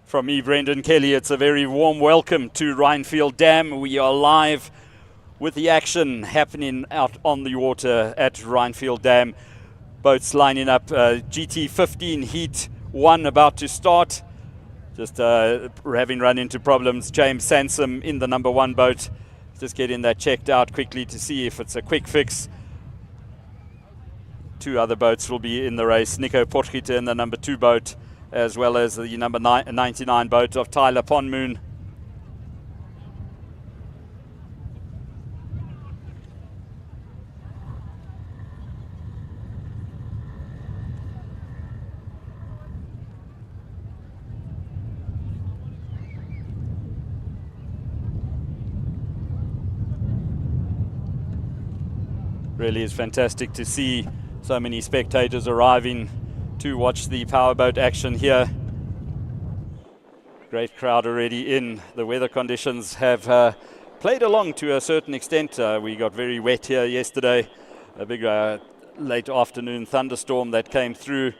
From me, Brendan Kelly, it's a very warm welcome to Rynfield Dam. We are live with the action happening out on the water at Rynfield Dam. Boats lining up, GT15 Heat 1 about to start. Just having run into problems. James Sansom in the number 1 boat. Just getting that checked out quickly to see if it's a quick fix. 2 other boats will be in the race. Nico Potgieter in the number 2 boat, as well as the number 99 boat of Tyler Ponmoon. Really is fantastic to see so many spectators arriving to watch the powerboat action here. Great crowd already in. The weather conditions have played along to a certain extent. We got very wet here yesterday. A big late afternoon thunderstorm that came through,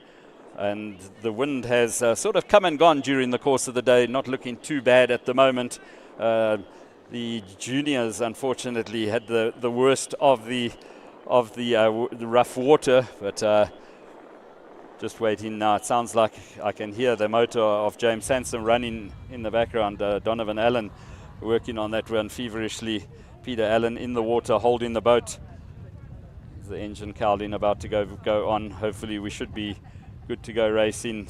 and the wind has sort of come and gone during the course of the day, not looking too bad at the moment. The juniors unfortunately had the worst of the rough water, but just waiting now. It sounds like I can hear the motor of James Sansom running in the background. Donovan Allen working on that one feverishly. Peter Allen in the water holding the boat. The engine cowling about to go on. Hopefully we should be good to go racing.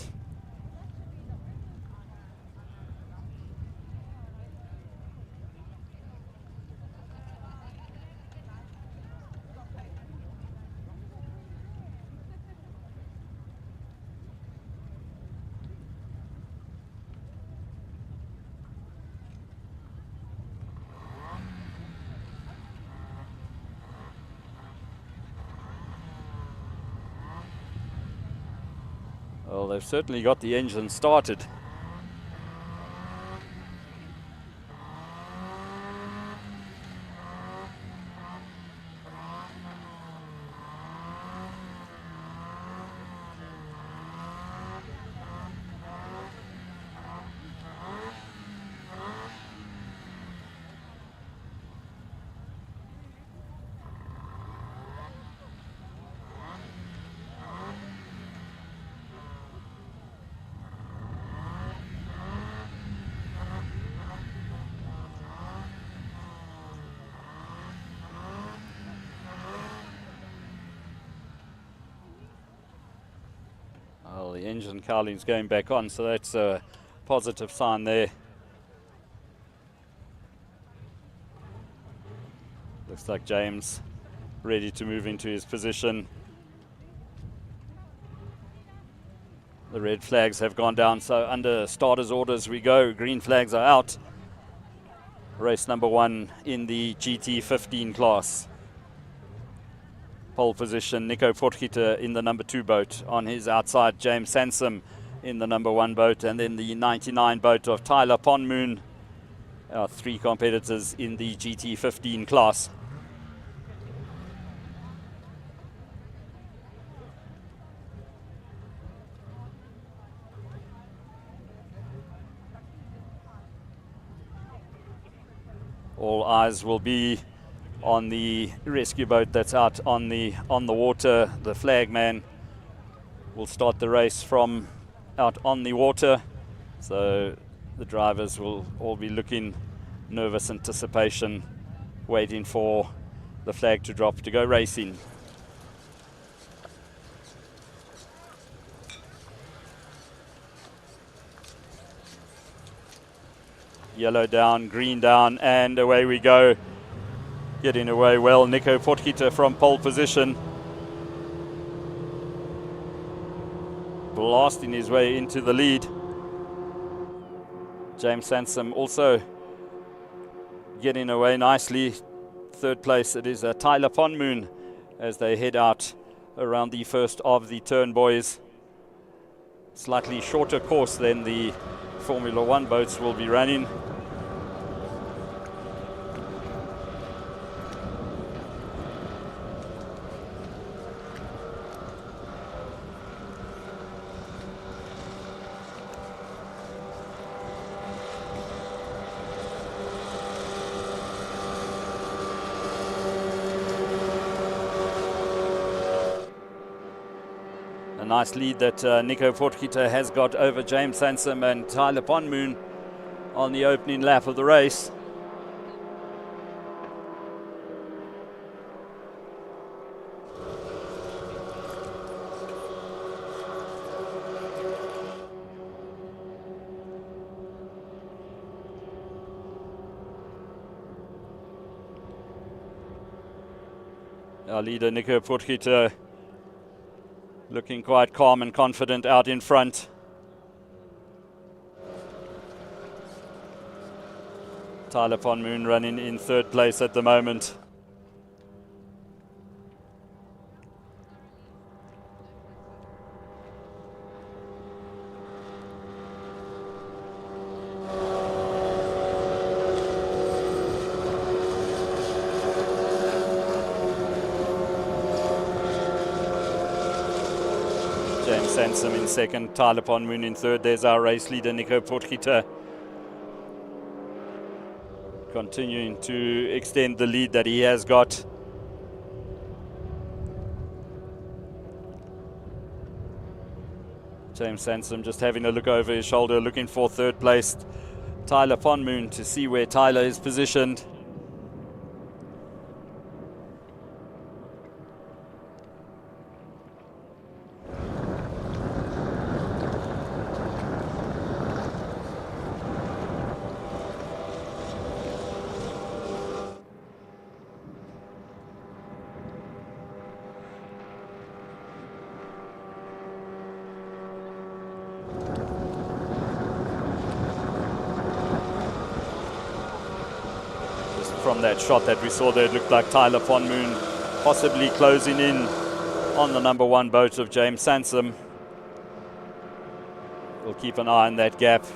Well, they've certainly got the engine started. Well, the engine cowling's going back on, so that's a positive sign there. Looks like James ready to move into his position. The red flags have gone down, so under starters orders we go. Green flags are out. Race number 1 in the GT15 class. Pole position, Nico Potgieter in the number 2 boat. On his outside, James Sansom in the number 1 boat, and then the 99 boat of Tyler Ponmoon. Our 3 competitors in the GT15 class. All eyes will be on the rescue boat that's out on the water. The flagman will start the race from out on the water, so the drivers will all be looking nervous anticipation, waiting for the flag to drop to go racing. Yellow down, green down, and away we go. Getting away well, Nico Potgieter from pole position. Blasting his way into the lead. James Sansom also getting away nicely. 3rd place, it is Tyler Ponmoon as they head out around the first of the turn buoys. Slightly shorter course than the Formula 1 boats will be running. nice lead that Nico Potgieter has got over James Sansom and Tyler Ponmoon on the opening lap of the race. Our leader Nico Potgieter looking quite calm and confident out in front. Tyler Ponmoon running in third place at the moment. James Sansom in second, Tyler Ponmoon in third. There's our race leader Nico Potgieter, continuing to extend the lead that he has got. James Sansom just having a look over his shoulder, looking for third place Tyler Ponmoon to see where Tyler is positioned. From that shot that we saw there, it looked like Tyler Ponmoon possibly closing in on the number one boat of James Sansom. We'll keep an eye on that gap,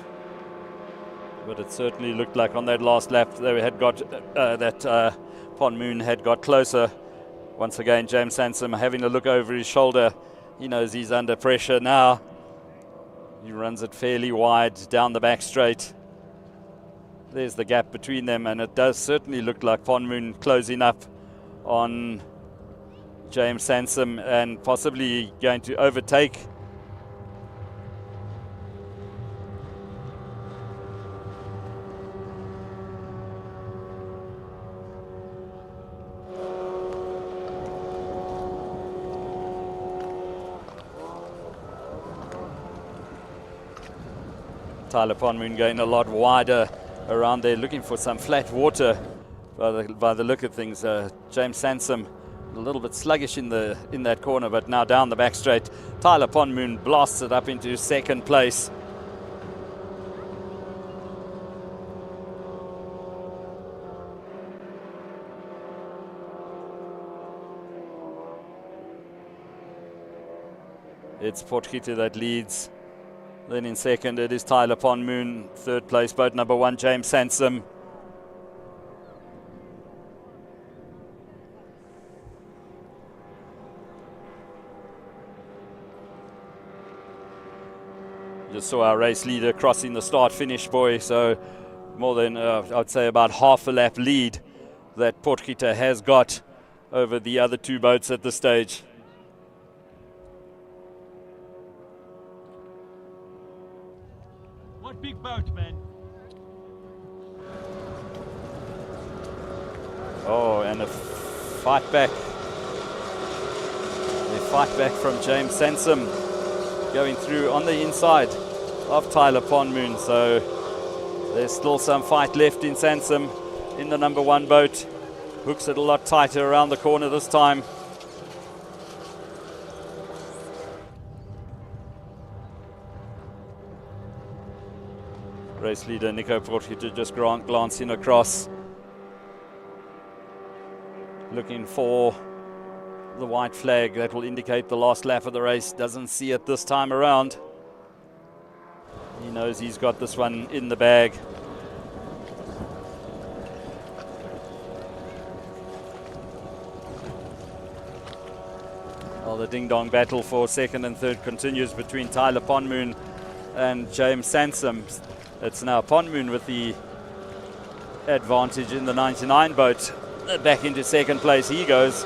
but it certainly looked like on that last lap they had got Ponmoon had got closer. Once again, James Sansom having a look over his shoulder. He knows he's under pressure now. He runs it fairly wide down the back straight. There's the gap between them, and it does certainly look like Ponmoon closing up on James Sansom and possibly going to overtake. Tyler Ponmoon going a lot wider around there, looking for some flat water by the look of things. James Sansom a little bit sluggish in that corner, but now down the back straight, Tyler Ponmoon blasts it up into second place. It's Potgieter that leads. Then in second it is Tyler Ponmoon. Third place boat number one, James Sansom. Just saw our race leader crossing the start-finish buoy, so more than, I'd say about half a lap lead that Potgieter has got over the other two boats at this stage. Big boat, man. Oh, and a fight back. A fight back from James Sansom going through on the inside of Tyler Ponmoon. So there's still some fight left in Sansom in the number one boat. Hooks it a lot tighter around the corner this time. Race leader Nico Potgieter just glancing across, looking for the white flag that will indicate the last lap of the race. Doesn't see it this time around. He knows he's got this one in the bag. Well, the ding-dong battle for second and third continues between Tyler Ponmoon and James Sansom. It's now Ponmoon with the advantage in the 99 boat. Back into second place he goes.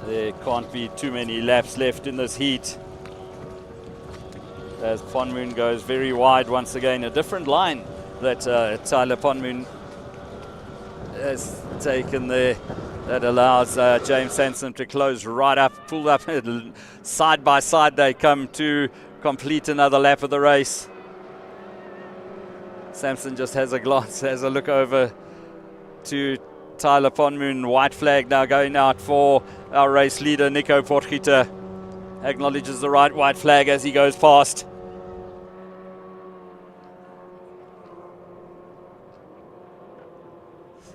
There can't be too many laps left in this heat, as Ponmoon goes very wide once again. A different line that Tyler Ponmoon has taken there, that allows James Sansom to close right up, pull up, side by side they come to complete another lap of the race. Sampson just has a glance, has a look over to Tyler Ponmoon. White flag now going out for our race leader, Nico Potgieter. Acknowledges the right white flag as he goes past.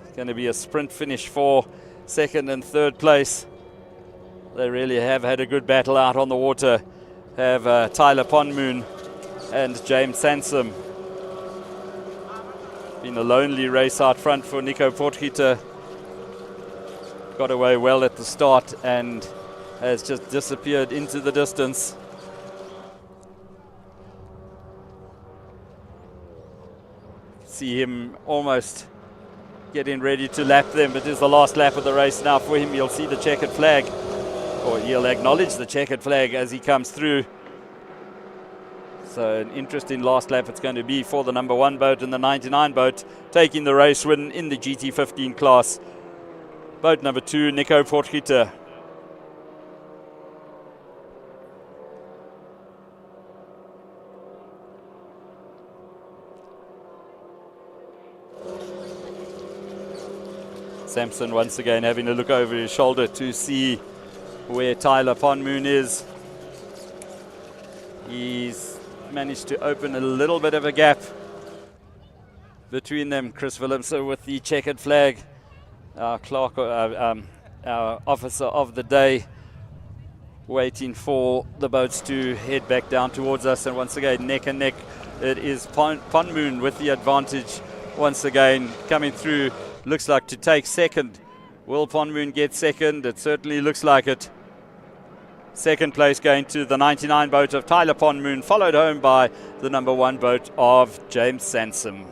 It's going to be a sprint finish for second and third place. They really have had a good battle out on the water. Have Tyler Ponmoon and James Sansom. Been a lonely race out front for Nico Potgieter. Got away well at the start and has just disappeared into the distance. See him almost getting ready to lap them. It is the last lap of the race now for him. You'll see the checkered flag, or he'll acknowledge the checkered flag as he comes through. So an interesting last lap it's going to be for the number 1 boat and the 99 boat, taking the race win in the GT15 class. Boat number 2, Nico Potgieter. Sampson once again having a look over his shoulder to see where Tyler Ponmoon is. He's managed to open a little bit of a gap between them. Chris Willemse with the checkered flag, our clerk, our officer of the day, waiting for the boats to head back down towards us. And once again, neck and neck, it is Ponmoon with the advantage once again coming through. Looks like to take second. Will Ponmoon get second? It certainly looks like it. Second place going to the 99 boat of Tyler Ponmoon, followed home by the number 1 boat of James Sansom.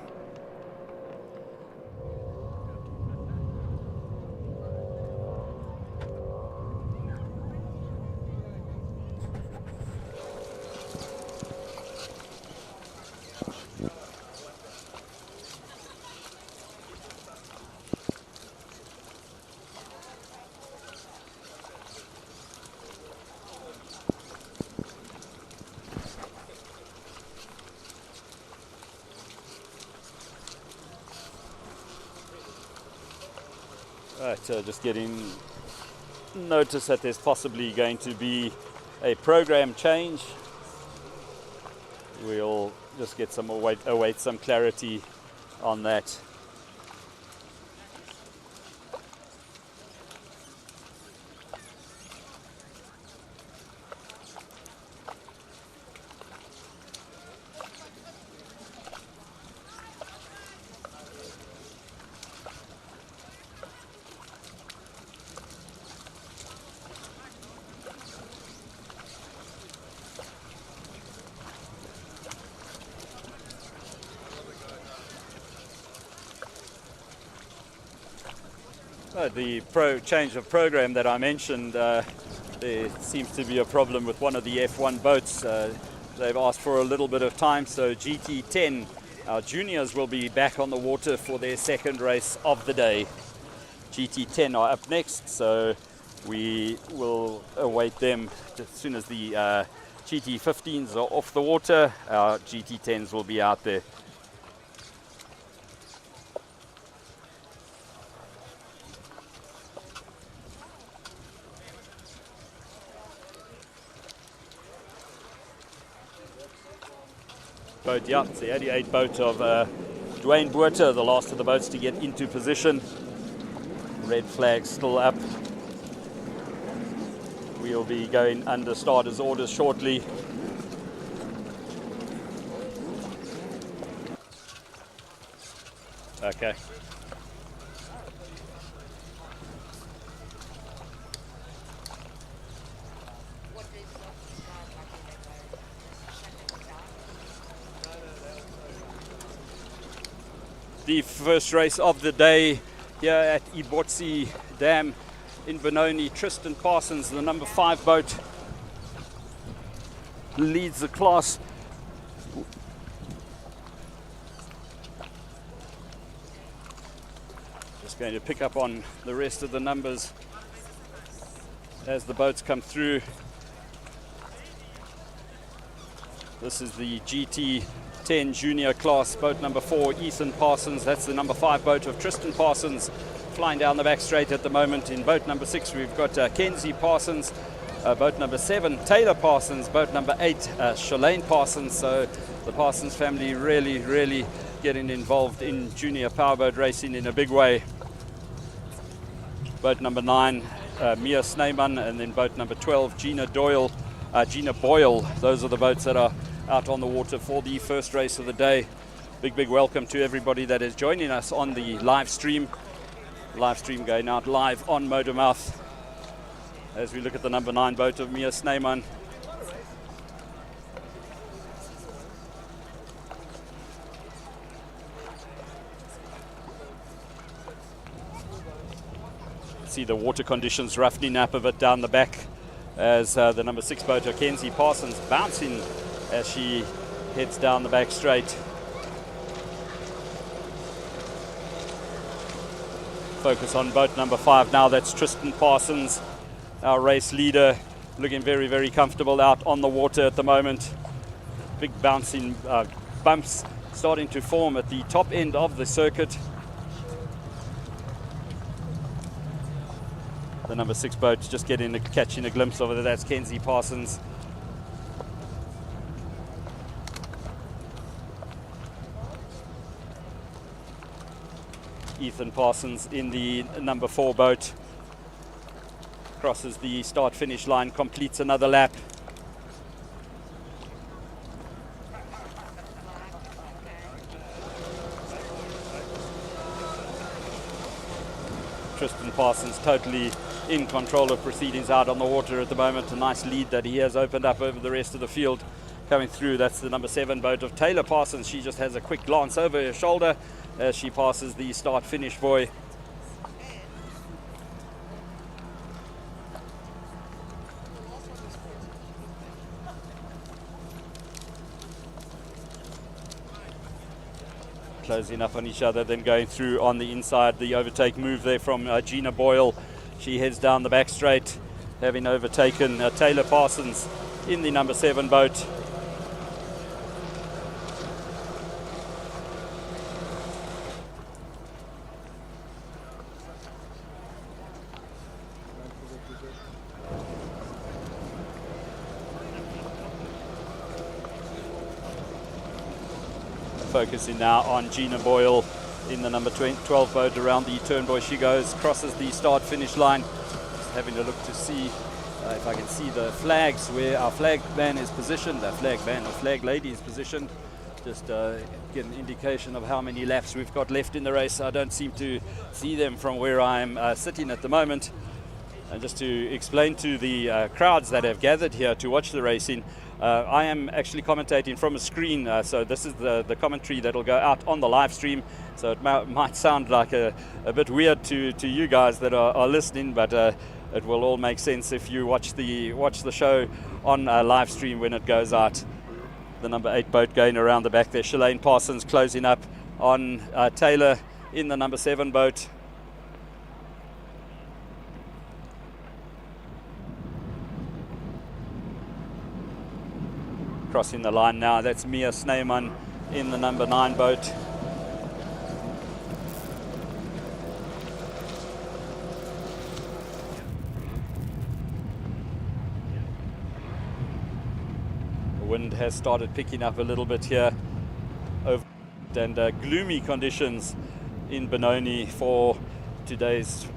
Right, just getting notice that there's possibly going to be a program change. We'll just get some await some clarity on that. The change of program that I mentioned, there seems to be a problem with one of the F1 boats. They've asked for a little bit of time, so GT10, our juniors, will be back on the water for their second race of the day. GT10 are up next, so we will await them as soon as the GT15s are off the water. Our GT10s will be out there. Boat, yeah, it's the 88 boat of Dwayne Botha, the last of the boats to get into position. Red flag still up. We'll be going under starters orders shortly. Okay. The first race of the day here at Rynfield Dam in Benoni, Tristan Parsons, the number 5 boat, leads the class. Just going to pick up on the rest of the numbers as the boats come through. This is the GT10 junior class, boat number 4, Ethan Parsons. That's the number 5 boat of Tristan Parsons, flying down the back straight at the moment. In boat number 6, we've got Kenzie Parsons. Boat number 7, Taylor Parsons. Boat number 8, Shalane Parsons. So the Parsons family really getting involved in junior powerboat racing in a big way. Boat number 9, Mia Sneyman, and then boat number 12, Gina Boyle. Those are the boats that are out on the water for the first race of the day. Big welcome to everybody that is joining us on the live stream. Live stream going out live on Motormouth as we look at the number 9 boat of Mia Sneyman. See the water conditions roughening up a bit down the back as the number 6 boat, Kenzie Parsons, bouncing as she heads down the back straight. Focus on boat number 5 now. That's Tristan Parsons, our race leader, looking very comfortable out on the water at the moment. Big bouncing bumps starting to form at the top end of the circuit. The number 6 boat just catching a glimpse of it. That's Kenzie Parsons. Ethan Parsons in the number 4 boat. Crosses the start-finish line, completes another lap. Tristan Parsons totally in control of proceedings out on the water at the moment. A nice lead that he has opened up over the rest of the field. Coming through, that's the number 7 boat of Taylor Parsons. She just has a quick glance over her shoulder as she passes the start-finish buoy. Closing up on each other, then going through on the inside. The overtake move there from Gina Boyle. She heads down the back straight, having overtaken Taylor Parsons in the number 7 boat. Focusing now on Gina Boyle in the number 12 boat. Around the turn buoy she goes, crosses the start-finish line. Just having a look to see if I can see the flags where our flag man is positioned. The flag man or flag lady is positioned. Just get an indication of how many laps we've got left in the race. I don't seem to see them from where I'm sitting at the moment. And just to explain to the crowds that have gathered here to watch the racing, I am actually commentating from a screen, so this is the commentary that will go out on the live stream. So it might sound like a bit weird to you guys that are listening, but it will all make sense if you watch the show on live stream when it goes out. The number 8 boat going around the back there. Shalane Parsons closing up on Taylor in the number 7 boat. Crossing the line now, that's Mia Sneyman in the number 9 boat. The wind has started picking up a little bit here over and gloomy conditions in Benoni for today's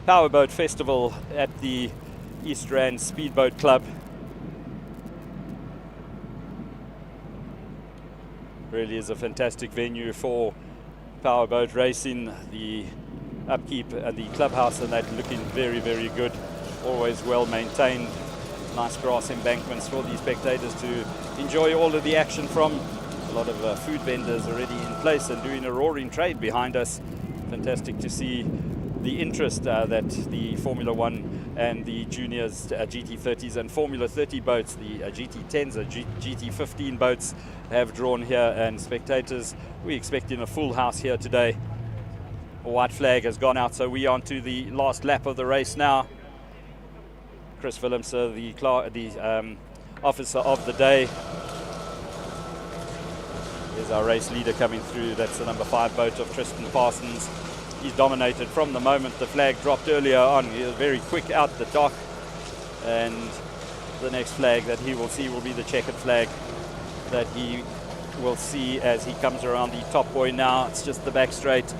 Powerboat Festival at the East Rand Speedboat Club. Really is a fantastic venue for powerboat racing. The upkeep and the clubhouse and that looking very good. Always well maintained. Nice grass embankments for the spectators to enjoy all of the action from. A lot of food vendors already in place and doing a roaring trade behind us. Fantastic to see the interest that the Formula 1 and the juniors GT30s and Formula 30 boats, the GT10s, GT15 boats have drawn here, and spectators, we're expecting a full house here today. A white flag has gone out, so we are on to the last lap of the race now. Chris Willems, the officer of the day. There's our race leader coming through. That's the number 5 boat of Tristan Parsons. He's dominated from the moment the flag dropped earlier on. He was very quick out the dock, and the next flag that he will see will be the checkered flag that he will see as he comes around the top buoy now. It's just the back straight.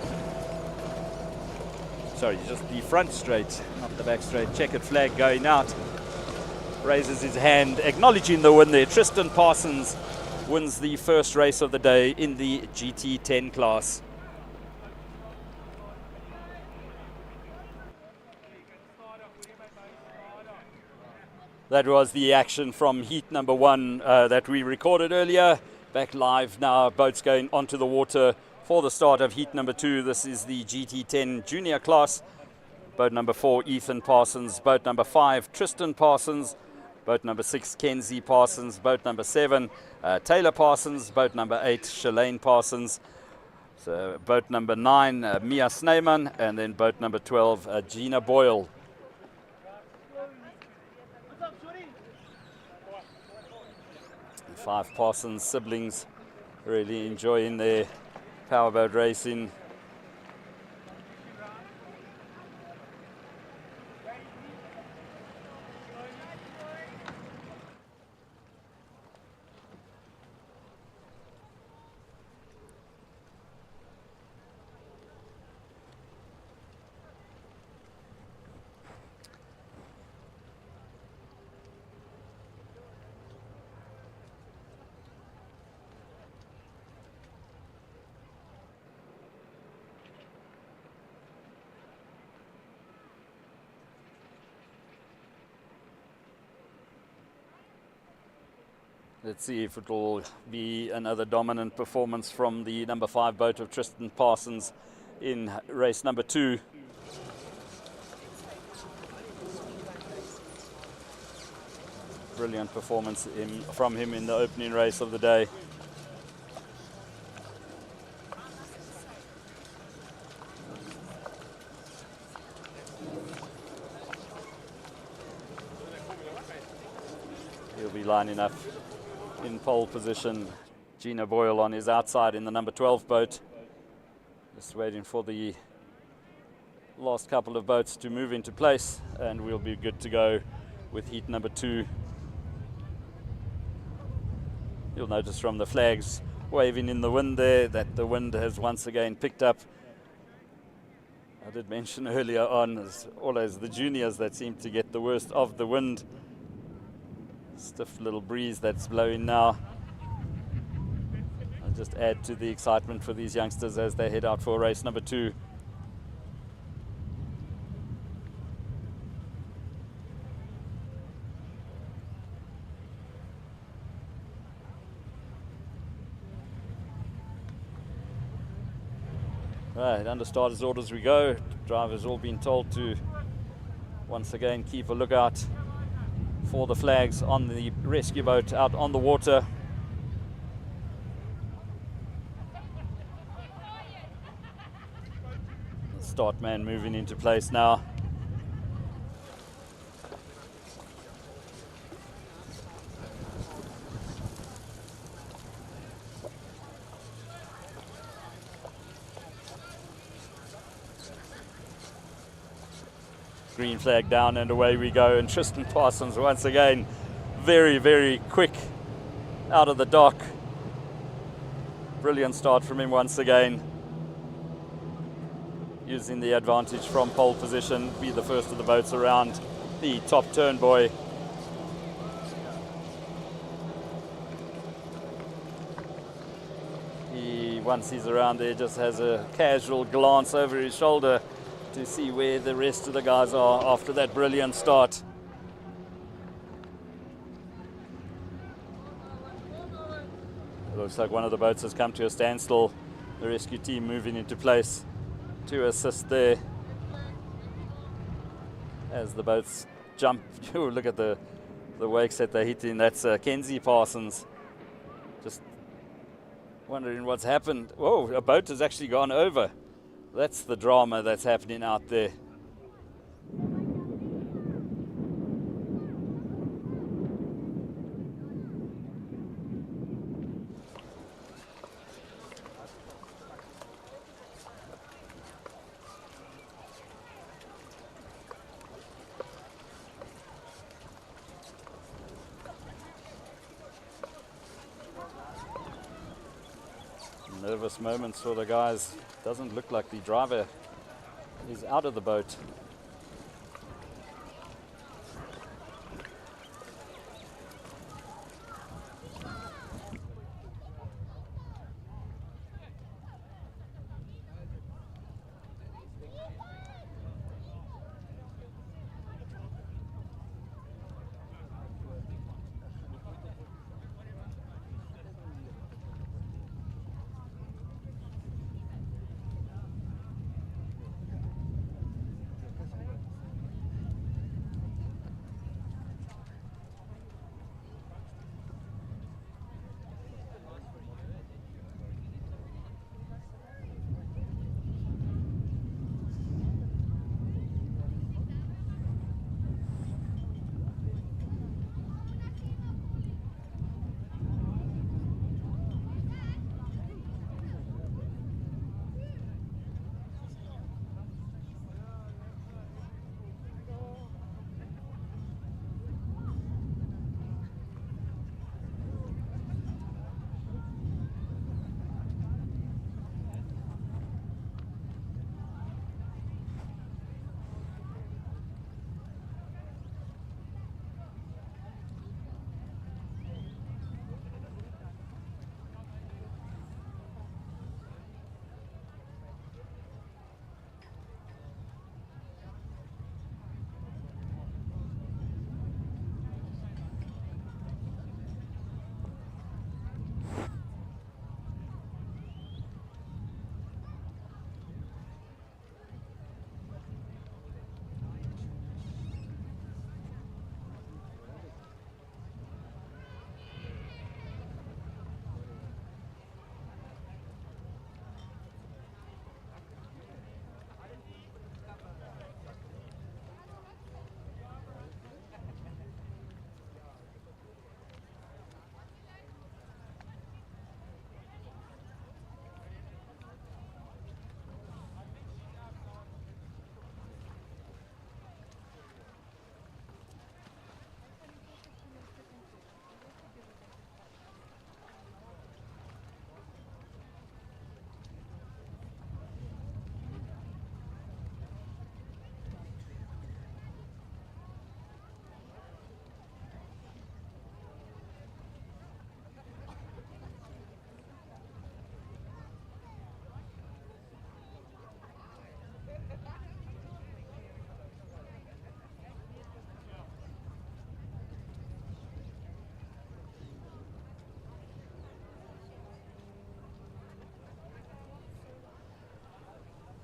Sorry, just the front straight, not the back straight. Checkered flag going out. Raises his hand, acknowledging the win there. Tristan Parsons wins the first race of the day in the GT10 class. That was the action from heat number 1 that we recorded earlier. Back live now, boats going onto the water for the start of heat number 2. This is the GT10 junior class. Boat number 4, Ethan Parsons. Boat number 5, Tristan Parsons. Boat number 6, Kenzie Parsons. Boat number 7, Taylor Parsons. Boat number 8, Shalane Parsons. So boat number 9, Mia Sneyman. And then boat number 12, Gina Boyle. 5 Parsons siblings really enjoying their powerboat racing. Let's see if it will be another dominant performance from the number 5 boat of Tristan Parsons in race number 2. Brilliant performance from him in the opening race of the day. He'll be lining up in pole position. Gina Boyle on his outside in the number 12 boat. Just waiting for the last couple of boats to move into place, and we'll be good to go with heat number 2. You'll notice from the flags waving in the wind there that the wind has once again picked up. I did mention earlier on, as always, the juniors that seem to get the worst of the wind. Stiff little breeze that's blowing now. I'll just add to the excitement for these youngsters as they head out for race number 2. Right, under starter's orders we go. Drivers all been told to once again keep a lookout for the flags on the rescue boat out on the water. The start man moving into place now. Green flag down and away we go, and Tristan Parsons once again very, very quick out of the dock. Brilliant start from him once again, using the advantage from pole position, be the first of the boats around the top turn buoy. Once he's around there, just has a casual glance over his shoulder to see where the rest of the guys are after that brilliant start. It looks like one of the boats has come to a standstill. The rescue team moving into place to assist there. as the boats jump. Oh, look at the wakes that they're hitting. That's Kenzie Parsons. Just wondering what's happened. Whoa, a boat has actually gone over. That's the drama that's happening out there. Nervous moments for the guys. Doesn't look like the driver is out of the boat.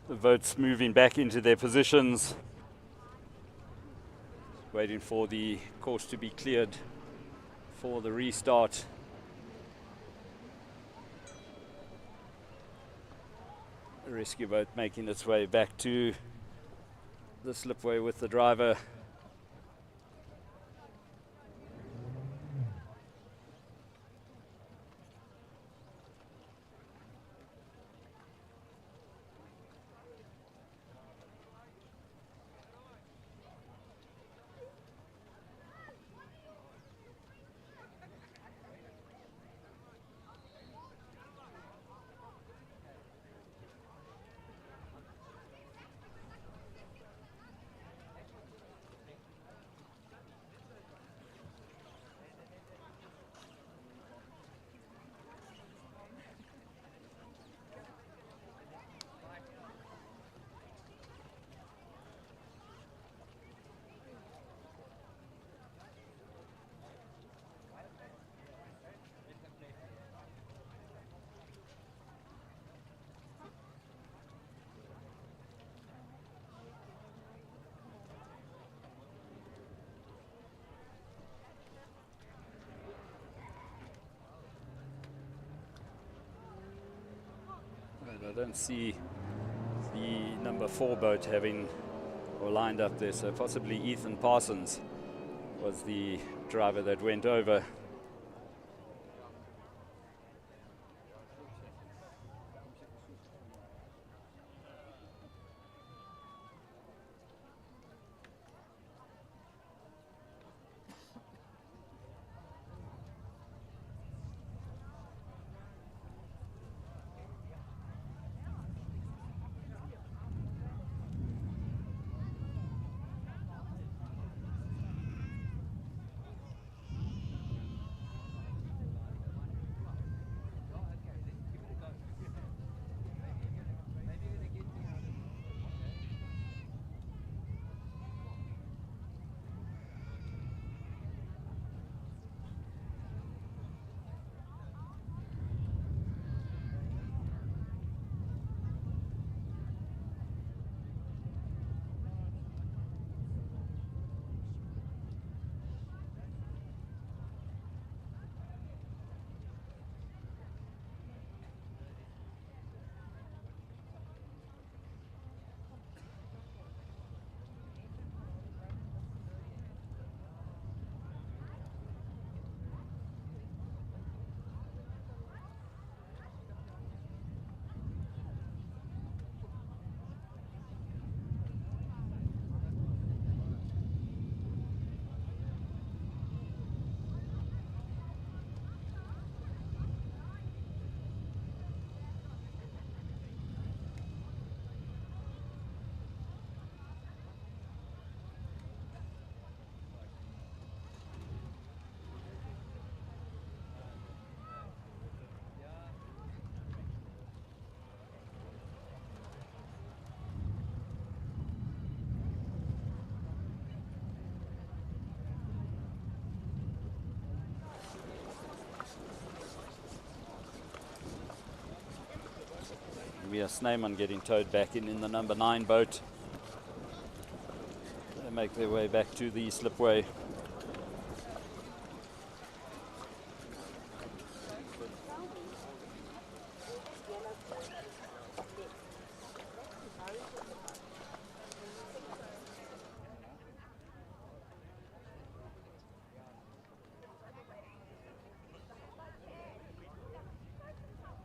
The boats moving back into their positions, waiting for the course to be cleared for the restart. The rescue boat making its way back to the slipway with the driver. I don't see the number 4 boat having or lined up there, so possibly Ethan Parsons was the driver that went over. We are Sneyman getting towed back in the number 9 boat. They make their way back to the slipway.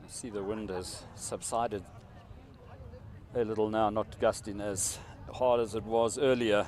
See, the wind has subsided a little now, not gusting as hard as it was earlier.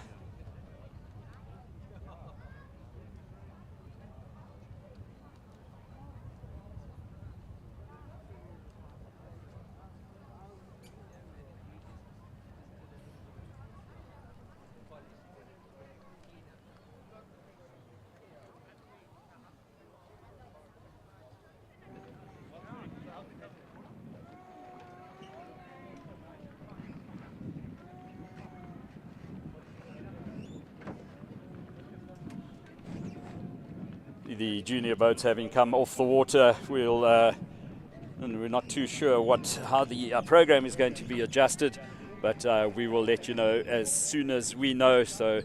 The junior boats having come off the water, and we're not too sure how the program is going to be adjusted, but we will let you know as soon as we know. So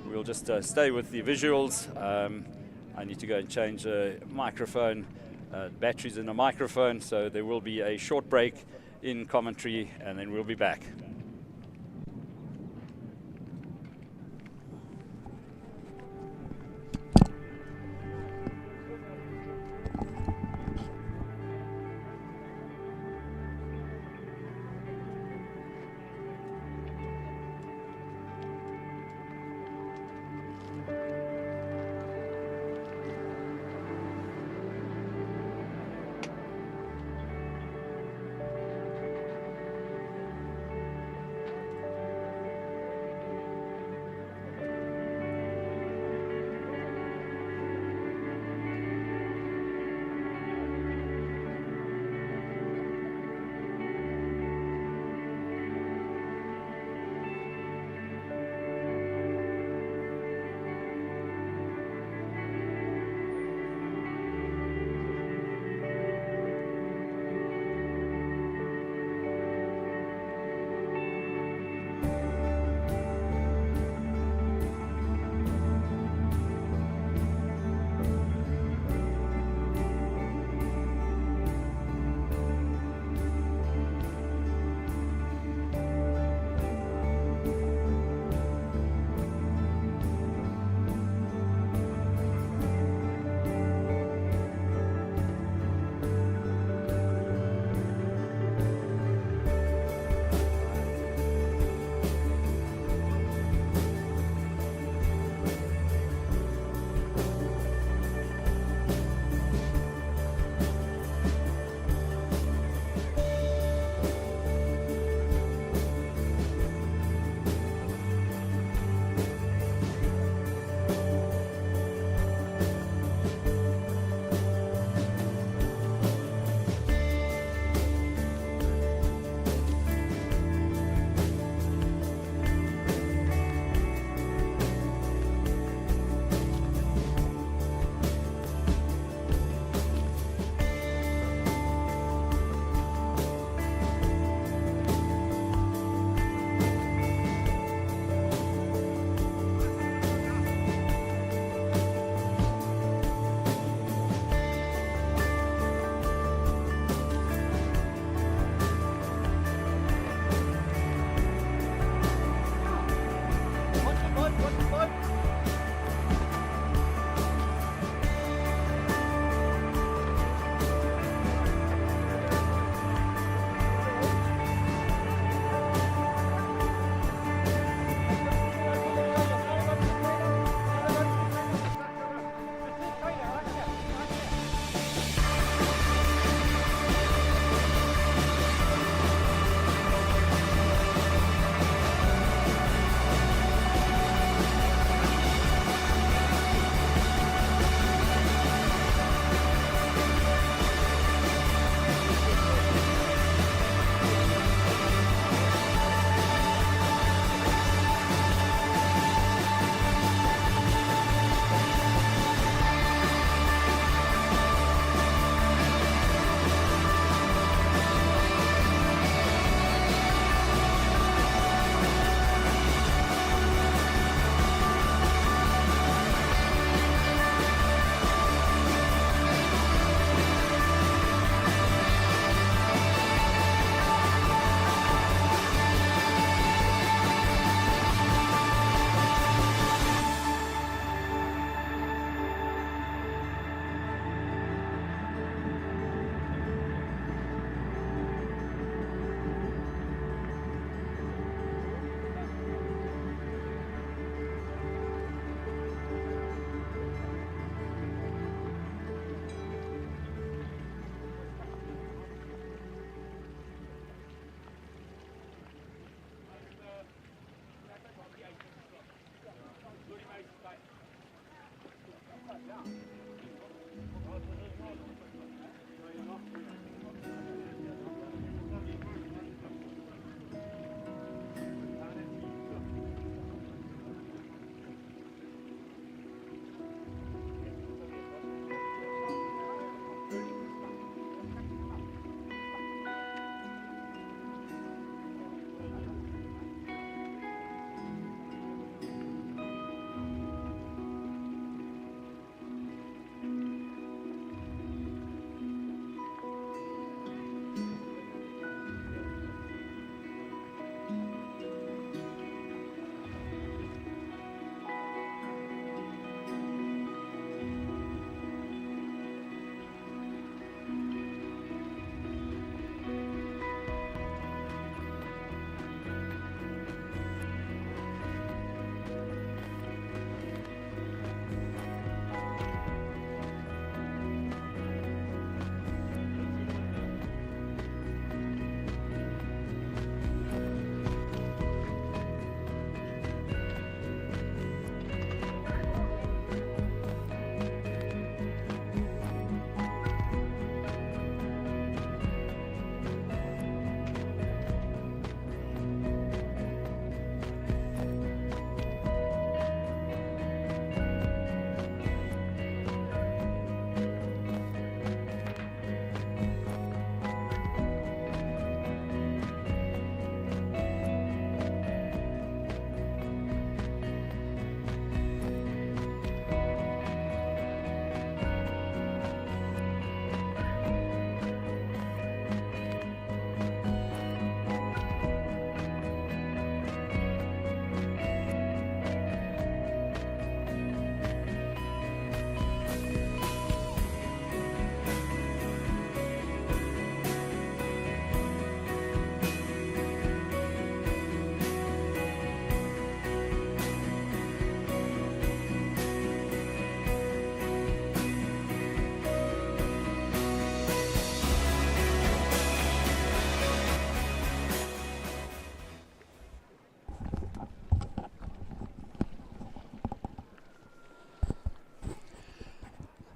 we'll just stay with the visuals. I need to go and change a microphone, batteries in the microphone, so there will be a short break in commentary and then we'll be back.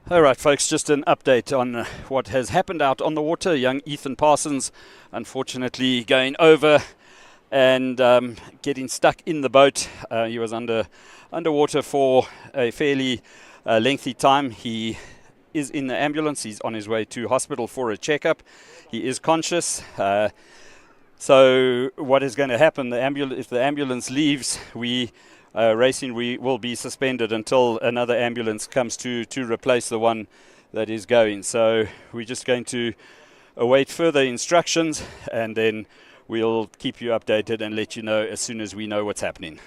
All right, folks, just an update on what has happened out on the water. Young Ethan Parsons, unfortunately, going over and getting stuck in the boat. He was underwater for a fairly lengthy time. He is in the ambulance. He's on his way to hospital for a checkup. He is conscious. So what is going to happen, if the ambulance leaves, racing will be suspended until another ambulance comes to replace the one that is going. So we're just going to await further instructions, and then we'll keep you updated and let you know as soon as we know what's happening.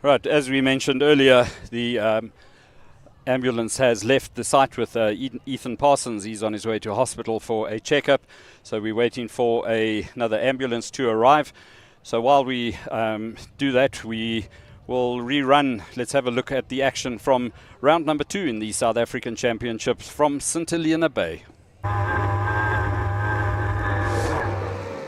Right, as we mentioned earlier, the ambulance has left the site with Ethan Parsons. He's on his way to hospital for a checkup. So we're waiting for another ambulance to arrive. So while we do that, we will rerun. Let's have a look at the action from round number 2 in the South African Championships from St Helena Bay.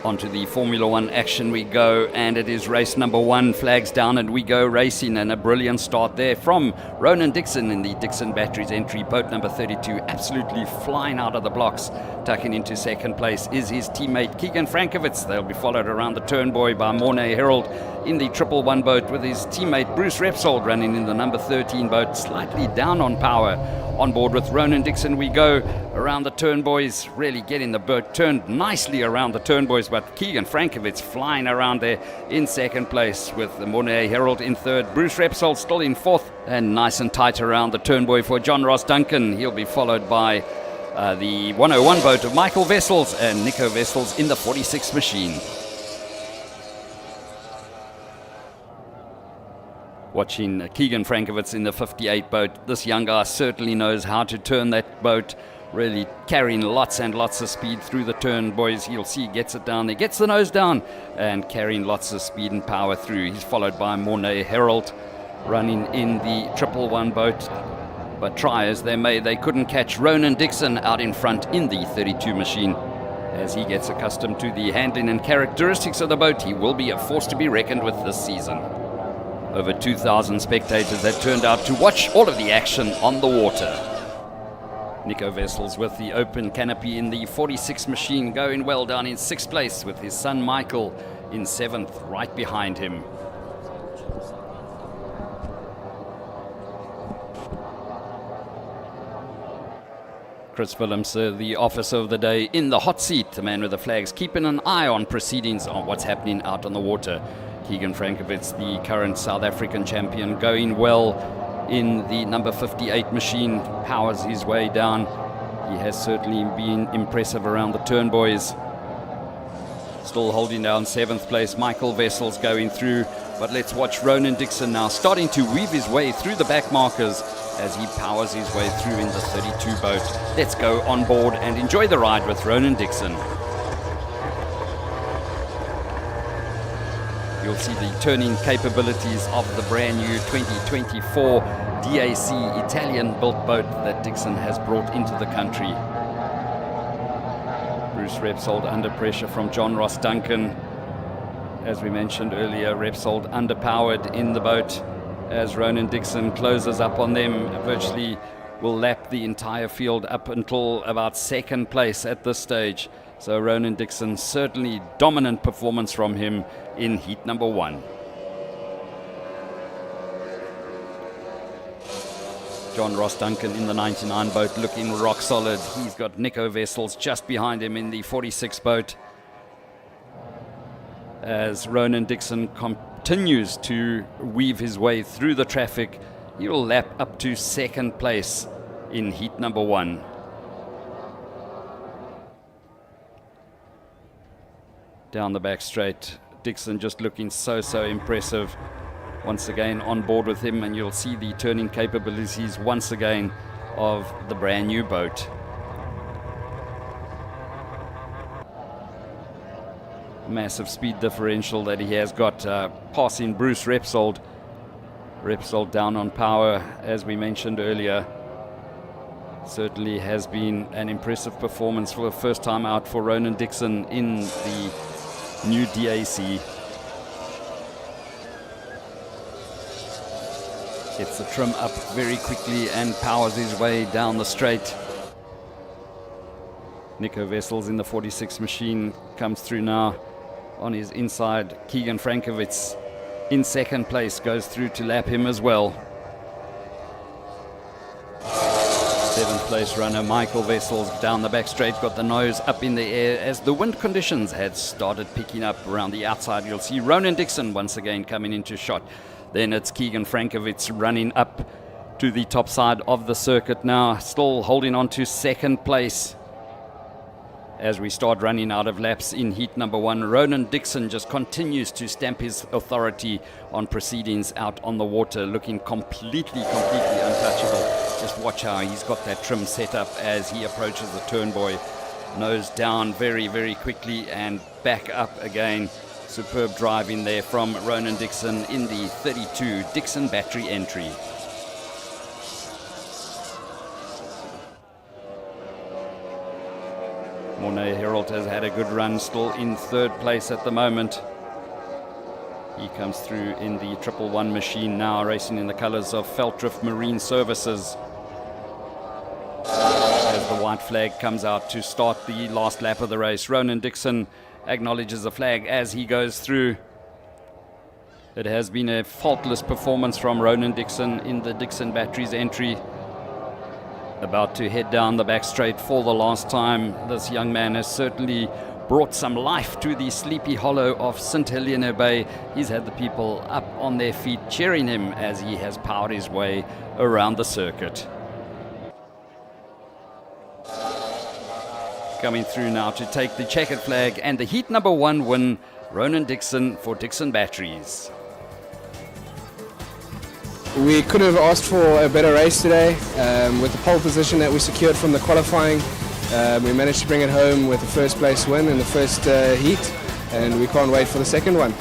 Onto the Formula One action we go, and it is race number 1, flags down and we go racing, and a brilliant start there from Ronan Dixon in the Dixon Batteries entry, boat number 32, absolutely flying out of the blocks. Tucking into second place is his teammate Keegan Frankovitz. They'll be followed around the turn buoy by Mornay Herald in the 111 boat, with his teammate Bruce Repsold running in the number 13 boat, slightly down on power. On board with Ronan Dixon we go around the turn buoys, really getting the boat turned nicely around the turn buoys, but Keegan Frankovitz flying around there in second place, with the Mornay Herald in third, Bruce Repsold still in fourth, and nice and tight around the turn buoy for John Ross Duncan. He'll be followed by the 101 boat of Michael Wessels and Nico Wessels in the 46 machine. Watching Keegan Frankovitz in the 58 boat. This young guy certainly knows how to turn that boat, really carrying lots and lots of speed through the turn, boys. You'll see he gets it down there, gets the nose down, and carrying lots of speed and power through. He's followed by Mornay Herald running in the 111 boat. But try as they may, they couldn't catch Ronan Dixon out in front in the 32 machine. As he gets accustomed to the handling and characteristics of the boat, he will be a force to be reckoned with this season. Over 2,000 spectators that turned out to watch all of the action on the water. Nico Wessels with the open canopy in the 46 machine, going well down in 6th place, with his son Michael in 7th right behind him. Chris Willems, the officer of the day, in the hot seat, the man with the flags, keeping an eye on proceedings on what's happening out on the water. Keegan Frankovitz, the current South African champion, going well in the number 58 machine, powers his way down. He has certainly been impressive around the turn buoys. Still holding down 7th place, Michael Wessels going through. But let's watch Ronan Dixon now, starting to weave his way through the back markers as he powers his way through in the 32 boat. Let's go on board and enjoy the ride with Ronan Dixon. You'll see the turning capabilities of the brand new 2024 DAC Italian-built boat that Dixon has brought into the country. Bruce Repsold under pressure from John Ross Duncan. As we mentioned earlier, Repsold underpowered in the boat as Ronan Dixon closes up on them. Virtually will lap the entire field up until about 2nd place at this stage. So Ronan Dixon, certainly dominant performance from him in heat number 1. John Ross Duncan in the 99 boat, looking rock solid. He's got Nico Wessels just behind him in the 46 boat. As Ronan Dixon continues to weave his way through the traffic, he will lap up to 2nd place in heat number 1. Down the back straight, Dixon just looking so impressive. Once again on board with him, and you'll see the turning capabilities once again of the brand new boat. Massive speed differential that he has got, passing Bruce Repsold. Repsold down on power, as we mentioned earlier. Certainly has been an impressive performance for the first time out for Ronan Dixon in the new DAC. Gets the trim up very quickly and powers his way down the straight. Nico Wessels in the 46 machine comes through now on his inside. Keegan Frankovitz in 2nd place goes through to lap him as well. 7th place runner Michael Wessels down the back straight, got the nose up in the air as the wind conditions had started picking up around the outside. You'll see Ronan Dixon once again coming into shot. Then it's Keegan Frankovitz running up to the top side of the circuit now, still holding on to 2nd place. as we start running out of laps in heat number 1. Ronan Dixon just continues to stamp his authority on proceedings out on the water, looking completely untouchable. Just watch how he's got that trim set up as he approaches the turn buoy. Nose down very quickly and back up again. Superb drive in there from Ronan Dixon in the 32 Dixon battery entry. Mornay Herald has had a good run, still in 3rd place at the moment. He comes through in the 111 machine now, racing in the colours of Veltdrift Marine Services. As the white flag comes out to start the last lap of the race, Ronan Dixon acknowledges the flag as he goes through. It has been a faultless performance from Ronan Dixon in the Dixon Batteries entry. About to head down the back straight for the last time. This young man has certainly brought some life to the sleepy hollow of St Helena Bay. He's had the people up on their feet cheering him as he has powered his way around the circuit. Coming through now to take the checkered flag and the heat number 1 win, Ronan Dixon for Dixon Batteries. We could have asked for a better race today. With the pole position that we secured from the qualifying, we managed to bring it home with the 1st place win in the 1st heat, and we can't wait for the 2nd one.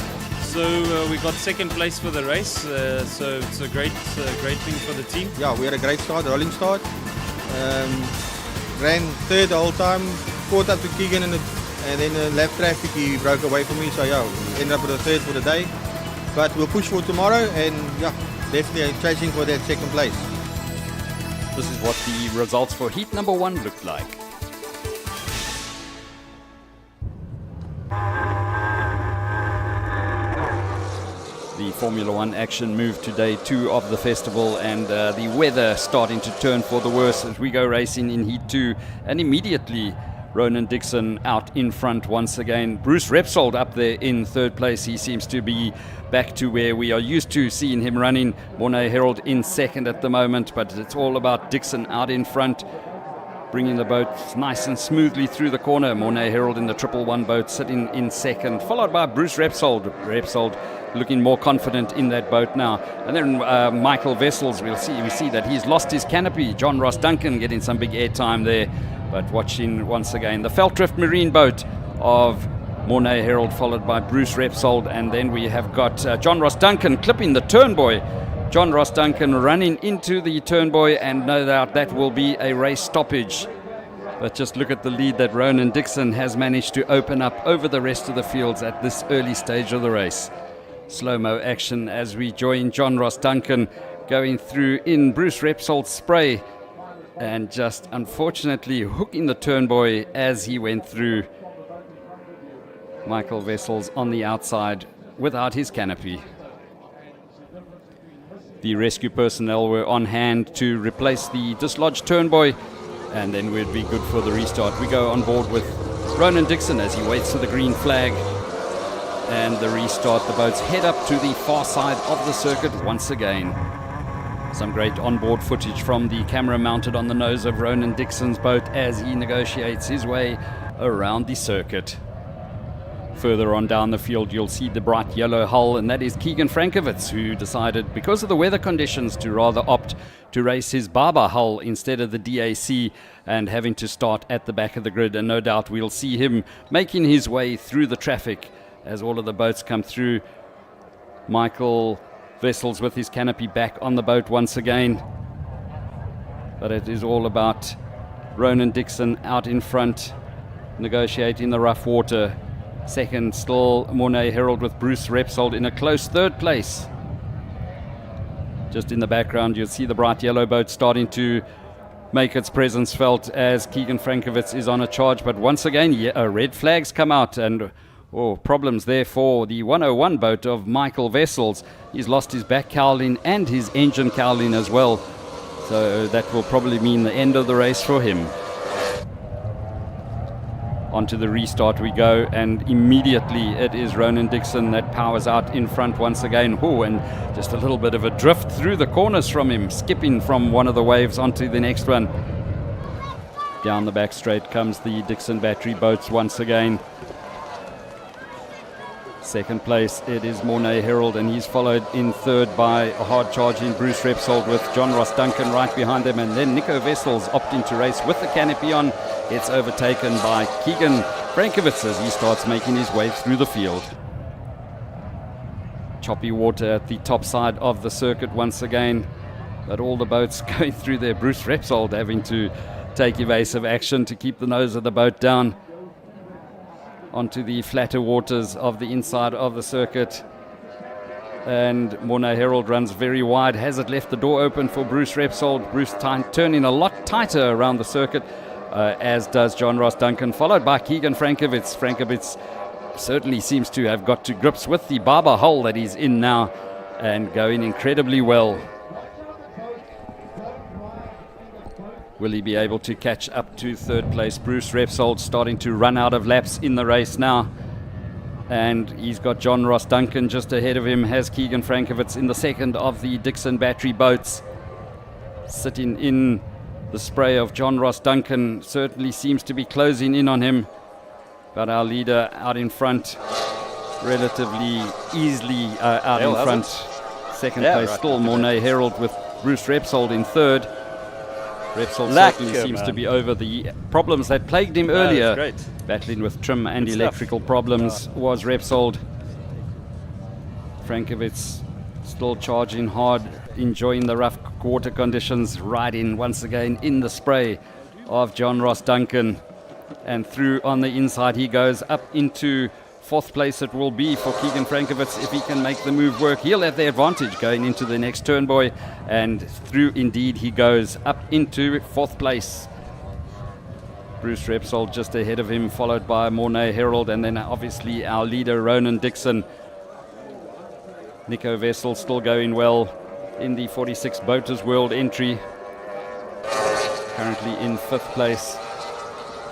So we got 2nd place for the race, so it's a great thing for the team. Yeah, we had a great start, rolling start. Ran 3rd the whole time, caught up to Keegan and then the lap traffic he broke away from me, so yeah, we ended up with a 3rd for the day. But we'll push for tomorrow and yeah, definitely chasing for that 2nd place. This is what the results for heat number 1 looked like. The Formula 1 action moved to day 2 of the festival, and the weather starting to turn for the worse as we go racing in heat 2, and immediately Ronan Dixon out in front once again. Bruce Repsold up there in 3rd place. He seems to be back to where we are used to seeing him running. Mornay Herald in 2nd at the moment, but it's all about Dixon out in front, bringing the boat nice and smoothly through the corner. Mornay Herald in the 111 boat sitting in 2nd, followed by Bruce Repsold. Repsold looking more confident in that boat now. And then Michael Wessels, we see that he's lost his canopy. John Ross Duncan getting some big airtime there. But watching once again the Veltdrift Marine boat of Mornay Herald, followed by Bruce Repsold. And then we have got John Ross Duncan clipping the turn buoy. John Ross Duncan running into the turn buoy, and no doubt that will be a race stoppage. But just look at the lead that Ronan Dixon has managed to open up over the rest of the fields at this early stage of the race. Slow-mo action as we join John Ross Duncan going through in Bruce Repsold's spray, and just unfortunately hooking the turn buoy as he went through. Michael Wessels on the outside without his canopy. The rescue personnel were on hand to replace the dislodged turn buoy, and then we'd be good for the restart. We go on board with Ronan Dixon as he waits for the green flag. And the restart, the boats head up to the far side of the circuit once again. Some great onboard footage from the camera mounted on the nose of Ronan Dixon's boat as he negotiates his way around the circuit. Further on down the field, you'll see the bright yellow hull, and that is Keegan Frankovitz, who decided, because of the weather conditions, to rather opt to race his Baba hull instead of the DAC, and having to start at the back of the grid. And no doubt we'll see him making his way through the traffic as all of the boats come through. Michael Wessels with his canopy back on the boat once again. But it is all about Ronan Dixon out in front, negotiating the rough water. 2nd still Mornay Herald with Bruce Repsold in a close 3rd place. Just in the background you'll see the bright yellow boat starting to make its presence felt as Keegan Frankovitz is on a charge. But once again, red flags come out, and problems there for the 101 boat of Michael Wessels. He's lost his back cowling and his engine cowling as well, so that will probably mean the end of the race for him. Onto the restart we go, and immediately it is Ronan Dixon that powers out in front once again. And just a little bit of a drift through the corners from him, skipping from one of the waves onto the next one. Down the back straight comes the Dixon Battery boats once again. Second place, it is Mornay Herald, and he's followed in third by a hard charging Bruce Repsold with John Ross Duncan right behind them, and then Nico Wessels opting to race with the canopy on. It's overtaken by Keegan Frankovitz as he starts making his way through the field. Choppy water at the top side of the circuit once again, but all the boats going through there. Bruce Repsold having to take evasive action to keep the nose of the boat down onto the flatter waters of the inside of the circuit. And Mornay Herald runs very wide. Has it left the door open for Bruce Repsold? Bruce turning a lot tighter around the circuit, as does John Ross Duncan, followed by Keegan Frankovitz. Frankovitz certainly seems to have got to grips with the barber hole that he's in now and going incredibly well. Will he be able to catch up to third place? Bruce Repsold starting to run out of laps in the race now. And he's got John Ross Duncan just ahead of him. Has Keegan Frankovitz in the second of the Dixon Battery boats. Sitting in the spray of John Ross Duncan. Certainly seems to be closing in on him. But our leader out in front, relatively easily out in front. Second place still Mornay Herald with Bruce Repsold in third. Repsold certainly seems to be over the problems that plagued him earlier. Battling with trim and electrical problems was Repsold. Frankovitz still charging hard, enjoying the rough water conditions, riding once again in the spray of John Ross Duncan. And through on the inside he goes up into fourth place. It will be for Keegan Frankovitz if he can make the move work. He'll have the advantage going into the next turn, boy. And through indeed he goes up into fourth place. Bruce Repsold just ahead of him, followed by Mornay Herald, and then obviously our leader Ronan Dixon. Nico Wessel still going well in the 46 Boaters World entry. Currently in fifth place.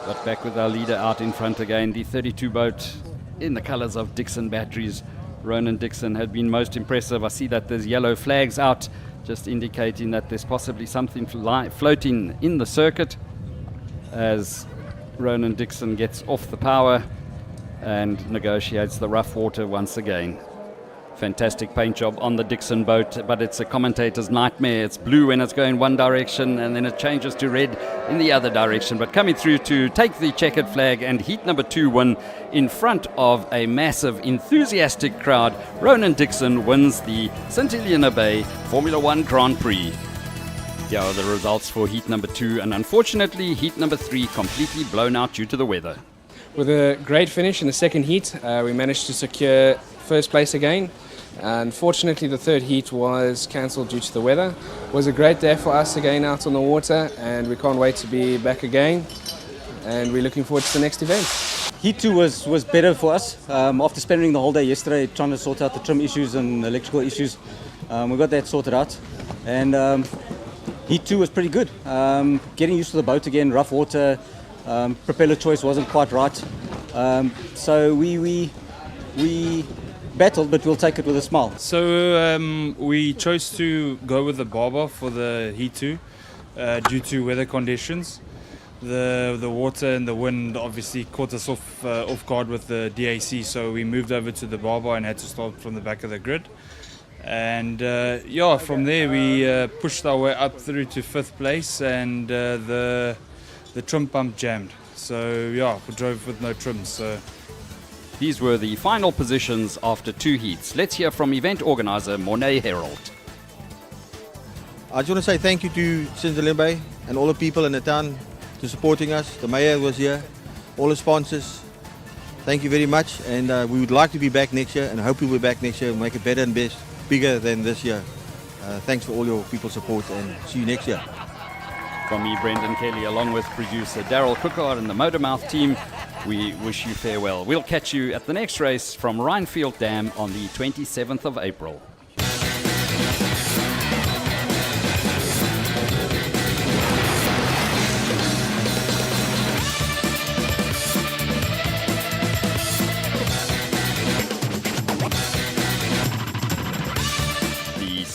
But back with our leader out in front again, the 32 boat in the colors of Dixon Batteries. Ronan Dixon had been most impressive. I see that there's yellow flags out, just indicating that there's possibly something floating in the circuit as Ronan Dixon gets off the power and negotiates the rough water once again. Fantastic paint job on the Dixon boat, but it's a commentator's nightmare. It's blue when it's going one direction and then it changes to red in the other direction. But coming through to take the checkered flag and heat number 2 win in front of a massive, enthusiastic crowd, Ronan Dixon wins the St. Helena Bay Formula 1 Grand Prix. Here are the results for heat number 2, and unfortunately heat number 3 completely blown out due to the weather. With a great finish in the second heat, we managed to secure first place again. Unfortunately, the third heat was cancelled due to the weather. It was a great day for us again out on the water, and we can't wait to be back again. And we're looking forward to the next event. Heat 2 was better for us. After spending the whole day yesterday trying to sort out the trim issues and electrical issues, we got that sorted out. And Heat 2 was pretty good. Getting used to the boat again, rough water, propeller choice wasn't quite right. So we battled, but we'll take it with a smile. So we chose to go with the barber for the Heat 2 due to weather conditions. The water and the wind obviously caught us off guard with the DAC, so we moved over to the barber and had to start from the back of the grid. And from there we pushed our way up through to fifth place, and the trim pump jammed. So we drove with no trims. So. These were the final positions after 2 heats. Let's hear from event organizer Mornay Herald. I just want to say thank you to St. Helena Bay and all the people in the town for supporting us. The mayor was here, all the sponsors. Thank you very much, and we would like to be back next year, and hope we'll be back next year and make it better and best, bigger than this year. Thanks for all your people's support, and see you next year. From me, Brendan Kelly, along with producer Daryl Cookard and the Motormouth team, we wish you farewell. We'll catch you at the next race from Rynfield Dam on the 27th of April.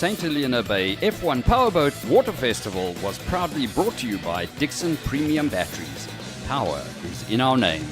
St. Helena Bay F1 Powerboat Water Festival was proudly brought to you by Dixon Premium Batteries. Power is in our name.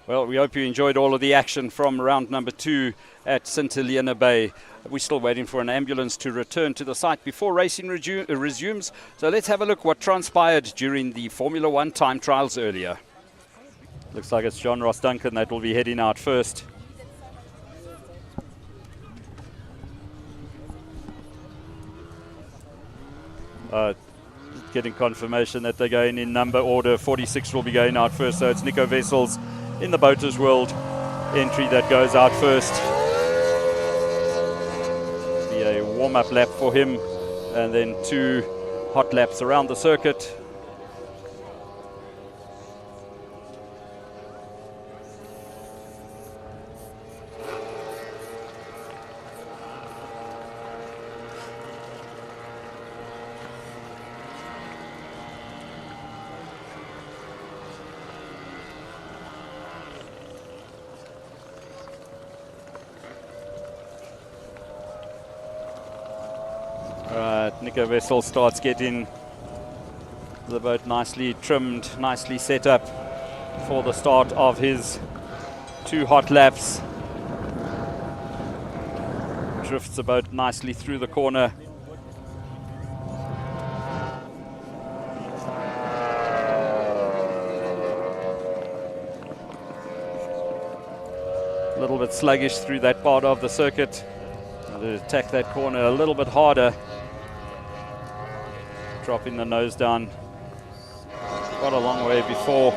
Well, we hope you enjoyed all of the action from round number 2 at St. Helena Bay. We're still waiting for an ambulance to return to the site before racing resumes. So let's have a look what transpired during the Formula 1 time trials earlier. Looks like it's John Ross Duncan that will be heading out first. Getting confirmation that they're going in number order. 46 will be going out first, so it's Nico Wessels in the Boaters World entry that goes out first. Be a warm-up lap for him, and then 2 hot laps around the circuit. Nico Wessel starts getting the boat nicely trimmed, nicely set up for the start of his 2 hot laps. Drifts the boat nicely through the corner. A little bit sluggish through that part of the circuit. To attack that corner a little bit harder. Dropping the nose down. Got a long way before.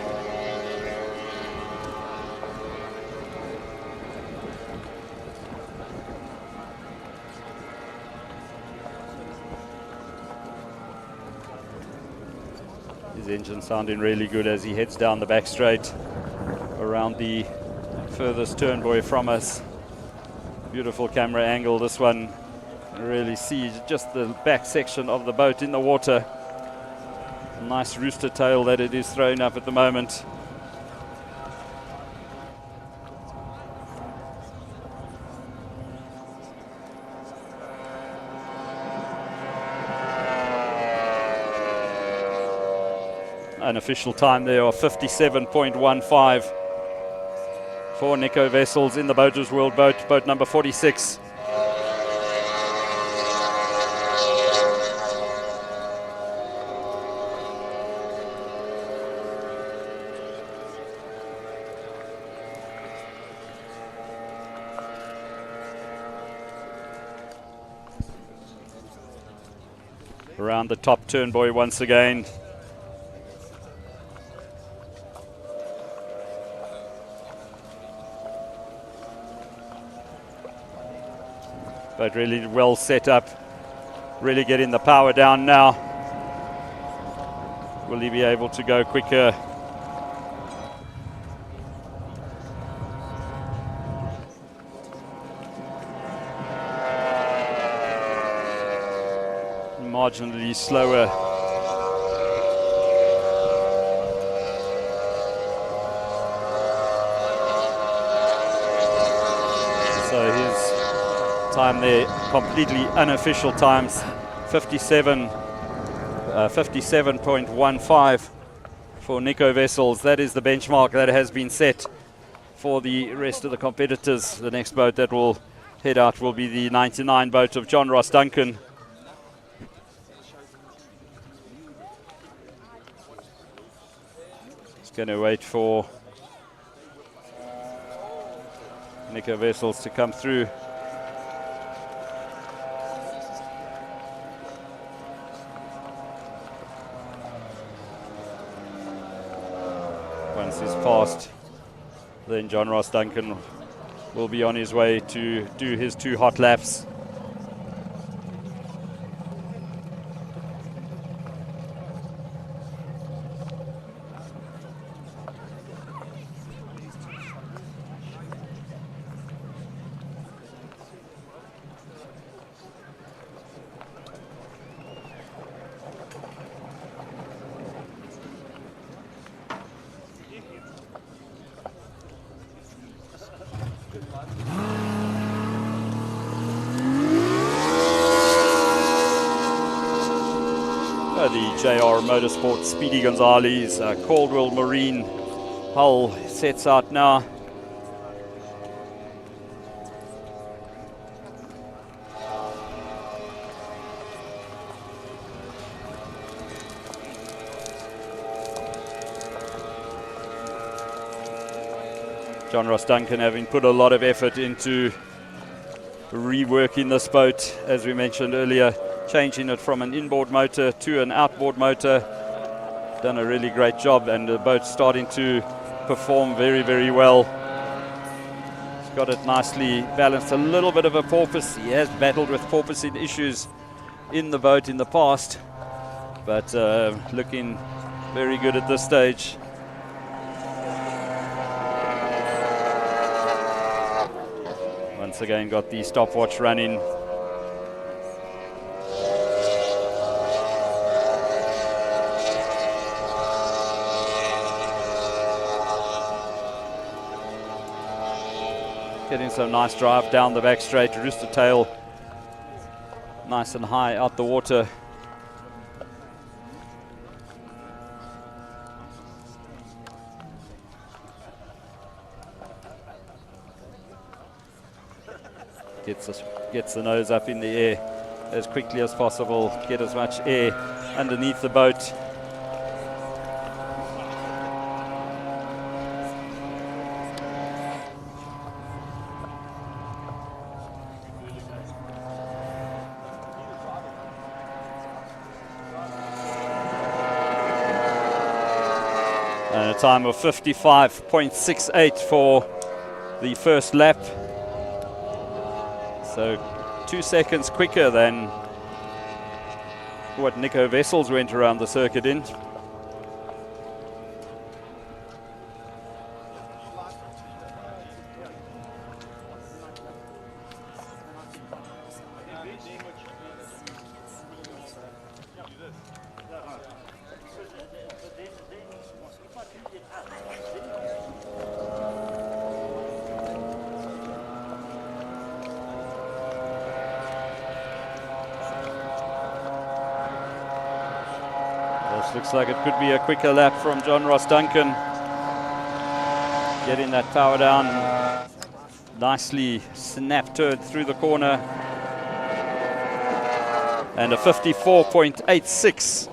His engine sounding really good as he heads down the back straight around the furthest turn buoy from us. Beautiful camera angle, this one. Really see just the back section of the boat in the water. Nice rooster tail that it is throwing up at the moment. An official time there of 57.15 for Nico Wessels in the Boaters World boat, boat number 46. Around the top turn buoy once again. But really well set up. Really getting the power down now. Will he be able to go quicker? Marginally slower. So his time there, completely unofficial times, 57.15 for Nico Wessels. That is the benchmark that has been set for the rest of the competitors. The next boat that will head out will be the 99 boat of John Ross Duncan. Going to wait for Nico Wessels to come through. Once he's passed, then John Ross Duncan will be on his way to do his 2 hot laps. the JR Motorsport Speedy Gonzalez, Caldwell Marine hull sets out now. John Ross Duncan having put a lot of effort into reworking this boat, as we mentioned earlier, changing it from an inboard motor to an outboard motor. Done a really great job, and the boat's starting to perform very, very well. He's got it nicely balanced. A little bit of a porpoise. He has battled with porpoising issues in the boat in the past, but looking very good at this stage. Once again got the stopwatch running. Getting some nice drive down the back straight, rooster tail nice and high out the water. Gets the nose up in the air as quickly as possible, get as much air underneath the boat. And a time of 55.68 for the first lap. So 2 seconds quicker than what Nico Wessels went around the circuit in. Looks like it could be a quicker lap from John Ross Duncan. Getting that power down. Nicely snap turret through the corner. And a 54.86.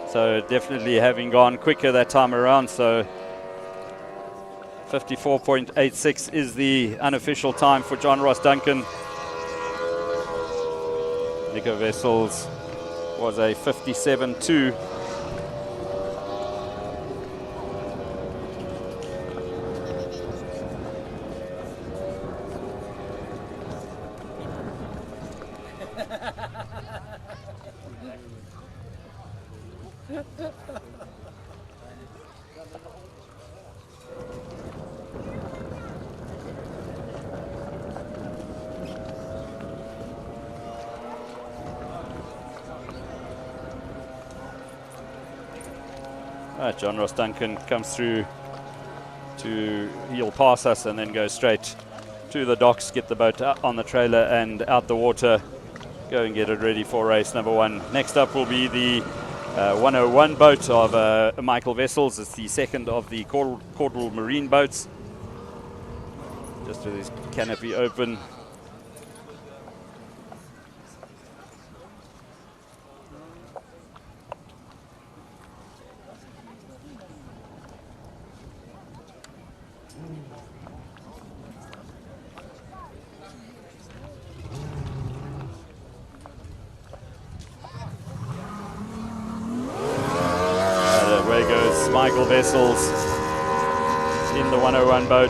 So definitely having gone quicker that time around. So 54.86 is the unofficial time for John Ross Duncan. Nico Wessels was a 57.2. John Ross Duncan comes through he'll pass us and then go straight to the docks, get the boat out on the trailer and out the water, go and get it ready for race number one. Next up will be the 101 boat of Michael Wessels. It's the second of the Caldwell Marine boats. Just with his canopy open. Michael Wessels in the 101 boat.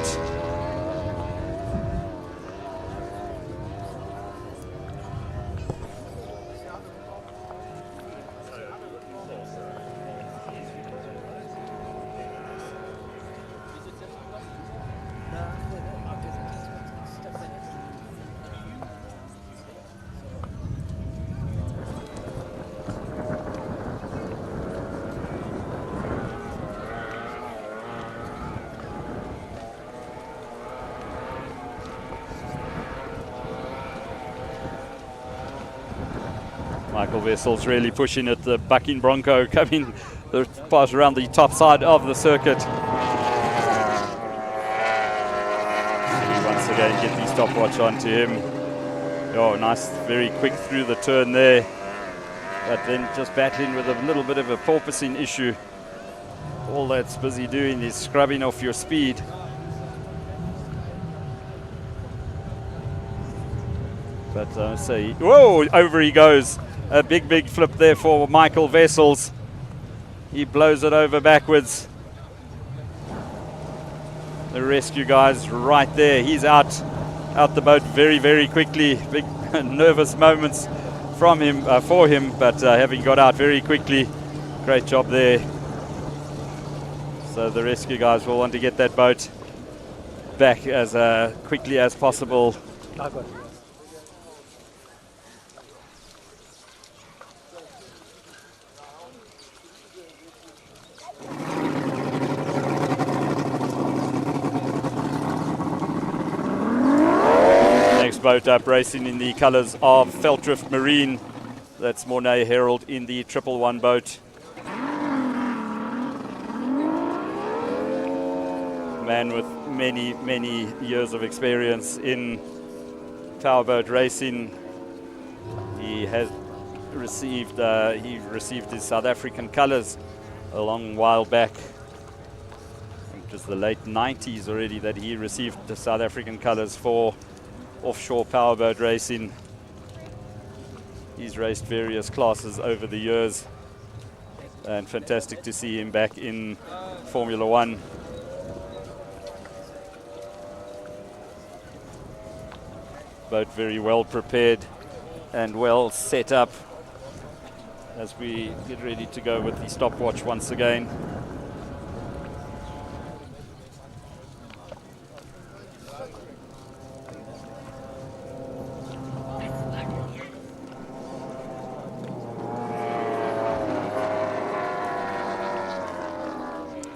Michael Wessel's really pushing it. The bucking Bronco coming the pass around the top side of the circuit. Once again, get the stopwatch onto him. Oh, nice, very quick through the turn there. But then just battling with a little bit of a porpoising issue. All that's busy doing is scrubbing off your speed. But say, whoa, over he goes. A big flip there for Michael Wessels. He blows it over backwards. The rescue guy's right there. He's out the boat very quickly. Big nervous moments from him, for him, but having got out very quickly. Great job there. So the rescue guys will want to get that boat back as quickly as possible. Boat up racing in the colours of Velddrift Marine. That's Mornay Herald in the 111 boat. Man with many years of experience in powerboat racing. He has received his South African colours a long while back. I think it was the late 90s already that he received the South African colours for offshore powerboat racing. He's raced various classes over the years, and fantastic to see him back in Formula One. Boat very well prepared and well set up as we get ready to go with the stopwatch once again.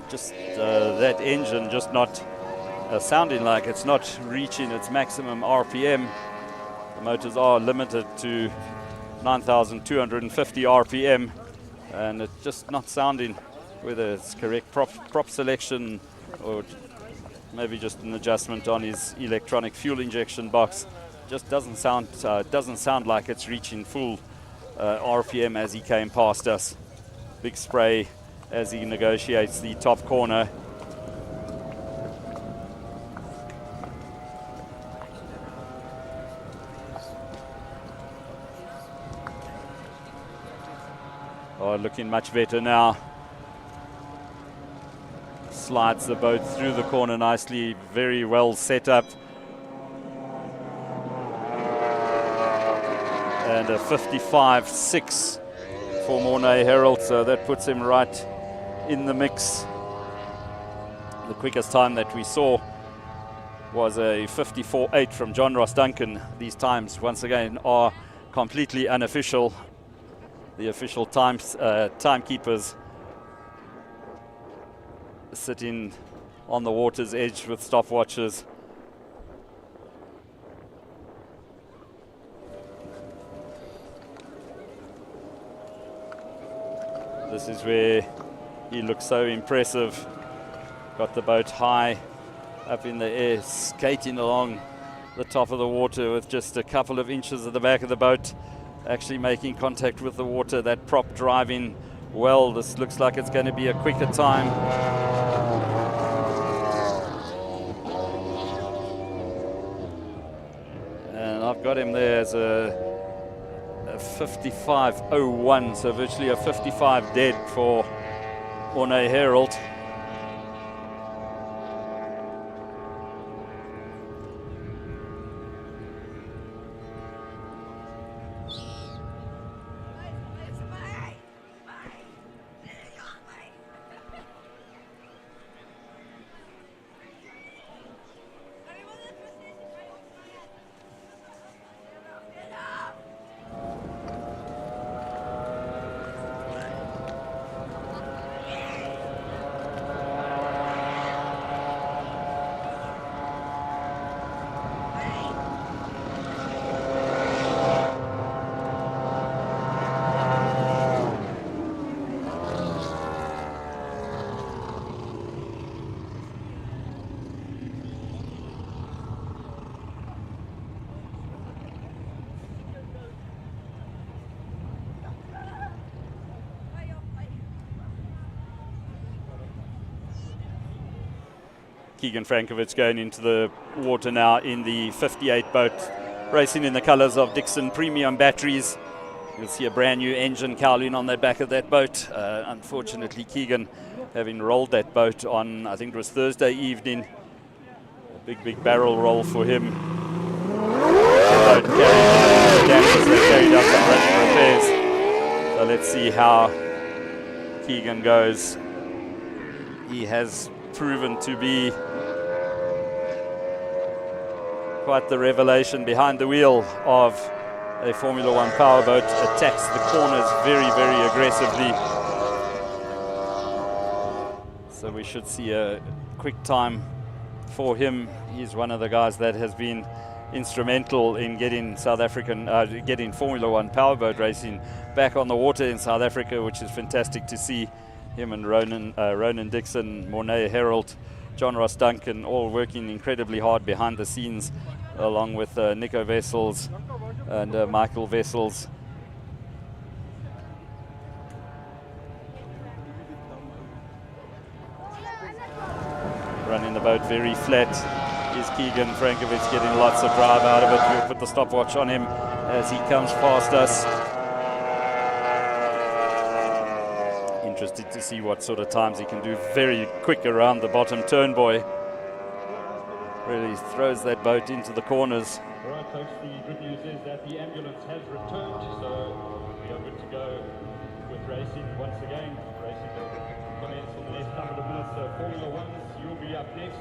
Just that engine just not sounding like it's not reaching its maximum RPM. The motors are limited to 9,250 RPM, and it's just not sounding, whether it's correct prop selection or maybe just an adjustment on his electronic fuel injection box. Just doesn't sound like it's reaching full RPM as he came past us. Big spray as he negotiates the top corner. Oh, looking much better now. Slides the boat through the corner nicely, very well set up. And a 55.6 for Mornay Herald, so that puts him right in the mix. The quickest time that we saw was a 54.8 from John Ross Duncan. These times, once again, are completely unofficial. The official timekeepers sitting on the water's edge with stopwatches. This is where he looks so impressive. Got the boat high up in the air, skating along the top of the water with just a couple of inches at the back of the boat, actually making contact with the water. That prop driving well. This looks like it's going to be a quicker time. And I've got him there as a 55.01, so virtually a 55 dead for Mornay Herald. Keegan Frankovich going into the water now in the 58 boat, racing in the colours of Dixon Premium Batteries. You'll see a brand new engine cowling on the back of that boat. Unfortunately, Keegan having rolled that boat on, I think it was Thursday evening. A big barrel roll for him. The boat carried dampers that carried out some running repairs. So let's see how Keegan goes. He has proven to be quite the revelation behind the wheel of a Formula One powerboat. Attacks the corners very aggressively. So we should see a quick time for him. He's one of the guys that has been instrumental in getting getting Formula One powerboat racing back on the water in South Africa, which is fantastic to see. Him and Ronan Dixon, Mornay Herald, John Ross Duncan, all working incredibly hard behind the scenes, along with Nico Wessels and Michael Wessels. Running the boat very flat is Keegan Frankovich, getting lots of drive out of it. We'll put the stopwatch on him as he comes past us. Interested to see what sort of times he can do. Very quick around the bottom turn, boy. Really throws that boat into the corners. All right, folks, the good news is that the ambulance has returned, so we are good to go with racing once again. Racing will commence in the next couple of minutes. So Formula Ones, you'll be up next.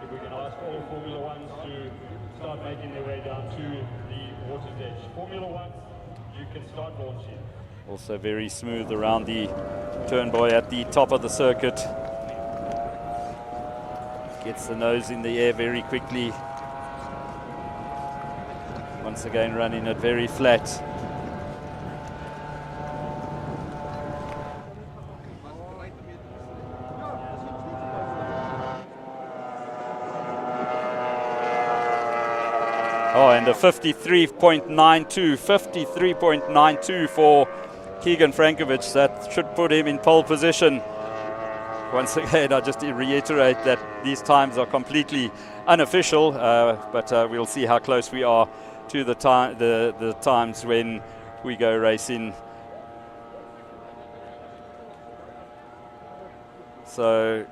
If we can ask all Formula Ones to start making their way down to the water's edge. Formula Ones, you can start launching. Also very smooth around the turn boy at the top of the circuit. Gets the nose in the air very quickly. Once again running it very flat. Oh, and a 53.92 for Keegan Frankovich. That should put him in pole position. Once again, I just reiterate that these times are completely unofficial, but we'll see how close we are to the times when we go racing. So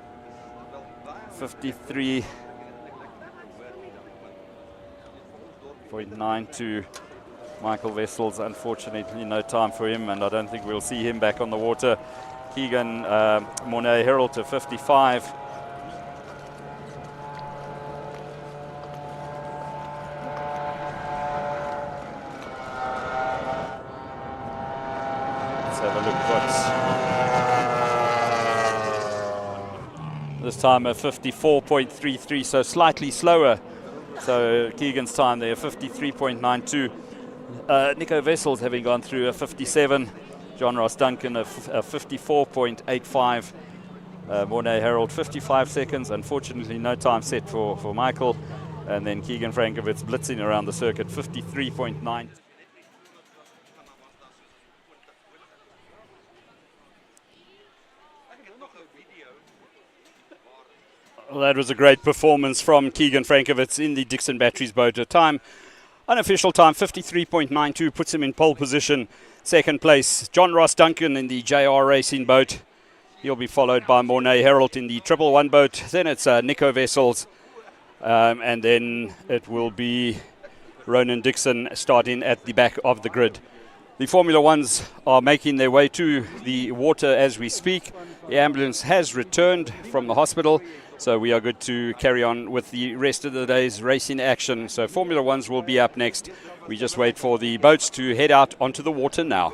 53.92. Michael Wessels, unfortunately no time for him, and I don't think we'll see him back on the water. Keegan Mornay Herald to 55. Let's have a look what's this time, a 54.33, so slightly slower. So Keegan's time there, 53.92. Nico Wessels having gone through a 57. John Ross Duncan a 54.85. Mornay Herald 55 seconds. Unfortunately, no time set for Michael. And then Keegan Frankovich blitzing around the circuit, 53.9. Well, that was a great performance from Keegan Frankovich in the Dixon Batteries boat. A time, unofficial time, 53.92, puts him in pole position. Second place, John Ross Duncan in the JR Racing boat. He'll be followed by Mornay Herald in the 111 boat. Then it's Nico Wessels. And then it will be Ronan Dixon starting at the back of the grid. The Formula Ones are making their way to the water as we speak. The ambulance has returned from the hospital, so we are good to carry on with the rest of the day's racing action. So Formula Ones will be up next. We just wait for the boats to head out onto the water now.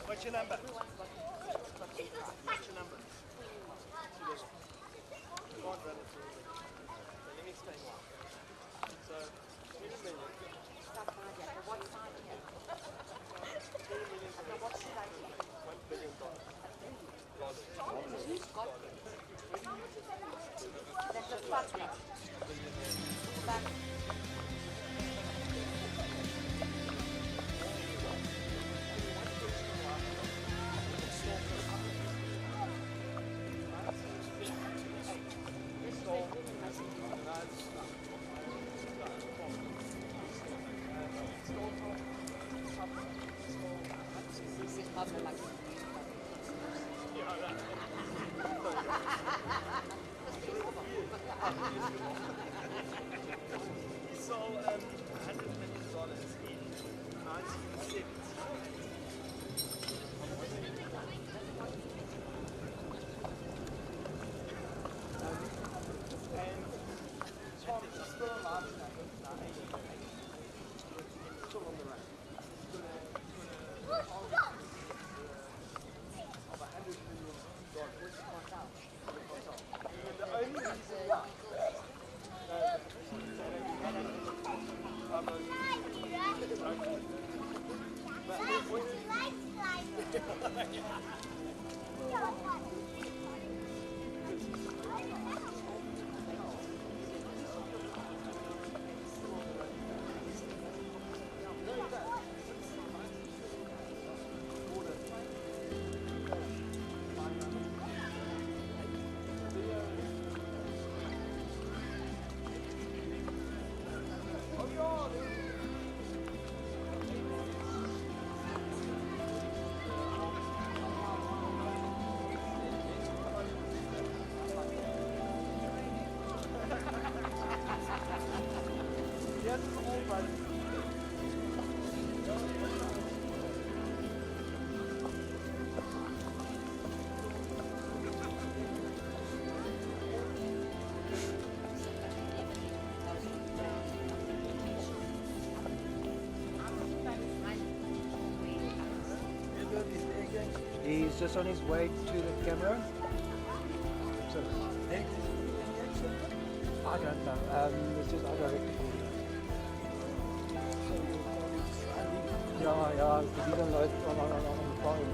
What's your number? What's your number? She goes, you can't run it through. So let me explain why. So, 20 million. What side here? 20 million. What should I do? $1 billion. Who's got it? That's the first one. He sold $100 million in 1970. And Tom is still alive now, 88. He's still on the run. He's got a target of $100 million. Where's the cartel? And the only reason why He's just on his way to the camera. So, I don't know. It's just undirectable. Yeah, because he's on the phone.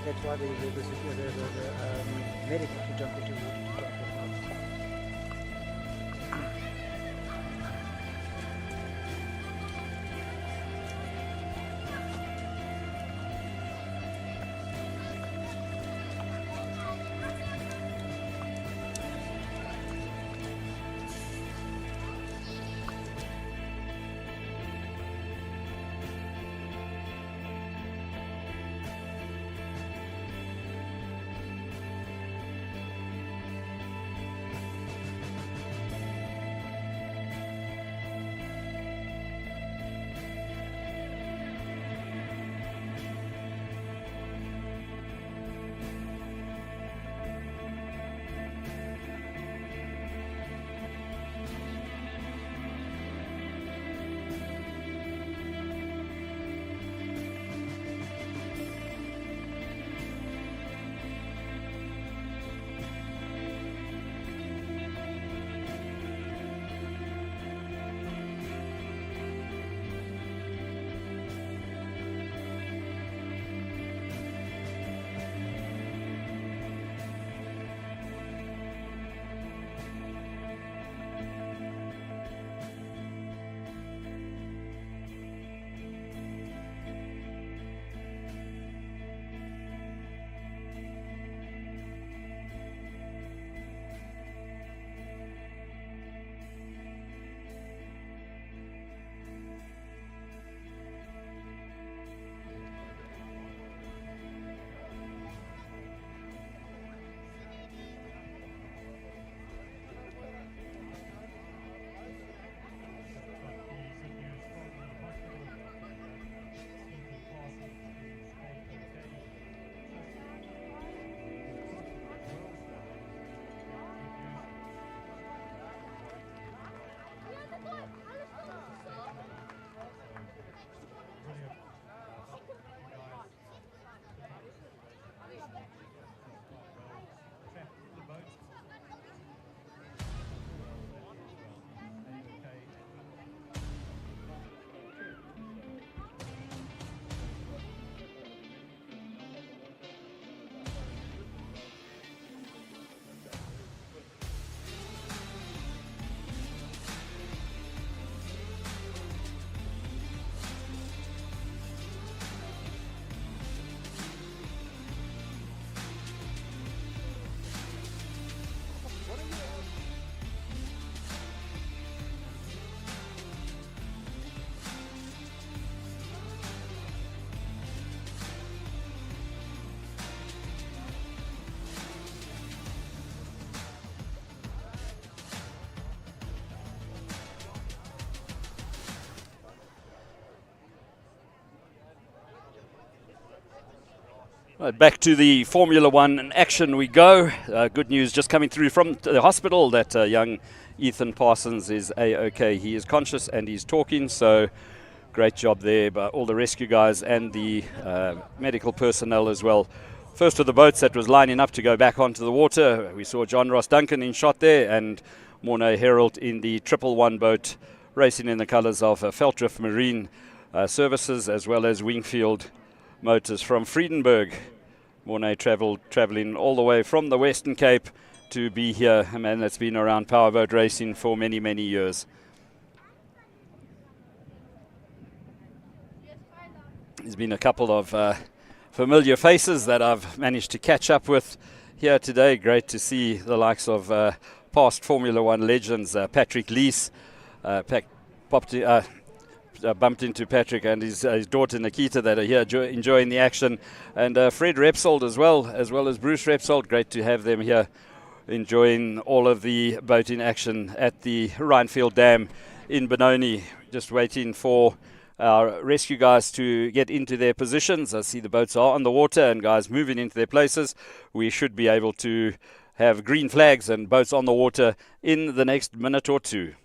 That's why the medic had to jump into the water to drop them out. Right, back to the Formula One in action we go. Good news just coming through from the hospital that young Ethan Parsons is A-OK. He is conscious and he's talking, so great job there by all the rescue guys and the medical personnel as well. First of the boats that was lining up to go back onto the water, we saw John Ross Duncan in shot there and Morné Herald in the 111 boat racing in the colours of Velddrift Marine Services as well as Wingfield Motors from Friedenberg. Morné travelling all the way from the Western Cape to be here, a man that's been around powerboat racing for many, many years. There's been a couple of familiar faces that I've managed to catch up with here today. Great to see the likes of past Formula One legends, Patrick Lees, bumped into Patrick and his daughter Nikita that are here enjoying the action, and Fred Repsold as well as Bruce Repsold. Great to have them here enjoying all of the boating action at the Rynfield Dam in Benoni. Just waiting for our rescue guys to get into their positions. I see the boats are on the water and guys moving into their places. We should be able to have green flags and boats on the water in the next minute or two.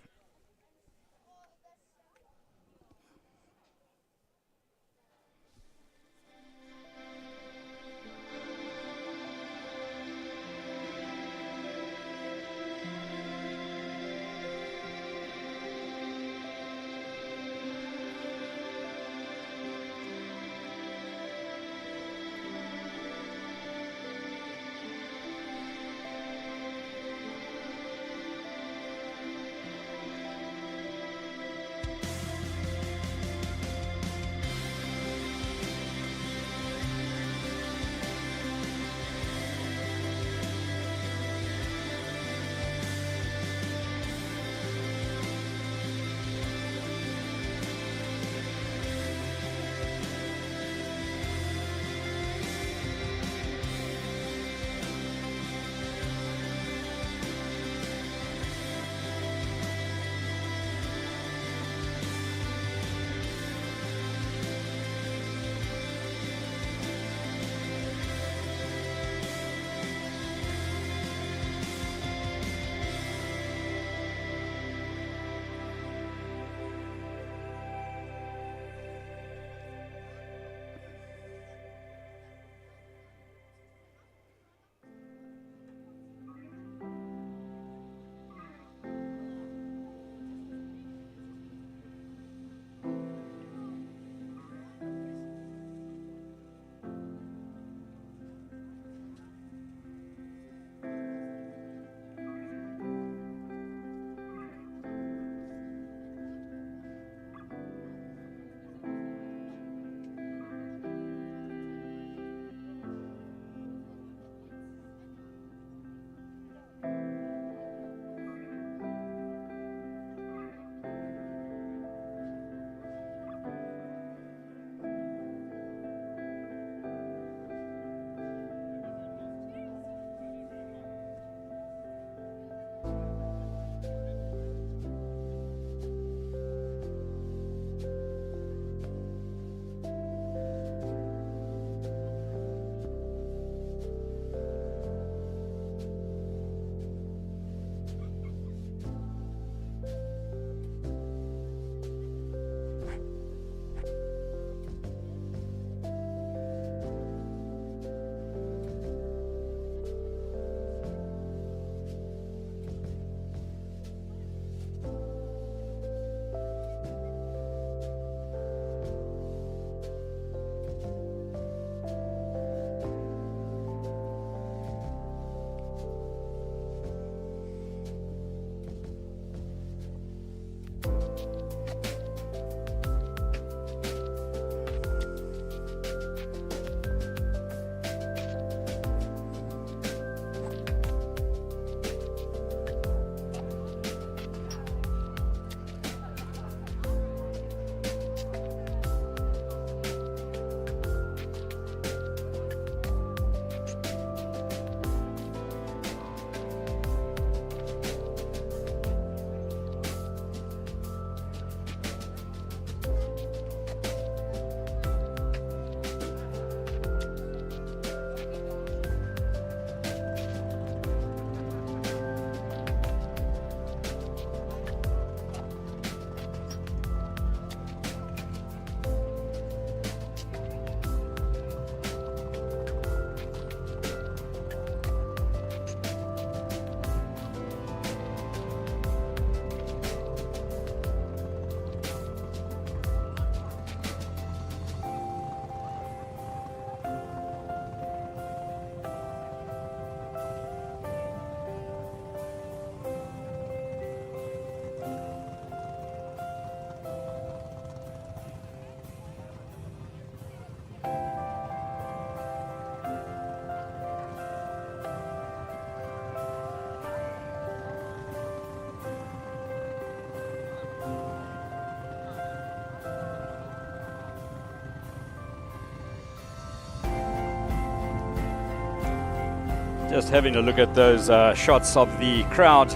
Just having a look at those shots of the crowd,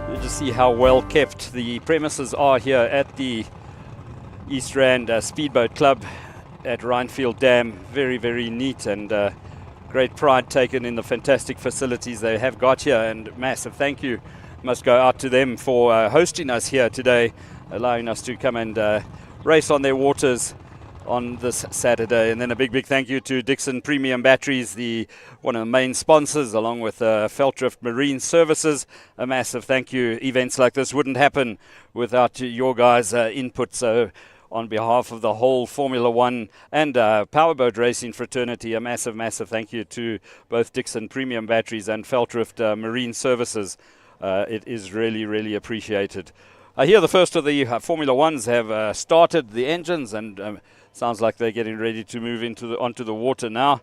you just see how well kept the premises are here at the East Rand Speedboat Club at Rynfield Dam. Very, very neat, and great pride taken in the fantastic facilities they have got here, and massive thank you must go out to them for hosting us here today, allowing us to come and race on their waters on this Saturday. And then a big thank you to Dixon Premium Batteries, one of the main sponsors, along with Feltrift Marine Services. A massive thank you. Events like this wouldn't happen without your guys' input. So on behalf of the whole Formula One and Powerboat racing fraternity, a massive thank you to both Dixon Premium Batteries and Feltrift Marine Services. It is really appreciated. Here the first of the Formula Ones have started the engines, and sounds like they're getting ready to move onto the water now,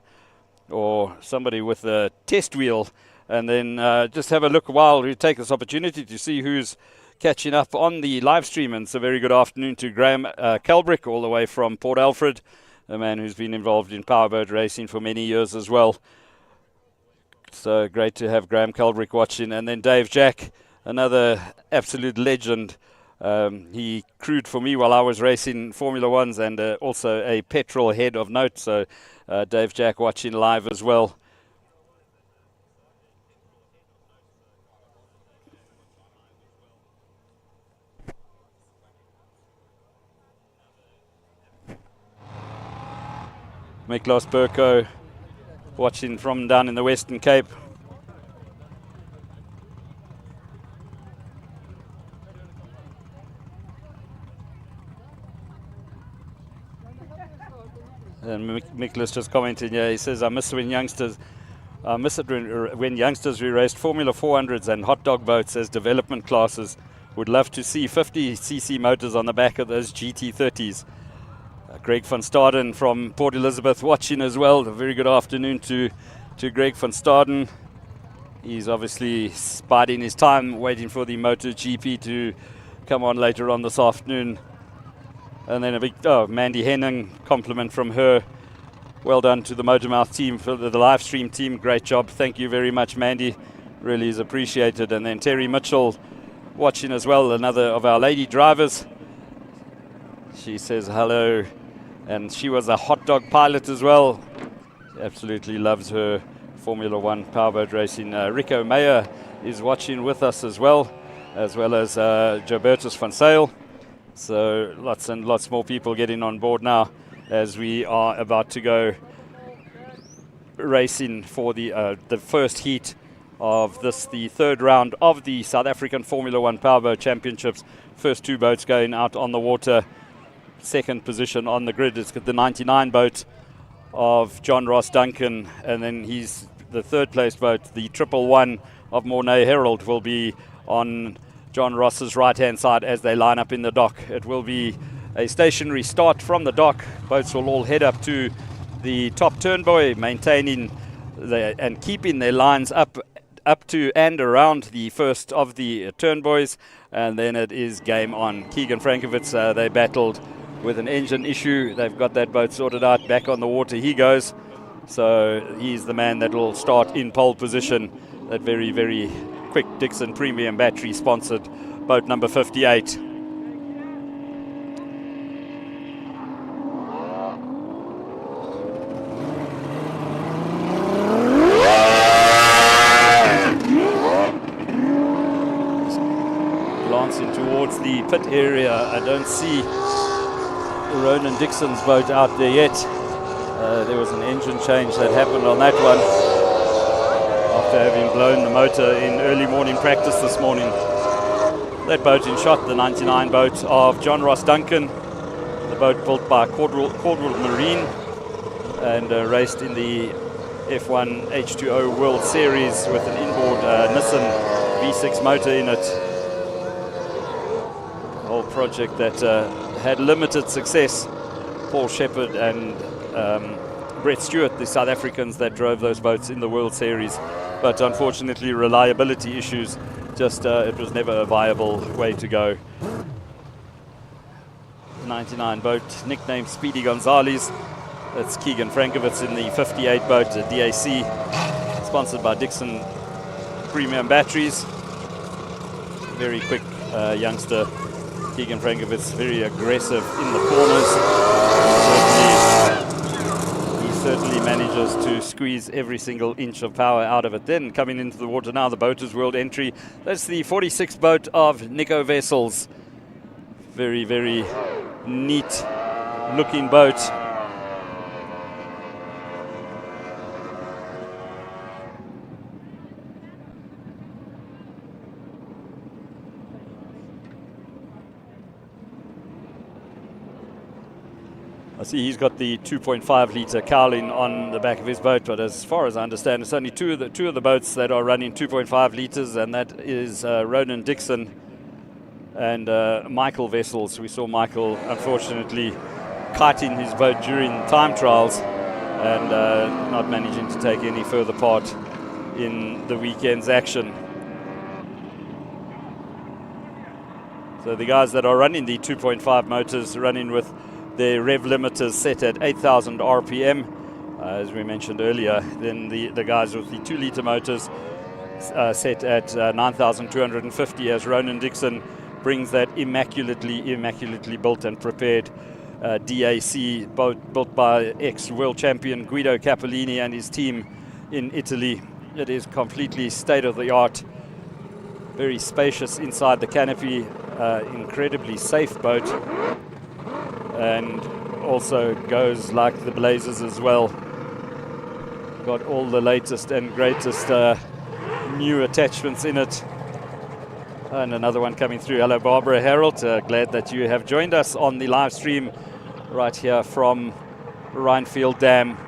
or somebody with a test wheel. And then just have a look while we take this opportunity to see who's catching up on the live stream. And it's a very good afternoon to Graham Kelbrick, all the way from Port Alfred, a man who's been involved in powerboat racing for many years as well. So great to have Graham Kelbrick watching. And then Dave Jack, another absolute legend. He crewed for me while I was racing Formula Ones, and also a petrol head of note. So Dave Jack watching live as well. Miklos Burko watching from down in the Western Cape. And Miklos just commenting here, he says, I miss it when youngsters re-raced Formula 400s and hot dog boats as development classes. Would love to see 50cc motors on the back of those GT30s. Greg van Staden from Port Elizabeth watching as well. A very good afternoon to Greg van Staden. He's obviously biding his time, waiting for the MotoGP to come on later on this afternoon. And then a big Mandy Henning compliment from her. Well done to the Motormouth team, for the live stream team. Great job. Thank you very much, Mandy. Really is appreciated. And then Terry Mitchell watching as well, another of our lady drivers. She says hello. And she was a hot dog pilot as well. She absolutely loves her Formula One powerboat racing. Rico Meyer is watching with us as well as Jobertus van Sale. So lots and lots more people getting on board now as we are about to go racing for the first heat of the third round of the South African Formula One Powerboat Championships. First two boats going out on the water. Second position on the grid is the 99 boat of John Ross Duncan, and then he's the third place boat, the 111 of Mornay Herald, will be on John Ross's right hand side as they line up in the dock. It will be a stationary start from the dock. Boats will all head up to the top turnbuoy, maintaining and keeping their lines up to and around the first of the turnbuoys, and then it is game on. Keegan Frankovitz, they battled with an engine issue. They've got that boat sorted out. Back on the water he goes. So he's the man that will start in pole position. That very, very quick Dixon Premium Battery sponsored boat number 58. Glancing towards the pit area, I don't see Ronan Dixon's boat out there yet. There was an engine change that happened on that one after having blown the motor in early morning practice this morning. That boat in shot, the 99 boat of John Ross Duncan, the boat built by Cordwood Marine and raced in the F1 H2O World Series with an inboard Nissan V6 motor in it. A whole project that had limited success. Paul Shepherd and Brett Stewart, the South Africans that drove those boats in the World Series, but unfortunately reliability issues, it was never a viable way to go. 99 boat, nicknamed Speedy Gonzalez. That's Keegan Frankovitz in the 58 boat, DAC. He's sponsored by Dixon Premium Batteries. Very quick youngster, Keegan Frankovitz, very aggressive in the corners. He certainly manages to squeeze every single inch of power out of it. Then coming into the water now, the Boaters World entry. That's the 46th boat of Nico Wessels. Very, very neat looking boat. I see he's got the 2.5 litre cowling on the back of his boat, but as far as I understand, it's only two of the boats that are running 2.5 litres, and that is Ronan Dixon and Michael Wessels. We saw Michael, unfortunately, kiting his boat during time trials and not managing to take any further part in the weekend's action. So the guys that are running the 2.5 motors, running with their rev limiters set at 8,000 RPM, as we mentioned earlier. Then the guys with the 2 litre motors set at 9,250, as Ronan Dixon brings that immaculately built and prepared DAC boat built by ex-world champion Guido Cappellini and his team in Italy. It is completely state-of-the-art, very spacious inside the canopy, incredibly safe boat, and also goes like the Blazers as well. Got all the latest and greatest new attachments in it. And another one coming through. Hello, Barbara Harold. Glad that you have joined us on the live stream right here from Rynfield Dam.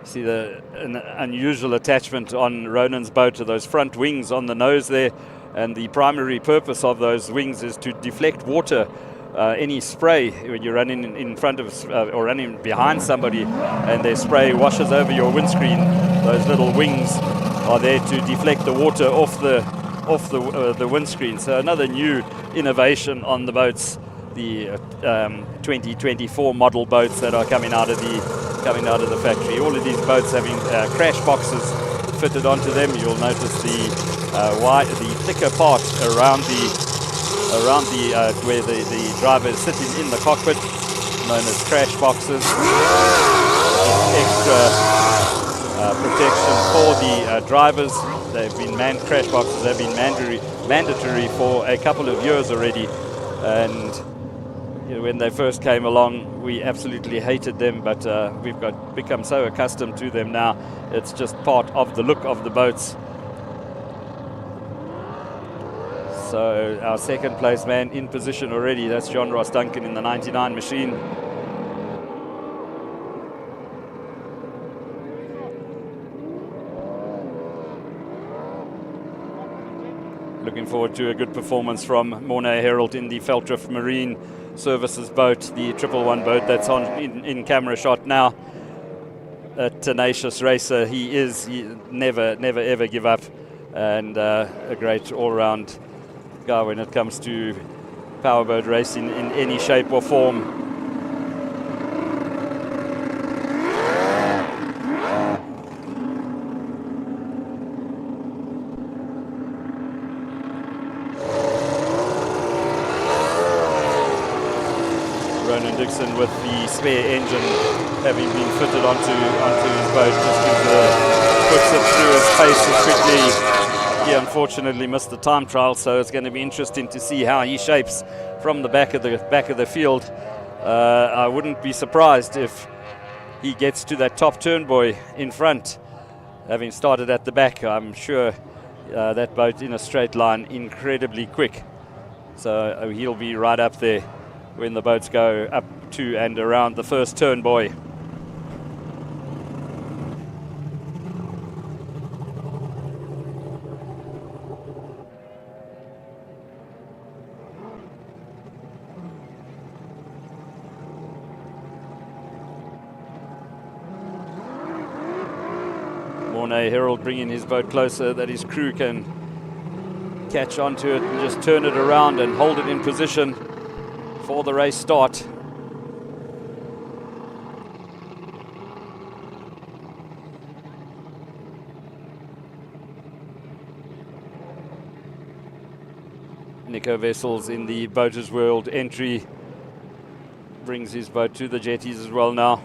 See an unusual attachment on Ronan's boat, those front wings on the nose there. And the primary purpose of those wings is to deflect water, any spray when you're running in front of or running behind somebody and their spray washes over your windscreen. Those little wings are there to deflect the water off the windscreen. So another new innovation on the boats, the 2024 model boats that are coming out of the factory. All of these boats having crash boxes fitted onto them. You'll notice the thicker part around where the driver is sitting in the cockpit, known as crash boxes. Extra protection for the drivers. They've been crash boxes have been mandatory for a couple of years already, and when they first came along, we absolutely hated them, but we've become so accustomed to them now. It's just part of the look of the boats. So our second place man in position already, that's John Ross Duncan in the 99 machine. Looking forward to a good performance from Mornay Herald in the Feltriff Marine Services boat, the 111 boat that's on in camera shot now. A tenacious racer, he never ever give up, and a great all-round guy when it comes to powerboat racing in any shape or form. Ronan Dixon with the spare engine having been fitted onto his boat just puts it through his pace as quickly. He unfortunately missed the time trial, so it's going to be interesting to see how he shapes from the back of the field. I wouldn't be surprised if he gets to that top turn buoy in front, having started at the back. I'm sure that boat in a straight line, incredibly quick. So he'll be right up there when the boats go up to and around the first turn buoy. Mornay Herald bringing his boat closer that his crew can catch onto it and just turn it around and hold it in position for the race start. Nico Vessels in the Boaters World entry brings his boat to the jetties as well now.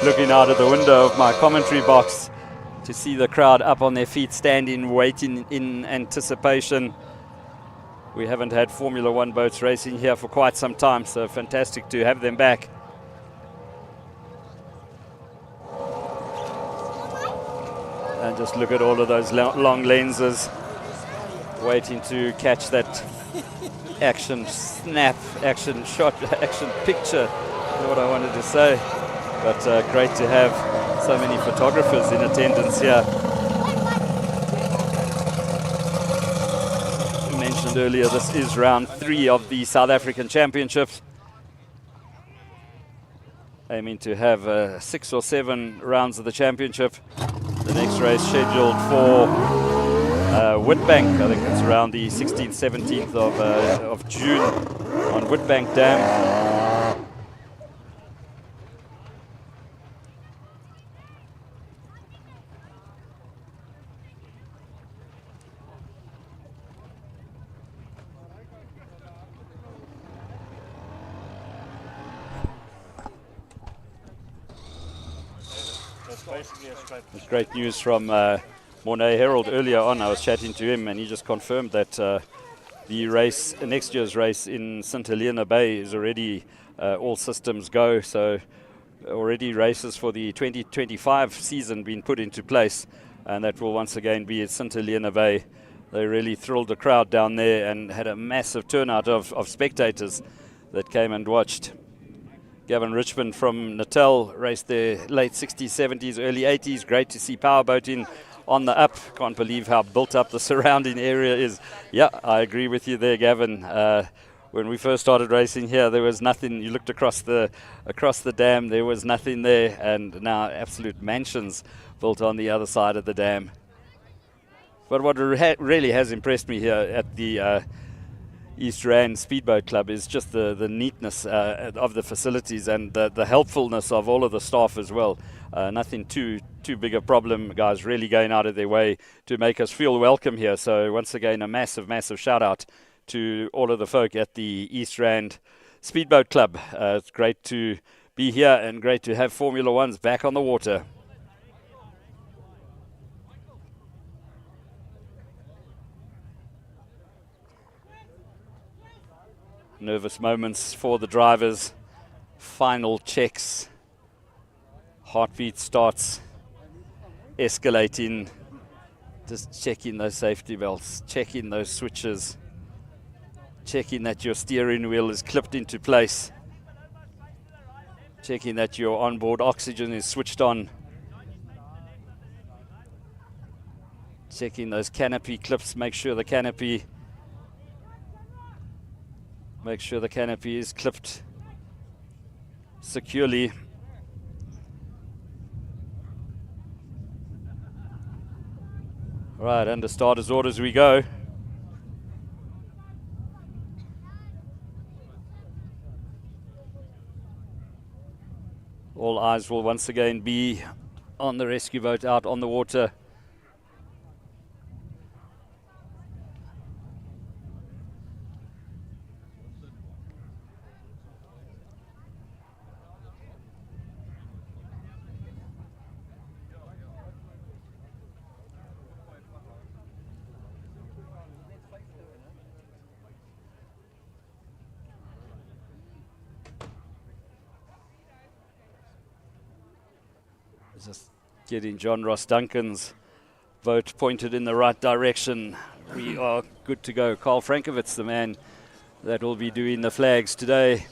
Looking out of the window of my commentary box to see the crowd up on their feet, standing, waiting in anticipation. We haven't had Formula One boats racing here for quite some time, so fantastic to have them back. And just look at all of those long lenses, waiting to catch that action snap, action shot, action picture, is what I wanted to say. But great to have so many photographers in attendance here. I mentioned earlier, this is round 3 of the South African Championships. Aiming to have 6 or 7 rounds of the championship. The next race scheduled for Witbank. I think it's around the 16th, 17th of June on Witbank Dam. It's great news from Mornay Herald earlier on. I was chatting to him and he just confirmed that the race, next year's race in St. Helena Bay is already all systems go. So already races for the 2025 season being put into place, and that will once again be at St. Helena Bay. They really thrilled the crowd down there and had a massive turnout of spectators that came and watched. Gavin Richmond from Natal raced there late 60s, 70s, early 80s. Great to see Powerboat in on the up. Can't believe how built up the surrounding area is. Yeah, I agree with you there, Gavin. When we first started racing here, there was nothing. You looked across the dam, there was nothing there, and now absolute mansions built on the other side of the dam. But what really has impressed me here at the East Rand Speedboat Club is just the neatness of the facilities and the helpfulness of all of the staff as well. Nothing too big a problem. Guys really going out of their way to make us feel welcome here. So once again, a massive shout out to all of the folk at the East Rand Speedboat Club. It's great to be here and great to have Formula Ones back on the water. Nervous moments for the drivers. Final checks. Heartbeat starts escalating. Just checking those safety belts, checking those switches, checking that your steering wheel is clipped into place, checking that your onboard oxygen is switched on, checking those canopy clips, make sure the canopy is clipped securely. Right, under starter's orders we go. All eyes will once again be on the rescue boat out on the water. Just getting John Ross Duncan's boat pointed in the right direction. We are good to go. Carl Frankovitz, the man that will be doing the flags today.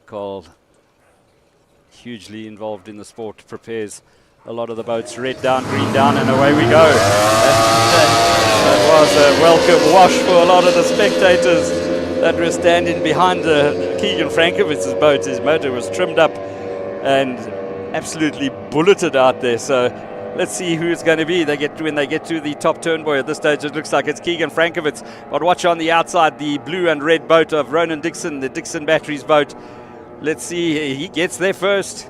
Carl, hugely involved in the sport, prepares a lot of the boats. Red down, green down, and away we go. That was a welcome wash for a lot of the spectators that were standing behind Keegan Frankovitz's boat. His motor was trimmed up and absolutely bulleted out there. So let's see who it's going to be. When they get to the top turn boy at this stage, it looks like it's Keegan Frankovitz. But watch on the outside, the blue and red boat of Ronan Dixon, the Dixon Batteries boat. Let's see, he gets there first.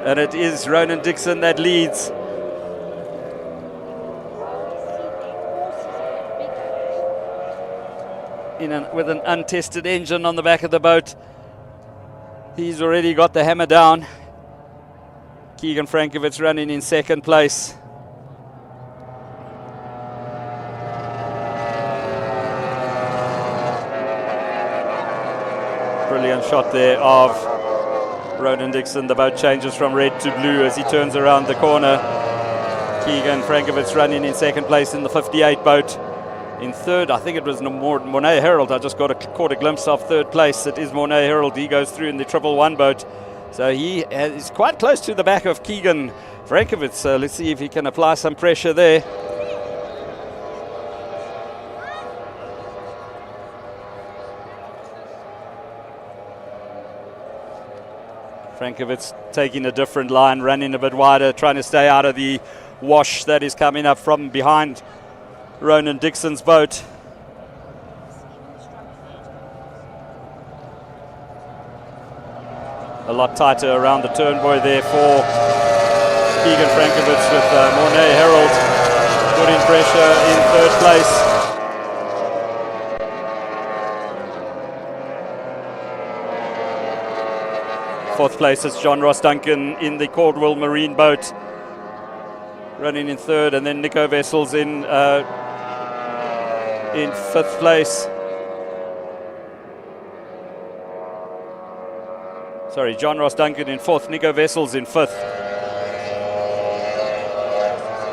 And it is Ronan Dixon that leads. With an untested engine on the back of the boat. He's already got the hammer down. Keegan Frankovitz running in second place. Brilliant shot there of Ronan Dixon. The boat changes from red to blue as he turns around the corner. Keegan Frankovitz running in second place in the 58 boat. In third, I think it was Mornay Herald. I just caught a glimpse of third place. It is Mornay Herald. He goes through in the 111 boat. So he is quite close to the back of Keegan Frankovitz. So let's see if he can apply some pressure there. Frankovitz taking a different line, running a bit wider, trying to stay out of the wash that is coming up from behind Ronan Dixon's boat. A lot tighter around the turn buoy there for Keegan Frankovitz with Mornay Herald putting pressure in third place. Fourth place is John Ross Duncan in the Caldwell Marine boat, running in third, and then Nico Wessels in fifth place. Sorry, John Ross Duncan in fourth, Nico Wessels in fifth.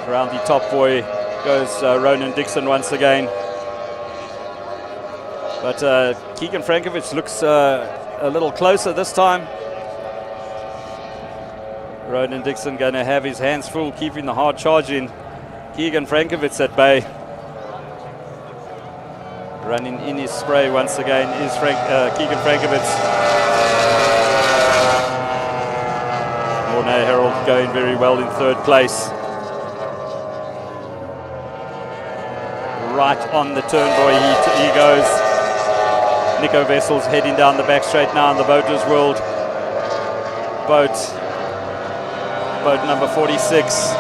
Around the top buoy goes Ronan Dixon once again. But Keegan Frankovitz looks a little closer this time. Ronan Dixon going to have his hands full, keeping the hard charge in. Keegan Frankovitz at bay. Running in his spray once again is Keegan Frankovitz. Mornay Herald going very well in third place. Right on the turn buoy he goes. Nico Wessels heading down the back straight now in the Boaters World boat number 46.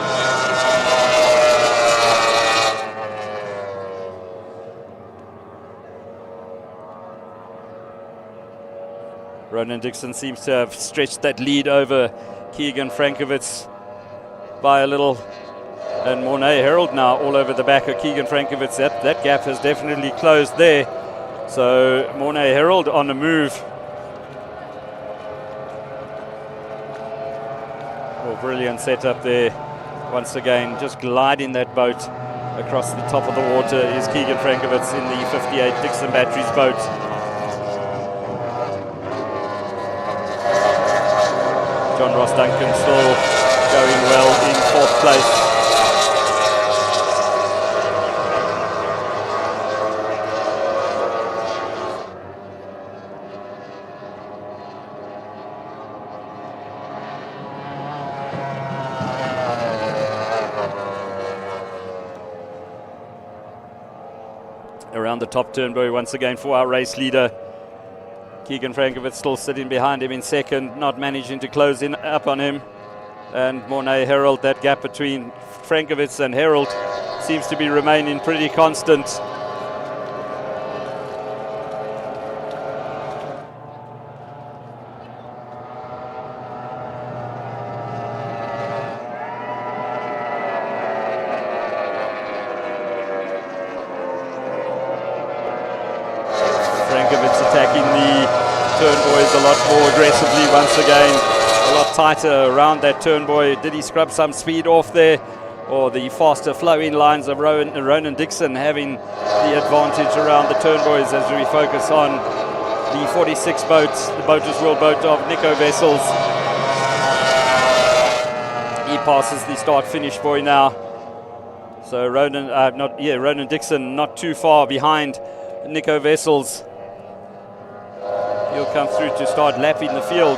Ronan Dixon seems to have stretched that lead over Keegan Frankovitz by a little. And Mornay Herald now all over the back of Keegan Frankovitz. That gap has definitely closed there. So Mornay Herald on the move. Oh, brilliant setup there. Once again, just gliding that boat across the top of the water is Keegan Frankovitz in the 58 Dixon Batteries boat. John Ross Duncan still going well in fourth place. Around the top turn buoy once again for our race leader. Keegan Frankovitz still sitting behind him in second, not managing to close in up on him. And Mornay Herald, that gap between Frankovitz and Herald seems to be remaining pretty constant. A lot more aggressively once again, a lot tighter around that turn buoy. Did he scrub some speed off there, or the faster flowing lines of Ronan Dixon having the advantage around the turn buoys as we focus on the 46 boat, the Boaters World boat of Nico Wessels. He passes the start-finish buoy now. So Ronan Dixon not too far behind Nico Wessels. He'll come through to start lapping the field.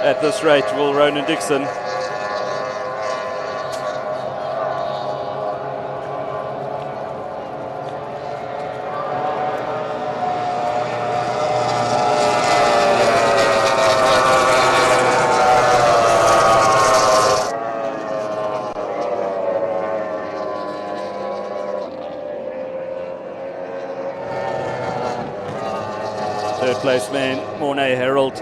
at this rate, will Ronan Dixon. Third place man, Mornay Herald,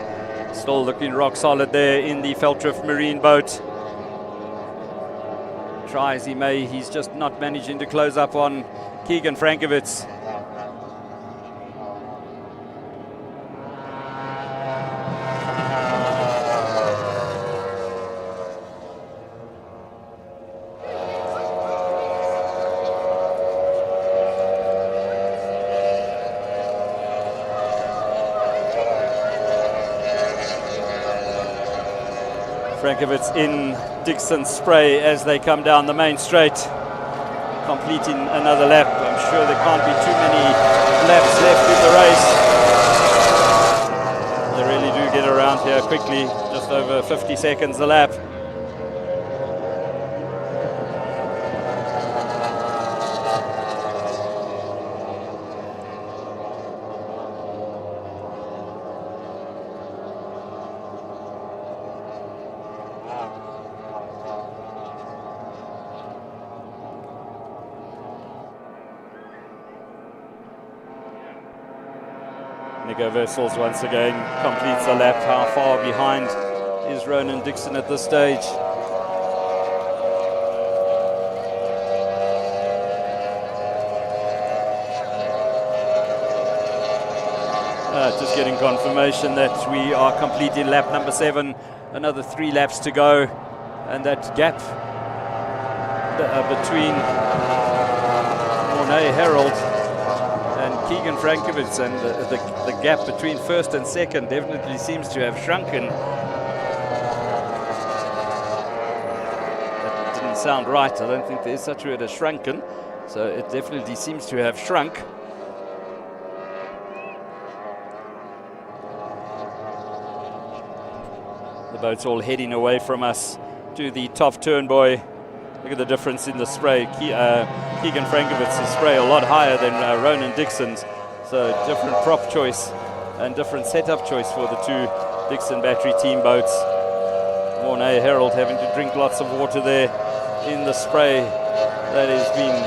still looking rock solid there in the Feltriff Marine boat. Try as he may, he's just not managing to close up on Keegan Frankovitz. Frankovitz in Dixon's spray as they come down the main straight, completing another lap. I'm sure there can't be too many laps left in the race. They really do get around here quickly, just over 50 seconds a lap. Nico Vessels once again completes a lap. How far behind is Ronan Dixon at this stage? Just getting confirmation that we are completing lap number 7. Another 3 laps to go, and that gap between Mornay Herald and Keegan Frankovitz, and the gap between first and second definitely seems to have shrunken. That didn't sound right. I don't think there's such a word as shrunken, so it definitely seems to have shrunk. The boat's all heading away from us to the top turn, boy. Look at the difference in the spray. Keegan Frankovitz's spray a lot higher than Ronan Dixon's. So different prop choice and different setup choice for the two Dixon Battery team boats. Mornay Herald having to drink lots of water there in the spray that is being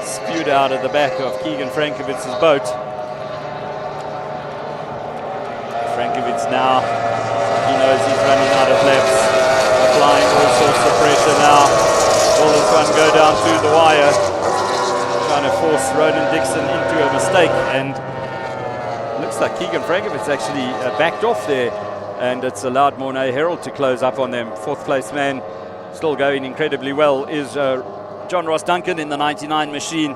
spewed out of the back of Keegan Frankovitz's boat. Frankovitz now, he knows he's running out of laps, applying all sorts of pressure now. Will this one go down to the wire, trying to force Ronan Dixon into a mistake, and looks like Keegan Frankovitz actually backed off there, and it's allowed Mornay Herald to close up on them. Fourth place man, still going incredibly well, is John Ross Duncan in the 99 machine.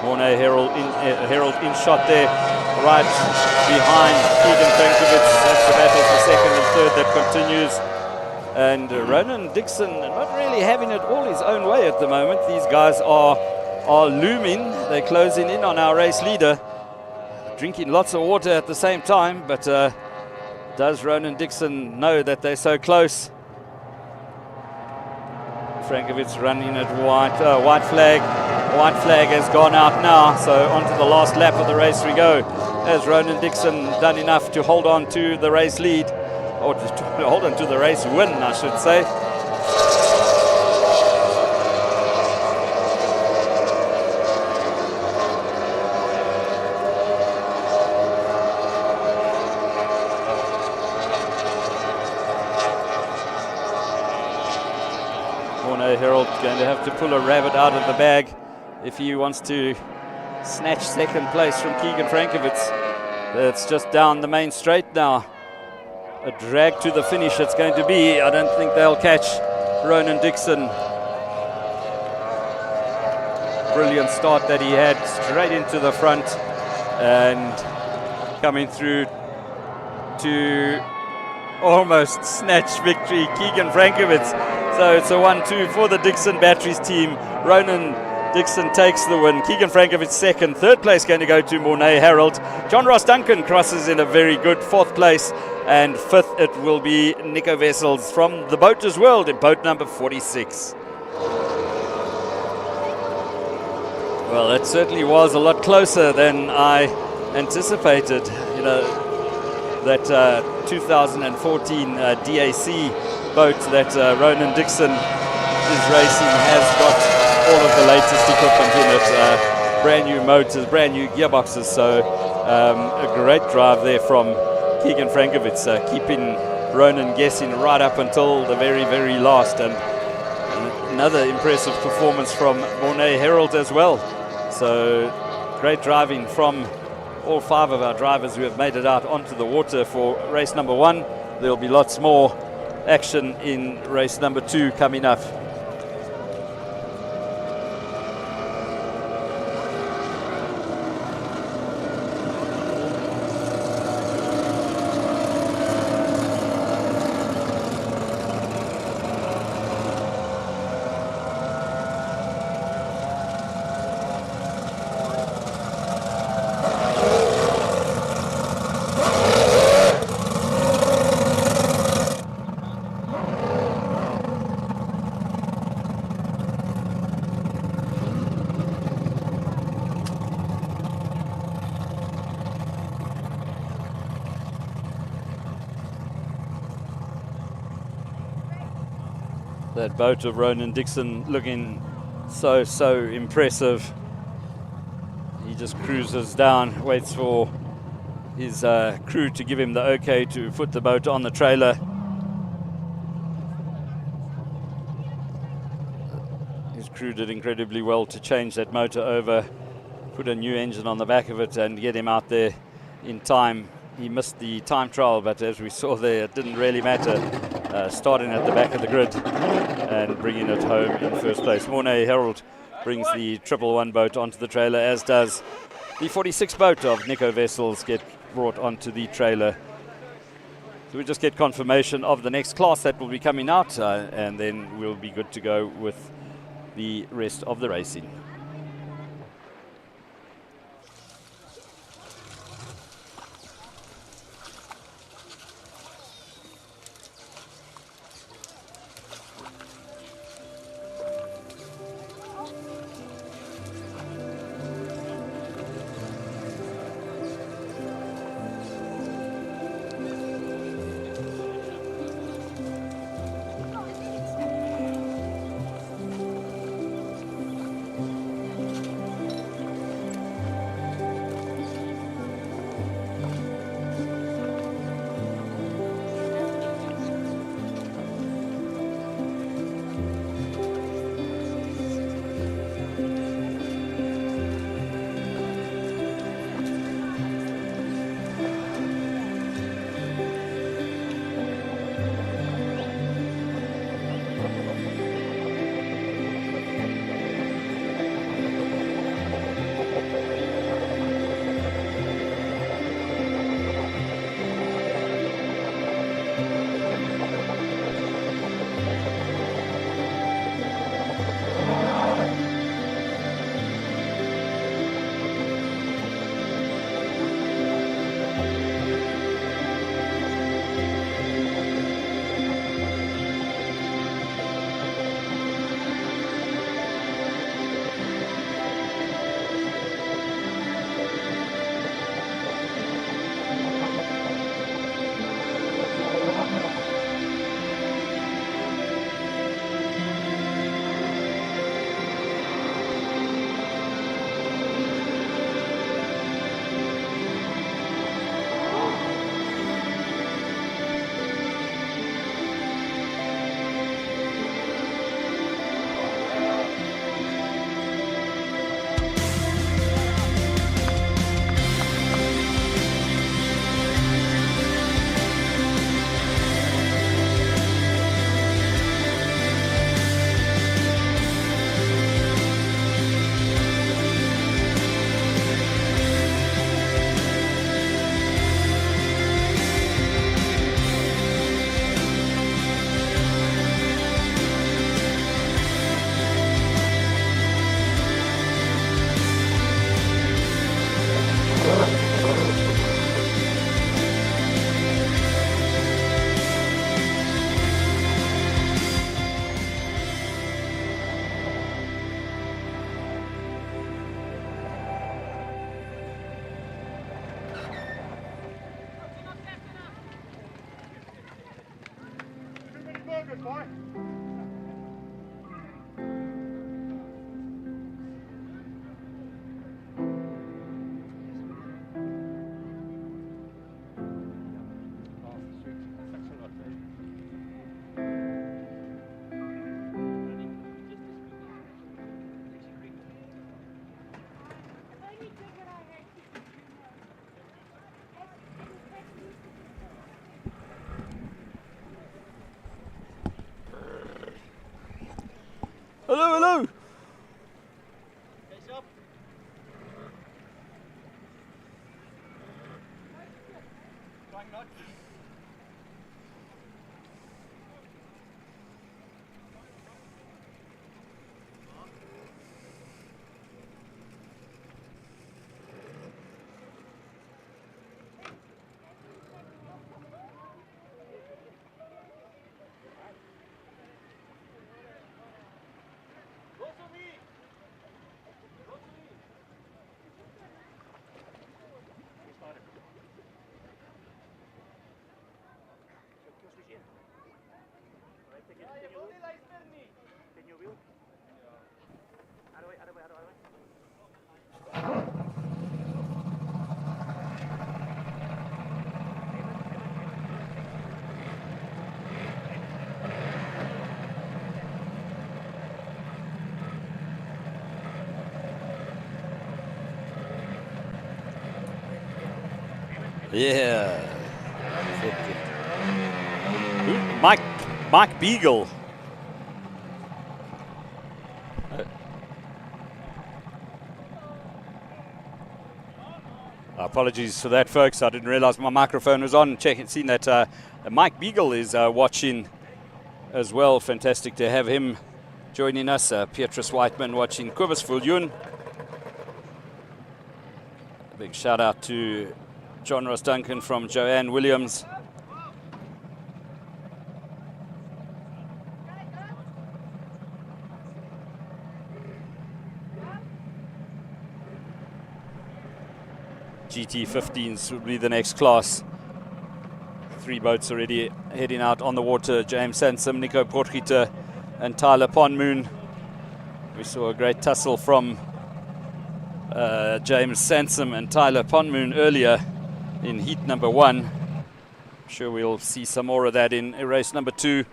Mornay Herald in shot there, right behind Keegan Frankovitz. That's the battle for second and third that continues. And Ronan Dixon not really having it all his own way at the moment. These guys are looming. They're closing in on our race leader, drinking lots of water at the same time. But does Ronan Dixon know that they're so close? Frankovitz running at white flag. White flag has gone out now, so on to the last lap of the race we go. Has Ronan Dixon done enough to hold on to the race lead, or to hold on to the race win, I should say. Mornay Herald going to have to pull a rabbit out of the bag if he wants to snatch second place from Keegan Frankovitz. It's just down the main straight now. A drag to the finish it's going to be. I don't think they'll catch Ronan Dixon. Brilliant start that he had, straight into the front and coming through to almost snatch victory, Keegan Frankovitz. So it's a 1-2 for the Dixon Batteries team. Ronan Dixon takes the win. Keegan Frankovich second. Third place going to go to Mornay Harold. John Ross Duncan crosses in a very good fourth place. And fifth, it will be Nico Wessels from the Boaters World in boat number 46. Well, it certainly was a lot closer than I anticipated. You know, that 2014 DAC boat that Ronan Dixon is racing has got all of the latest equipment in it. Brand new motors, brand new gearboxes. So a great drive there from Keegan Frankovich, keeping Ronan guessing right up until the very, very last. And another impressive performance from Mornay Harold as well. So great driving from all 5 of our drivers who have made it out onto the water for race number 1. There'll be lots more action in race number 2 coming up. That boat of Ronan Dixon looking so impressive. He just cruises down, waits for his crew to give him the okay to put the boat on the trailer. His crew did incredibly well to change that motor over, put a new engine on the back of it and get him out there in time. He missed the time trial, but as we saw there, it didn't really matter. Starting at the back of the grid and bringing it home in first place. Mornay Harold brings the 111 boat onto the trailer, as does the 46 boat of Nico Wessels get brought onto the trailer. So we just get confirmation of the next class that will be coming out, and then we'll be good to go with the rest of the racing. Hello, hello. Yeah. Mike Beagle. Apologies for that, folks. I didn't realize my microphone was on. Seen that Mike Beagle is watching as well. Fantastic to have him joining us. Petrus Whiteman watching Kobus Viljoen. Big shout out to John Ross Duncan from Joanne Williams. GT15s will be the next class. 3 boats already heading out on the water. James Sansom, Nico Potgieter and Tyler Ponmoon. We saw a great tussle from James Sansom and Tyler Ponmoon earlier in heat number 1. I'm sure we'll see some more of that in race number 2.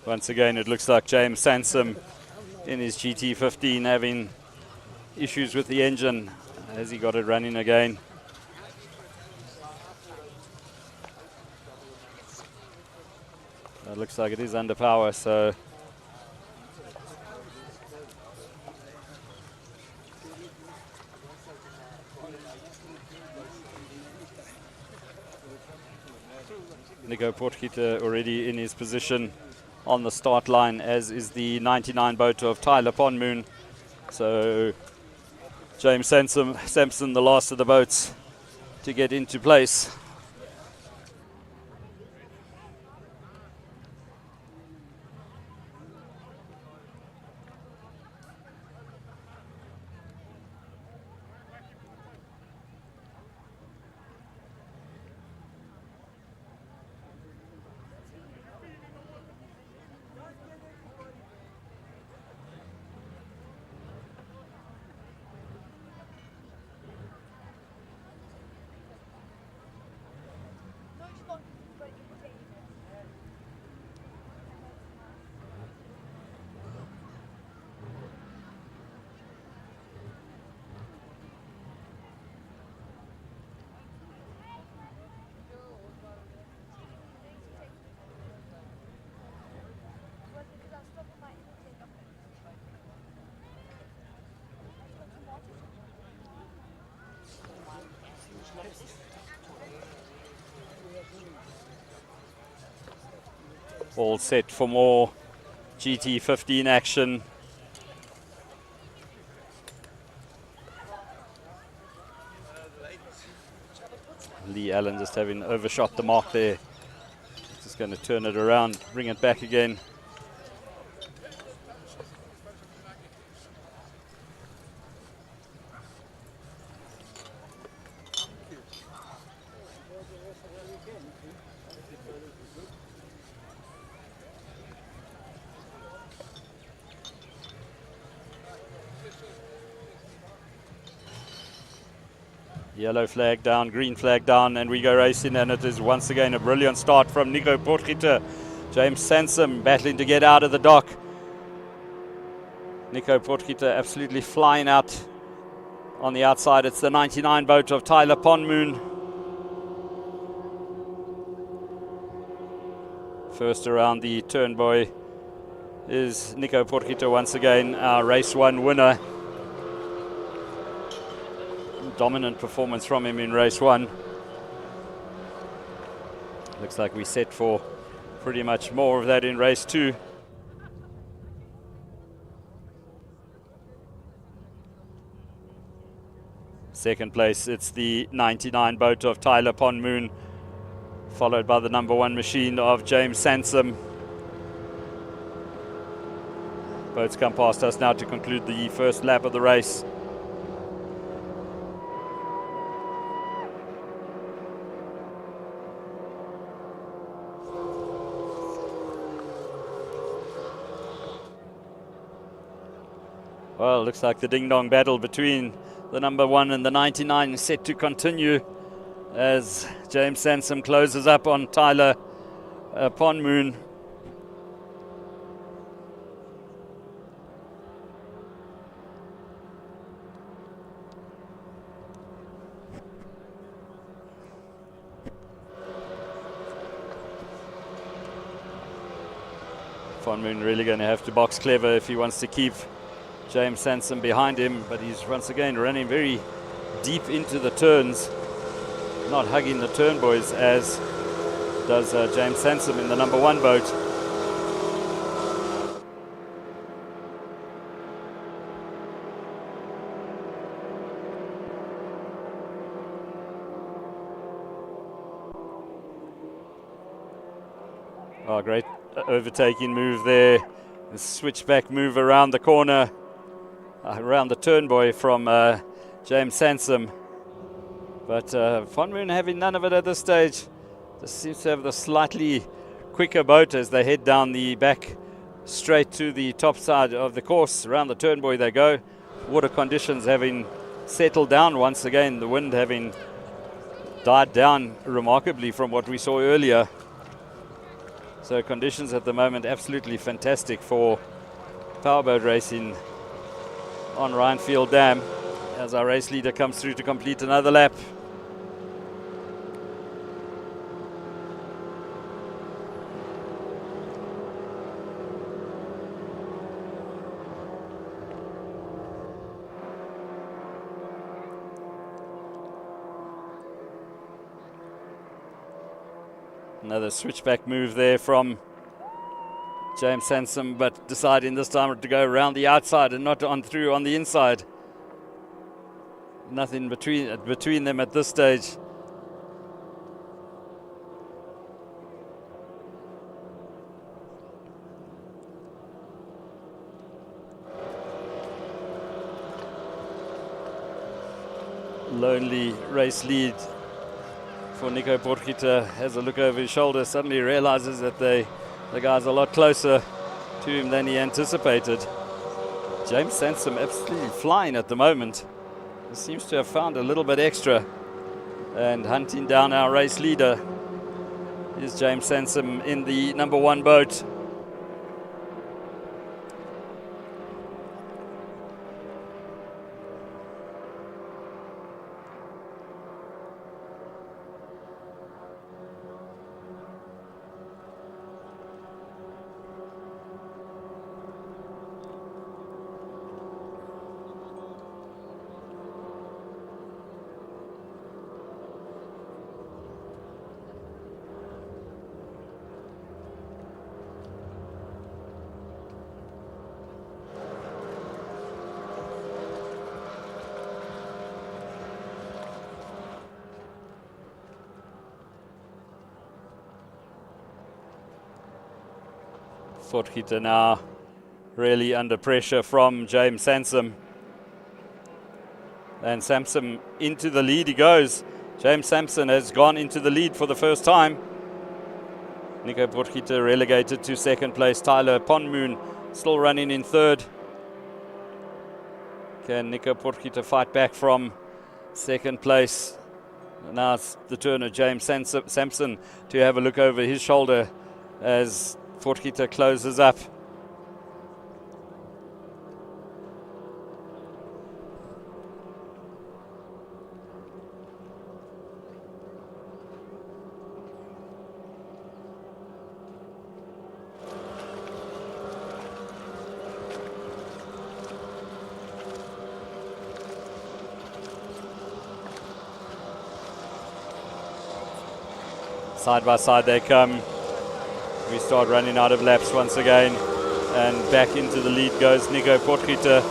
Once again, it looks like James Sansom in his GT15 having issues with the engine. Has he got it running again? It looks like it is under power, so Nico Potgieter already in his position on the start line, as is the 99 boat of Tyler Ponmoon. So James Sampson, the last of the boats to get into place. All set for more GT15 action. Lee Allen just having overshot the mark there. Just going to turn it around, bring it back again. Yellow flag down, green flag down, and we go racing, and it is once again a brilliant start from Nico Potgieter. James Sansom battling to get out of the dock. Nico Potgieter absolutely flying out on the outside. It's the 99 boat of Tyler Ponmoon. First around the turnboy is Nico Potgieter once again, our race 1 winner. Dominant performance from him in race 1. Looks like we set for pretty much more of that in race 2. Second place, it's the 99 boat of Tyler Ponmoon, followed by the number 1 machine of James Sansom. Boats come past us now to conclude the first lap of the race. Well, looks like the ding-dong battle between the number 1 and the 99 is set to continue as James Sansom closes up on Tyler Ponmoon. Ponmoon really going to have to box clever if he wants to keep James Sansom behind him, but he's once again running very deep into the turns, not hugging the turnboys as does James Sansom in the number 1 boat. Oh, great overtaking move there. The switchback move around the corner. Around the turnboy from James Sansom. But Ponmoon having none of it at this stage. Just seems to have the slightly quicker boat as they head down the back straight to the top side of the course. Around the turnboy they go. Water conditions having settled down once again. The wind having died down remarkably from what we saw earlier. So conditions at the moment absolutely fantastic for powerboat racing on Rynfield Dam as our race leader comes through to complete another lap. Another switchback move there from James Sansom, but deciding this time to go around the outside and not on through on the inside. Nothing between them at this stage. Lonely race lead for Nico Potgieter. Has a look over his shoulder, suddenly realizes that the guy's a lot closer to him than he anticipated. James Sansom absolutely flying at the moment. He seems to have found a little bit extra, and hunting down our race leader is James Sansom in the number 1 boat. Potgieter now really under pressure from James Sansom. And Sansom into the lead he goes. James Sansom has gone into the lead for the first time. Nico Potgieter relegated to second place. Tyler Ponmoon still running in third. Can Nico Potgieter fight back from second place? Now it's the turn of James Sampson to have a look over his shoulder as Potgieter closes up. Side by side they come. We start running out of laps once again, and back into the lead goes Nico Potgieter.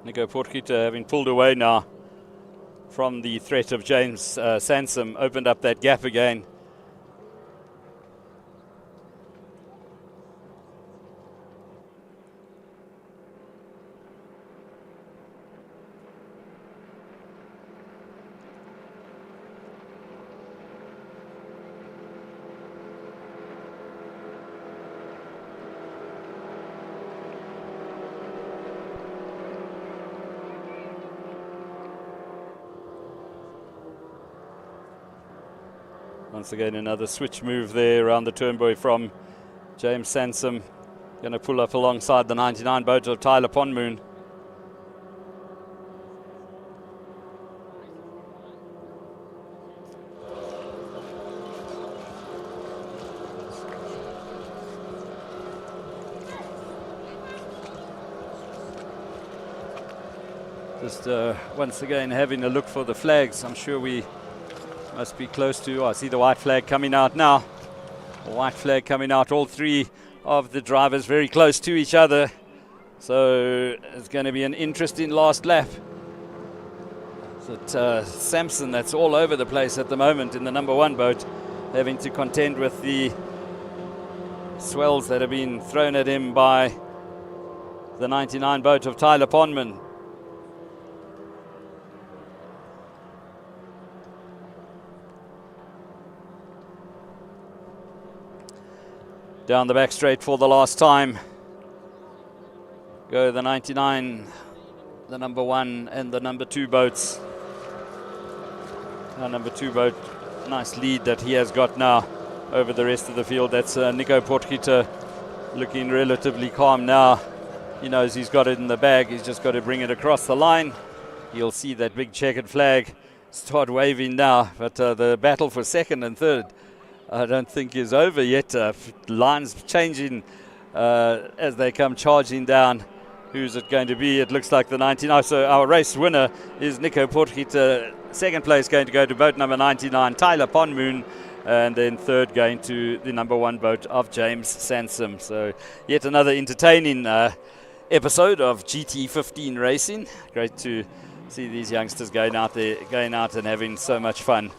Nico Potgieter, having pulled away now from the threat of James Sansom, opened up that gap again. Once again, another switch move there around the turnbuoy from James Sansom. Going to pull up alongside the 99 boat of Tyler Ponmoon. Just once again having a look for the flags. I'm sure we must be close to. I see the white flag coming out now. The white flag coming out. All three of the drivers very close to each other. So it's going to be an interesting last lap. But Sampson, that's all over the place at the moment in the number one boat, having to contend with the swells that have been thrown at him by the 99 boat of Tyler Ponman. Down the back straight for the last time go the 99, the number one and the number two boats. Our number two boat, nice lead that he has got now over the rest of the field. That's Nico Potgieter looking relatively calm now. He knows he's got it in the bag. He's just got to bring it across the line. You'll see that big checkered flag start waving now. But the battle for second and third, I don't think is over yet. Lines changing as they come charging down. Who's it going to be? It looks like the 99. So our race winner is Nico Potgieter. Second place going to go to boat number 99, Tyler Ponmoon. And then third going to the number one boat of James Sansom. So yet another entertaining episode of GT15 racing. Great to see these youngsters going out there, going out and having so much fun.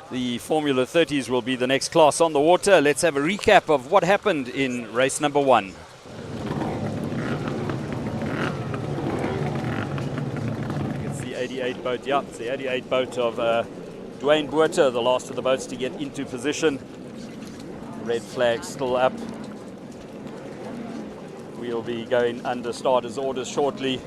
The Formula 30s will be the next class on the water. Let's have a recap of what happened in race number one. It's the 88 boat, yeah, it's the 88 boat of Dwayne Buerter, the last of the boats to get into position. Red flag still up. We'll be going under starters orders shortly.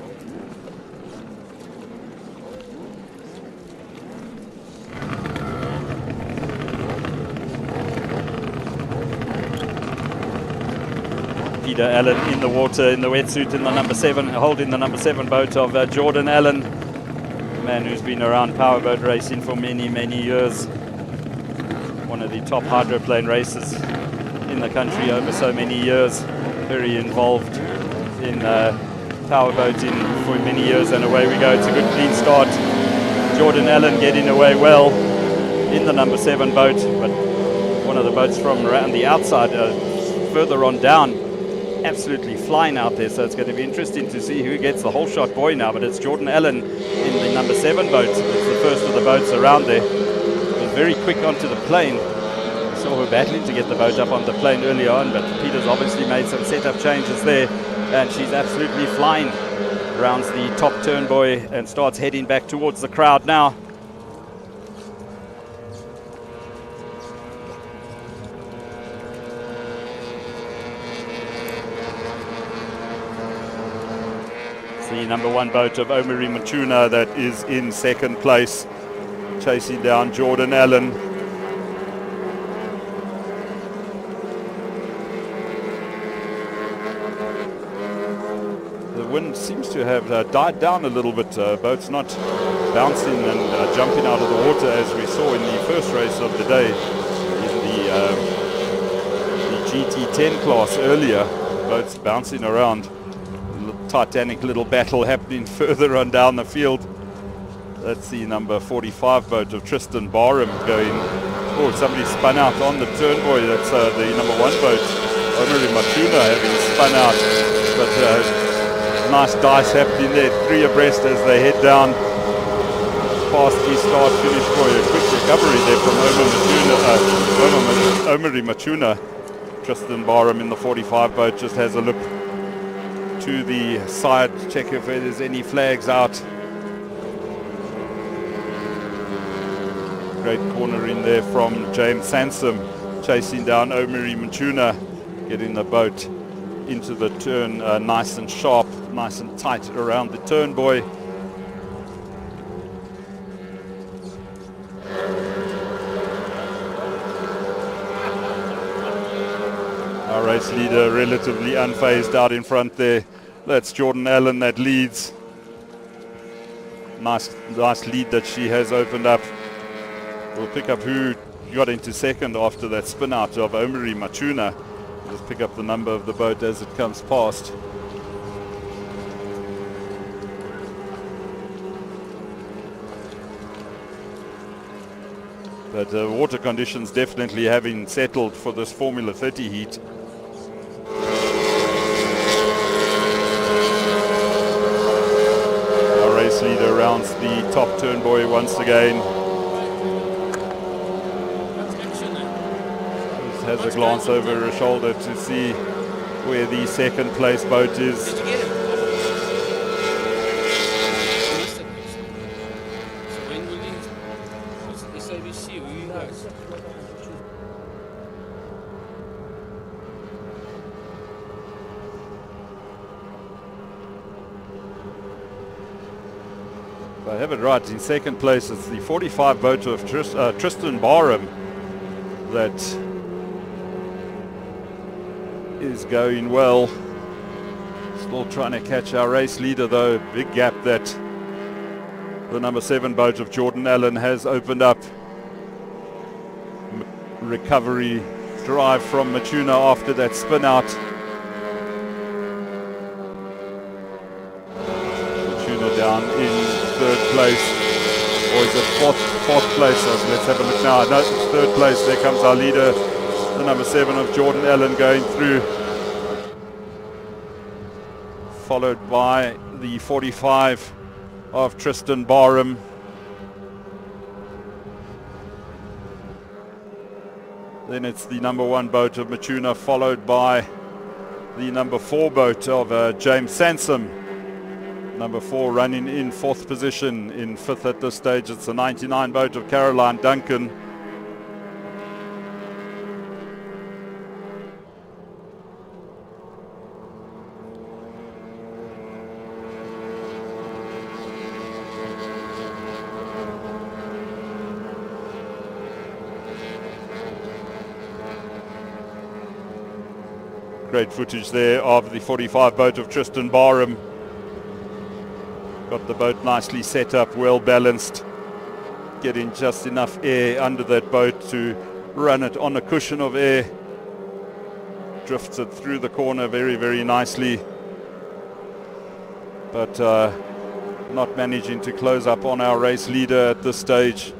Peter Allen in the water in the wetsuit in the number 7, holding the number 7 boat of Jordan Allen, a man who's been around powerboat racing for many, many years. One of the top hydroplane racers in the country over so many years. Very involved in powerboating for many years, and away we go. It's a good clean start. Jordan Allen getting away well in the number 7 boat, but one of the boats from around the outside further on down, absolutely flying out there. So it's going to be interesting to see who gets the whole shot buoy now, but it's Jordan Allen in the number 7 boat. It's the first of the boats around there. Was very quick onto the plane. Saw her battling to get the boat up on the plane early on, but Peter's obviously made some setup changes there, and she's absolutely flying. Rounds the top turn buoy and starts heading back towards the crowd now. The number 1 boat of Omari Machuna that is in second place, chasing down Jordan Allen. The wind seems to have died down a little bit. Boat's not bouncing and jumping out of the water as we saw in the first race of the day in the GT10 class earlier. Boats bouncing around. Titanic little battle happening further on down the field. That's the number 45 boat of Tristan Barham going. Oh, somebody spun out on the turn buoy. That's the number 1 boat, Omari Machuna, having spun out. But nice dice happening there, 3 abreast as they head down past the start finish buoy. A quick recovery there from Omari Machuna. Tristan Barham in the 45 boat just has a look to the side, check if there's any flags out. Great cornering there from James Sansom, chasing down Omari Machuna, getting the boat into the turn nice and sharp, nice and tight around the turn buoy. Our race leader relatively unfazed out in front there. That's Jordan Allen that leads. Nice lead that she has opened up. We'll pick up who got into second after that spin out of Omari Machuna. Just pick up the number of the boat as it comes past. But water conditions definitely having settled for this Formula 30 heat. Our race leader rounds the top turn buoy once again. Just has a glance over her shoulder to see where the second place boat is. I have it right, in second place it's the 45 boat of Tristan Barham that is going well. Still trying to catch our race leader though. Big gap that the number 7 boat of Jordan Allen has opened up. Recovery drive from Machuna after that spin out. Machuna down in third place, or is it fourth place? So let's have a look now. No, it's third place. There comes our leader, the number 7 of Jordan Allen going through, followed by the 45 of Tristan Barham. Then it's the number 1 boat of Machuna, followed by the number 4 boat of James Sansom. Number 4 running in 4th position. In 5th at this stage, it's the 99 boat of Caroline Duncan. Great footage there of the 45 boat of Tristan Barham. Got the boat nicely set up, well balanced, getting just enough air under that boat to run it on a cushion of air. Drifts it through the corner very, very nicely, but not managing to close up on our race leader at this stage.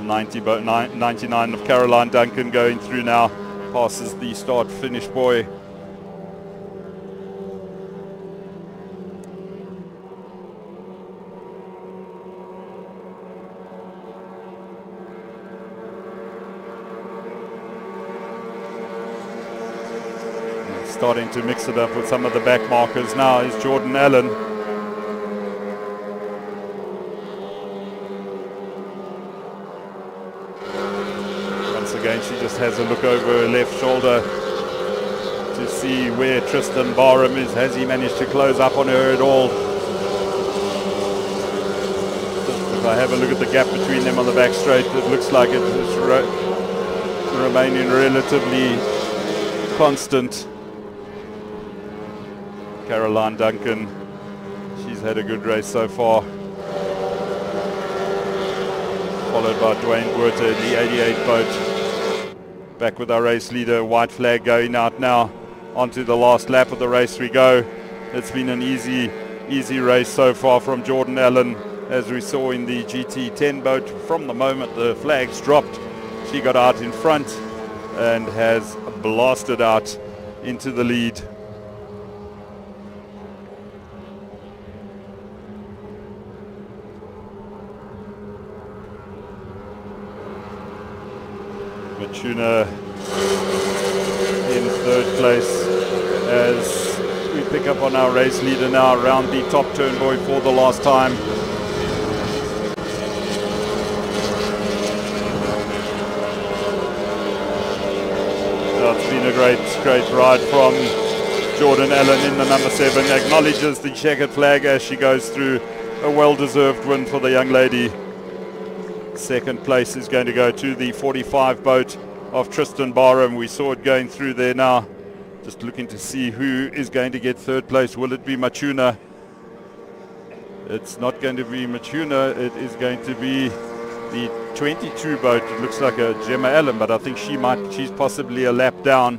99 of Caroline Duncan going through now, passes the start-finish buoy. Starting to mix it up with some of the back markers now is Jordan Allen. Once again, she just has a look over her left shoulder to see where Tristan Barham is. Has he managed to close up on her at all? If I have a look at the gap between them on the back straight, it looks like it is remaining relatively constant. Caroline Duncan, she's had a good race so far. Followed by Dwayne Buerter in the 88 boat. Back with our race leader, white flag going out now. Onto the last lap of the race we go. It's been an easy race so far from Jordan Allen, as we saw in the GT10 boat. From the moment the flags dropped, she got out in front and has blasted out into the lead. Matuna in third place as we pick up on our race leader now around the top turn buoy for the last time. It's been a great ride from Jordan Allen in the number 7. Acknowledges the checkered flag as she goes through. A well-deserved win for the young lady. Second place is going to go to the 45 boat of Tristan Barham. We saw it going through there now. Just looking to see who is going to get third place. Will it be Matuna? It's not going to be Matuna. It is going to be the 22 boat. It looks like a Gemma Allen, but I think she's possibly a lap down.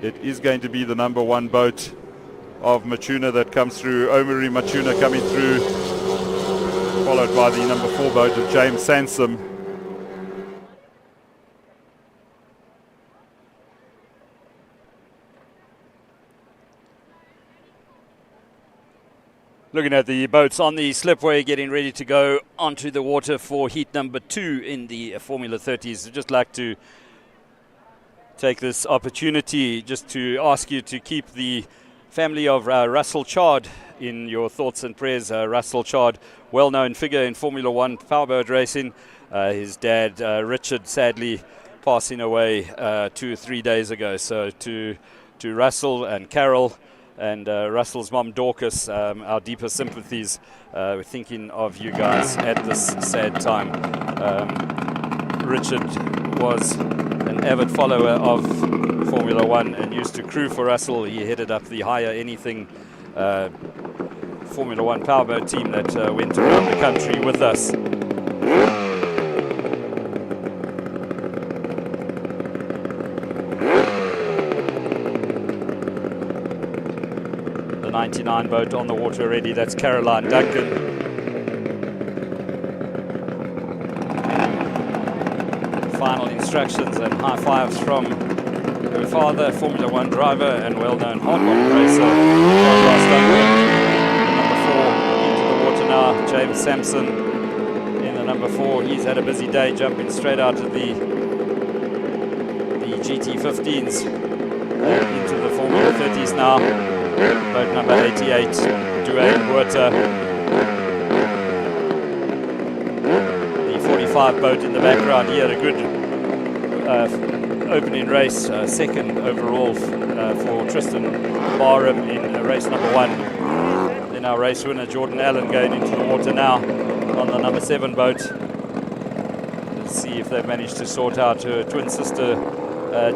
It is going to be the number 1 boat of Matuna that comes through. Omari Matuna coming through, followed by the number 4 boat of James Sansom. Looking at the boats on the slipway getting ready to go onto the water for heat number 2 in the Formula 30s. I'd just like to take this opportunity just to ask you to keep the family of Russell Chard in your thoughts and prayers. Russell Chard, well-known figure in Formula 1 powerboat racing. His dad, Richard, sadly passing away 2 or 3 days ago. So to Russell and Carol and Russell's mom, Dorcas, our deepest sympathies. We're thinking of you guys at this sad time. Richard was an avid follower of Formula 1 and used to crew for Russell. He headed up the Higher Anything Formula 1 powerboat team that went around the country with us. The 99 boat on the water already. That's Caroline Duncan. Final instructions and high fives from her father, Formula 1 driver and well-known hardball racer, Ross Duncan. Number 4 into the water now, James Sampson in the number 4. He's had a busy day jumping straight out of the GT15s into the Formula 30s now. Boat number 88, Dwayne Buerter. The 45 boat in the background. He had a good opening race, second overall for Tristan Barham in race number 1. Then our race winner Jordan Allen going into the water now on the number 7 boat. Let's see if they've managed to sort out her twin sister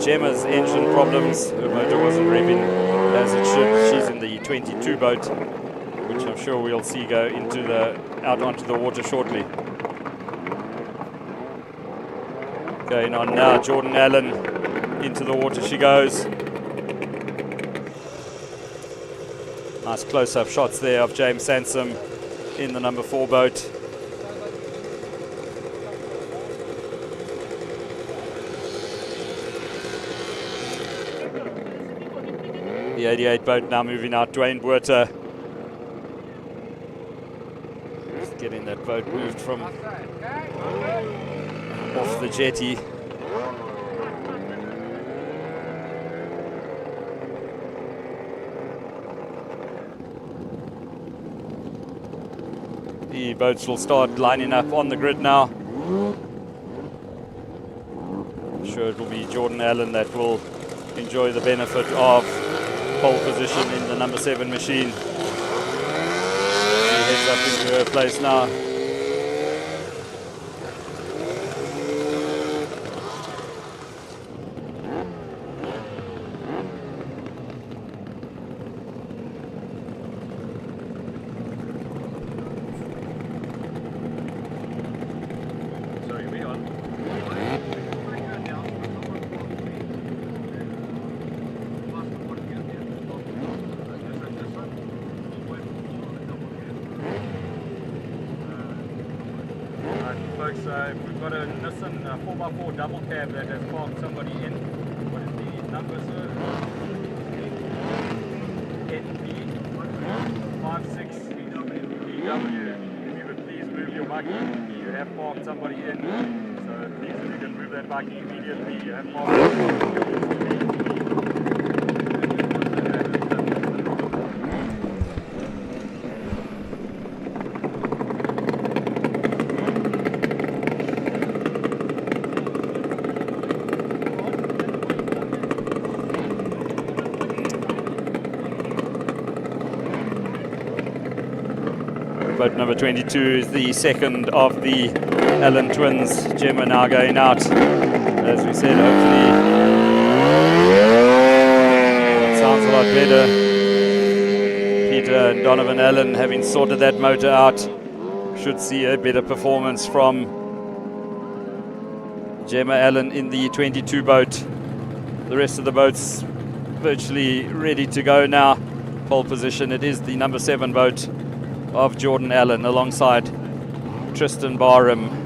Gemma's engine problems. Her motor wasn't revving as it should. She's in the 22 boat, which I'm sure we'll see go out onto the water shortly. Going on now, Jordan Allen, into the water she goes. Nice close-up shots there of James Sansom in the number 4 boat. The 88 boat now moving out, Dwayne Buerta. Just getting that boat moved from off the jetty. The boats will start lining up on the grid now. I'm sure it will be Jordan Allen that will enjoy the benefit of pole position in the number 7 machine. She heads up into her place now. Folks, we've got a Nissan 4x4 double cab that has parked somebody in. What is the number, sir? NP56BW. If you would please move your buggy, you have parked somebody in. So please, if you can move that buggy immediately, you have parked somebody. Boat number 22 is the second of the Allen twins. Gemma now going out. As we said, hopefully it sounds a lot better. Peter and Donovan Allen, having sorted that motor out, should see a better performance from Gemma Allen in the 22 boat. The rest of the boats virtually ready to go now. Pole position, it is the number 7 boat of Jordan Allen alongside Tristan Barham.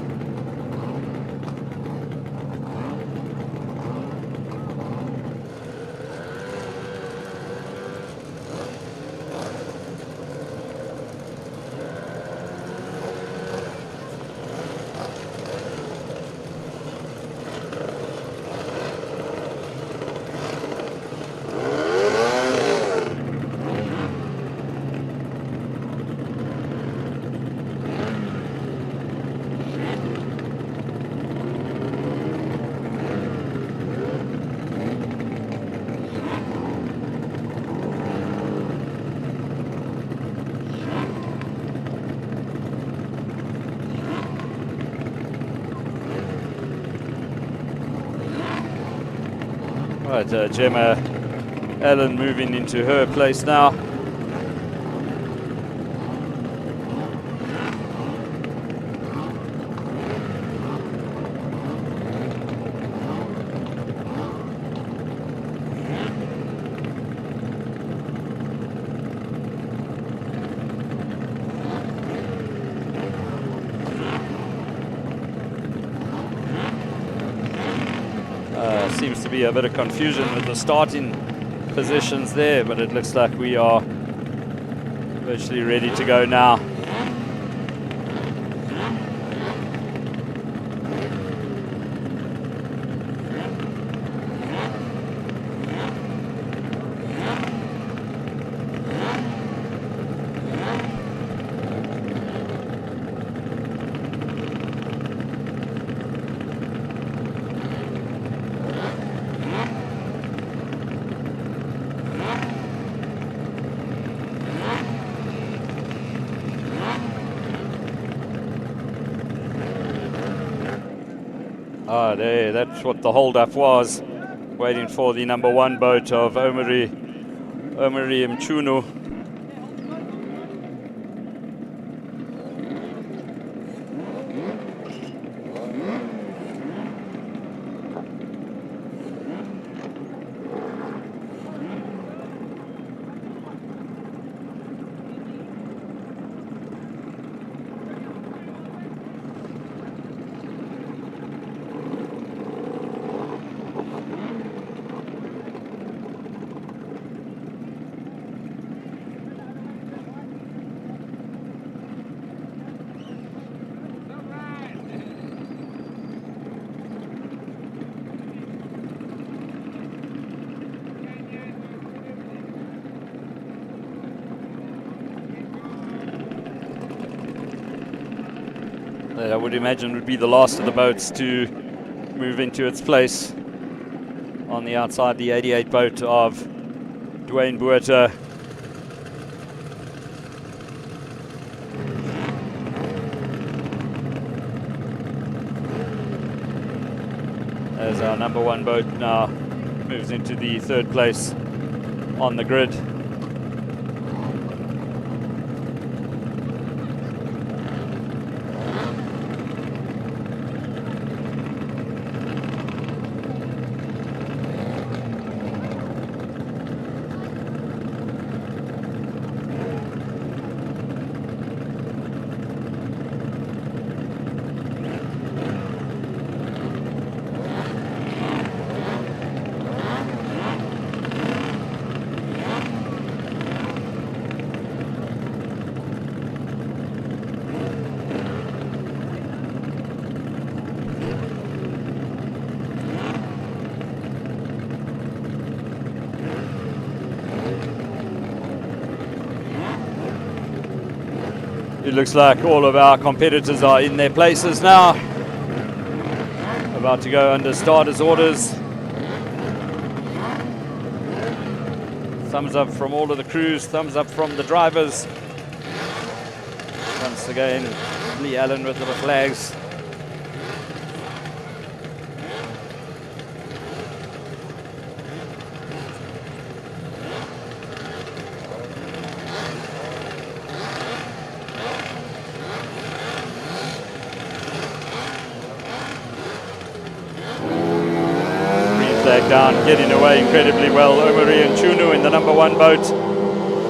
Right, Gemma Allen moving into her place now. Seems to be a bit of confusion with the starting positions there, but it looks like we are virtually ready to go now. Ah, there, that's what the hold-up was. Waiting for the number 1 boat of Omari Mchunu. I would imagine would be the last of the boats to move into its place. On the outside, the 88 boat of Dwayne Buerta. As our number 1 boat now moves into the 3rd place on the grid. It looks like all of our competitors are in their places now. About to go under starters orders. Thumbs up from all of the crews, thumbs up from the drivers. Once again, Lee Allen with the flags. Down, getting away incredibly well. Omari Mchunu in the number 1 boat.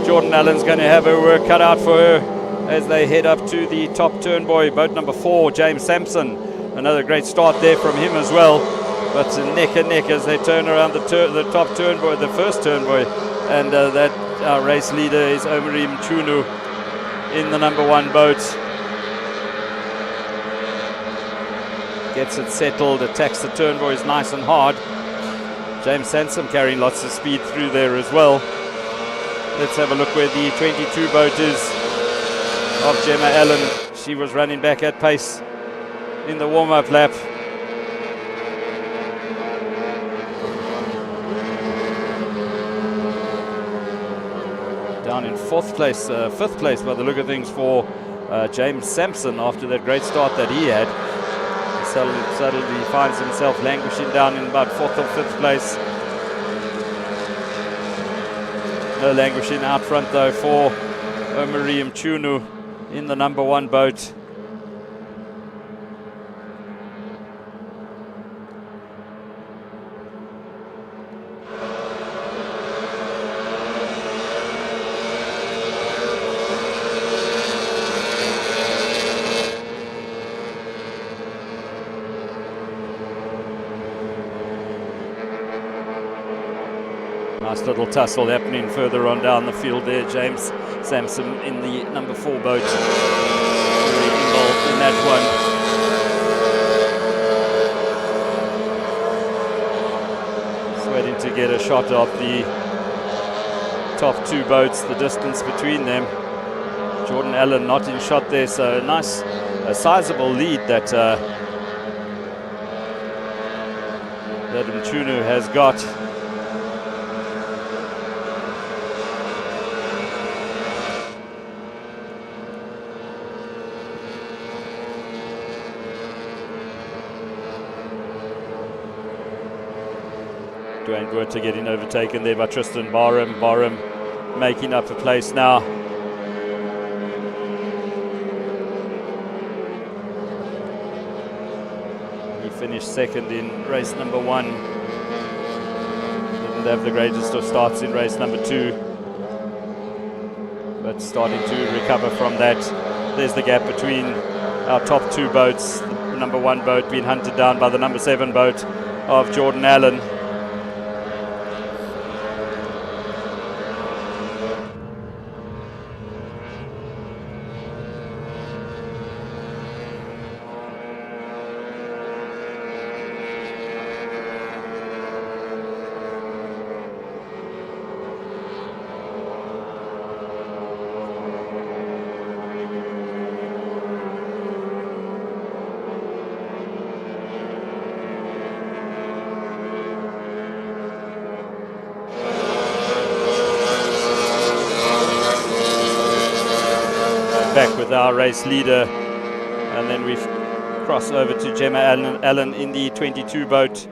Jordan Allen's going to have her work cut out for her as they head up to the top turnbuoy. Boat number 4, James Sampson. Another great start there from him as well. But neck and neck as they turn around the top turnbuoy, the first turnbuoy. And that race leader is Omari Mchunu in the number 1 boat. Gets it settled, attacks the turnbuoys nice and hard. James Sansom carrying lots of speed through there as well. Let's have a look where the 22 boat is of Gemma Allen. She was running back at pace in the warm-up lap. Down in 4th place, 5th place by the look of things for James Sampson after that great start that he had. Suddenly finds himself languishing down in about 4th or 5th place. No languishing out front though for Omari Mchunu in the number 1 boat. Nice little tussle happening further on down the field there. James Sampson in the number 4 boat. Very involved in that one. Just waiting to get a shot of the top 2 boats, the distance between them. Jordan Allen not in shot there, so nice, a sizable lead that that Mchunu has got. Dwayne Werter getting overtaken there by Tristan Barham. Barham making up a place now. He finished second in race number 1. Didn't have the greatest of starts in race number 2. But starting to recover from that. There's the gap between our top 2 boats. The number 1 boat being hunted down by the number 7 boat of Jordan Allen. Back with our race leader, and then we cross over to Gemma Allen in the 22 boat.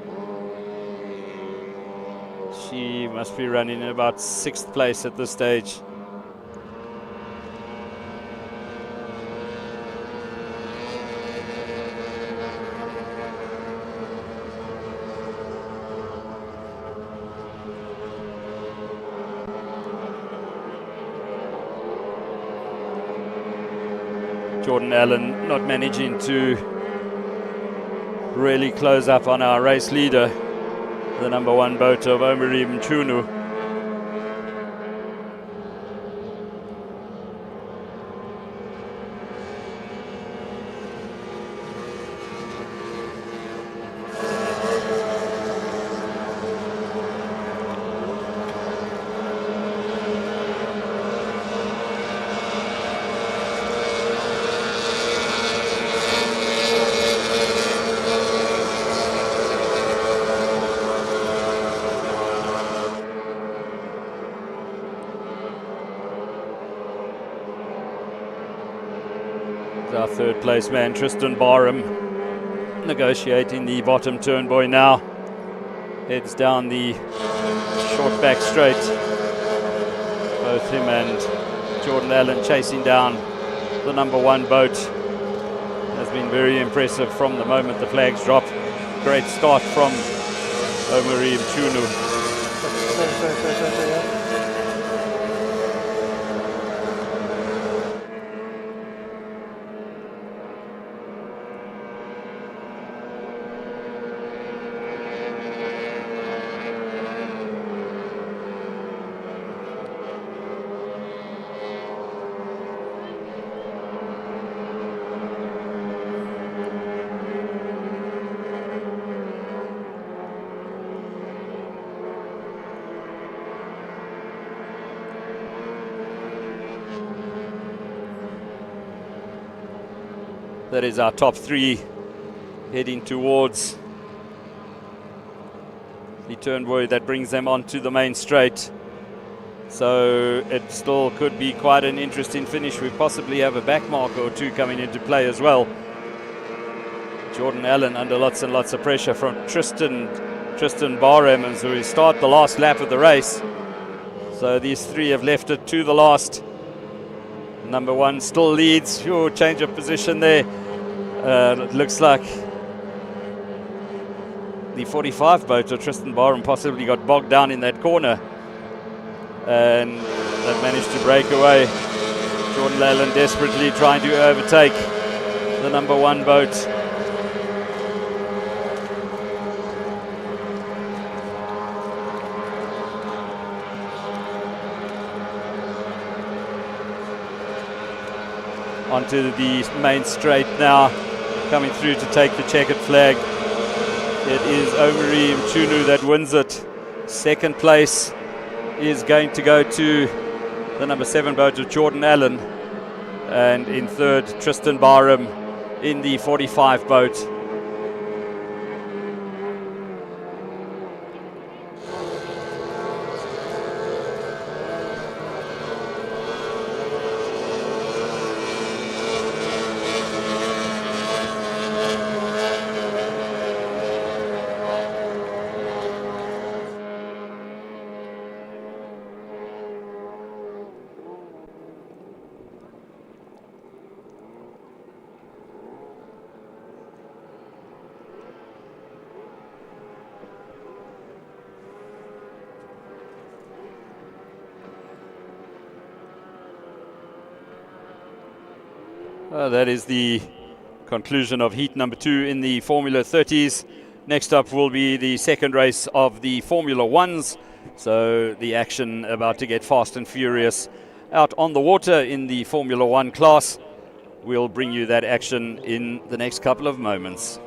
She must be running in about 6th place at this stage. Jordan Allen not managing to really close up on our race leader, the number 1 boat of Omari Mchunu. Our 3rd place man, Tristan Barham, negotiating the bottom turn buoy now. Heads down the short back straight. Both him and Jordan Allen chasing down the number 1 boat. Has been very impressive from the moment the flags dropped. Great start from Omari Mchunu. That is our top 3 heading towards the turn buoy that brings them onto the main straight. So it still could be quite an interesting finish. We possibly have a back marker or 2 coming into play as well. Jordan Allen under lots and lots of pressure from Tristan Barham as we start the last lap of the race. So these 3 have left it to the last. Number 1 still leads. Your change of position there. It looks like the 45 boat of Tristan Barham possibly got bogged down in that corner, and they've managed to break away. Jordan Allen desperately trying to overtake the number 1 boat. Onto the main straight now, coming through to take the checkered flag. It is Omari Mchunu that wins it. 2nd place is going to go to the number 7 boat of Jordan Allen, and in 3rd Tristan Barham in the 45 boat. That is the conclusion of heat number 2 in the Formula 30s. Next up will be the second race of the Formula 1s. So the action about to get fast and furious out on the water in the Formula 1 class. We'll bring you that action in the next couple of moments.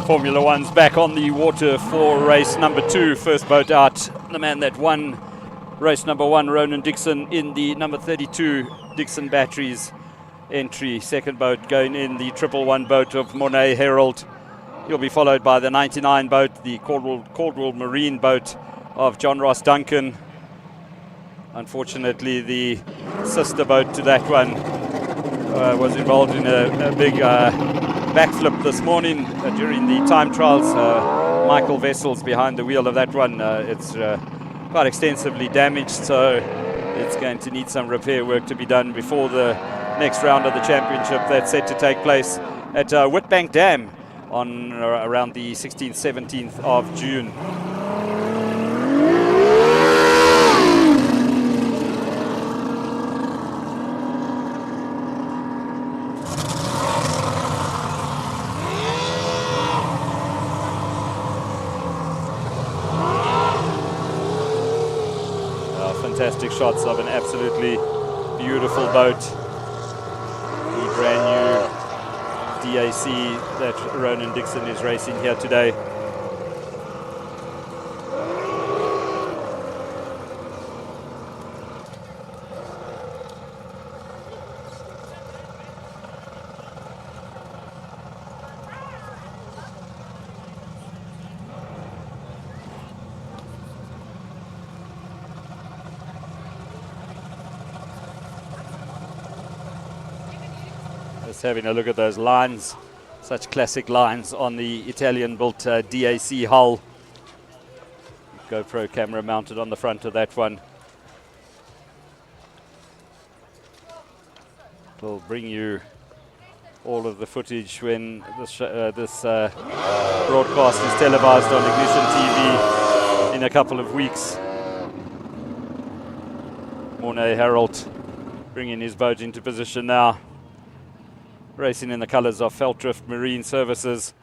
Formula One's back on the water for race number 2. First boat out, the man that won race number 1, Ronan Dixon, in the number 32 Dixon Batteries entry. Second boat going in, the 111 boat of Monet Herald. He'll be followed by the 99 boat, the Caldwell Marine boat of John Ross Duncan. Unfortunately, the sister boat to that one was involved in a big backflip this morning during the time trials. Michael Vessels behind the wheel of that one. It's quite extensively damaged, so it's going to need some repair work to be done before the next round of the championship that's set to take place at Witbank Dam on around the 16th, 17th of June. Fantastic shots of an absolutely beautiful boat. The brand new DAC that Ronan Dixon is racing here today. Just having a look at those lines, such classic lines on the Italian-built DAC hull. GoPro camera mounted on the front of that one. It'll bring you all of the footage when this broadcast is televised on Ignition TV in a couple of weeks. Monet Herald bringing his boat into position now, racing in the colours of Feltrift Marine Services.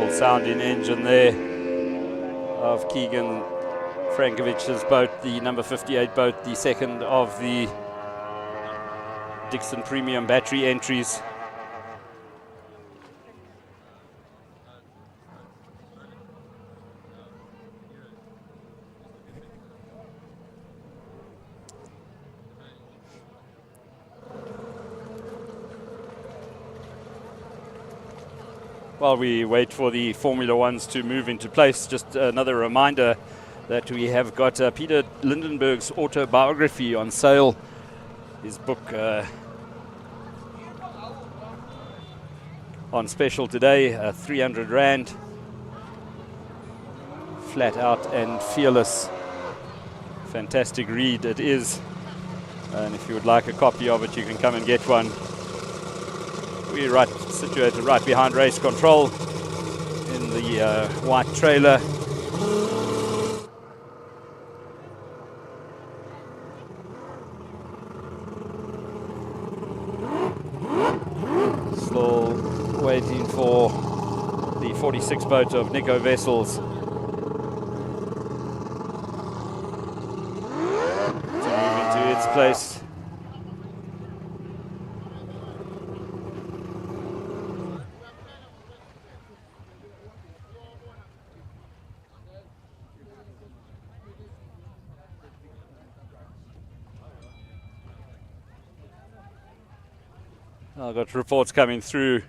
Sounding engine there of Keegan Frankovich's boat, the number 58 boat, the second of the Dixon Premium Battery entries. While we wait for the Formula Ones to move into place, just another reminder that we have got Peter Lindenberg's autobiography on sale. His book on special today, 300 Rand. Flat out and fearless. Fantastic read it is. And if you would like a copy of it, you can come and get one. We're situated right behind race control in the white trailer. Still waiting for the 46 boat of Nico Vessels to move into its place. I've got reports coming through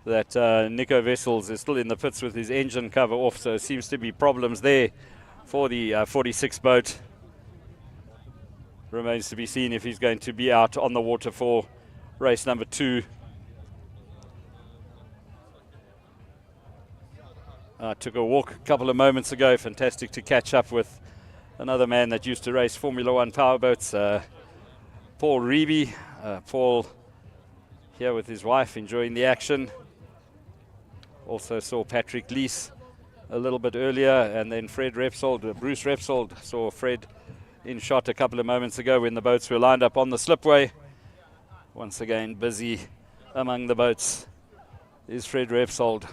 that Nico Wessels is still in the pits with his engine cover off, so seems to be problems there for the 46 boat. Remains to be seen if he's going to be out on the water for race number 2. I took a walk a couple of moments ago. Fantastic to catch up with another man that used to race Formula 1 powerboats, Paul Reeby. Paul here with his wife enjoying the action. Also saw Patrick Lees a little bit earlier, and then Fred Repsold, Bruce Repsold. Saw Fred in shot a couple of moments ago when the boats were lined up on the slipway. Once again, busy among the boats is Fred Repsold.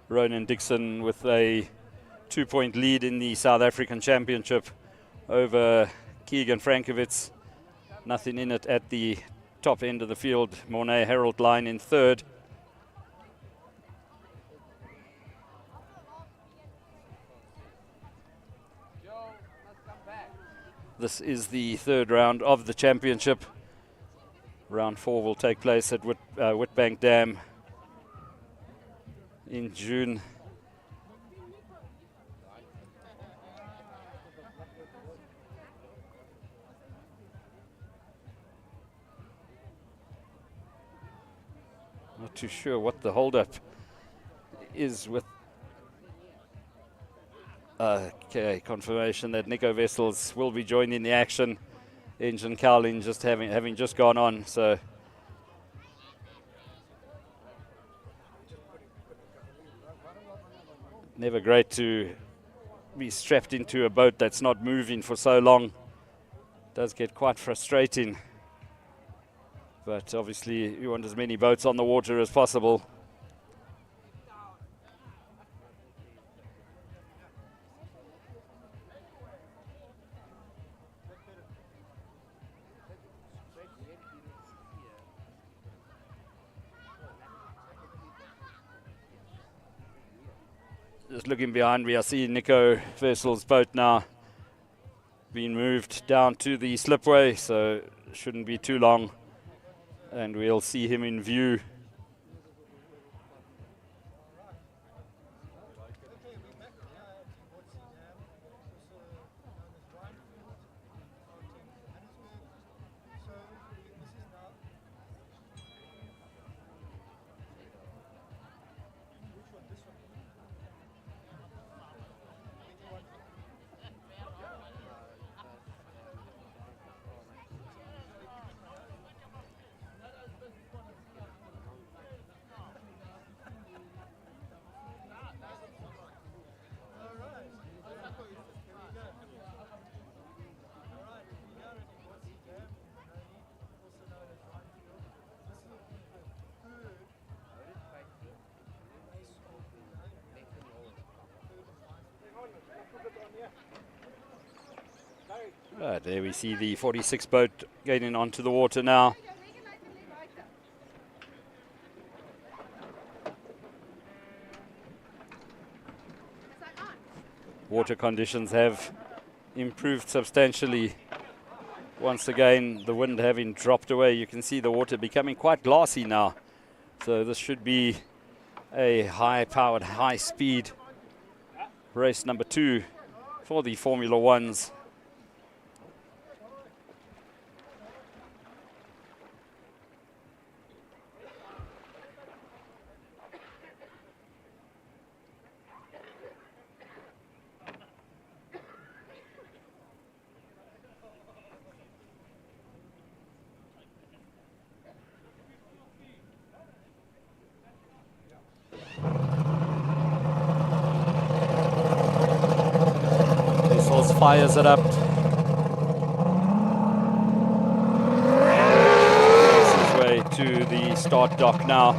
Ronan Dixon with a 2-point lead in the South African Championship over Keegan Frankovitz. Nothing in it at the top end of the field. Mornay Harold line in third. This is the third round of the championship. Round 4 will take place at Witbank Dam in June. Not too sure what the holdup is with. Okay, confirmation that Nico Wessels will be joining the action. Engine cowling just having just gone on, so never great to be strapped into a boat that's not moving for so long. Does get quite frustrating, but obviously you want as many boats on the water as possible. Just looking behind, we are seeing Nico Wessels' boat now being moved down to the slipway, so shouldn't be too long and we'll see him in view. There we see the 46 boat getting onto the water now. Water conditions have improved substantially. Once again, the wind having dropped away, you can see the water becoming quite glassy now. So this should be a high-powered, high-speed race number 2 for the Formula 1s. Fires it up. Makes his way to the start dock now.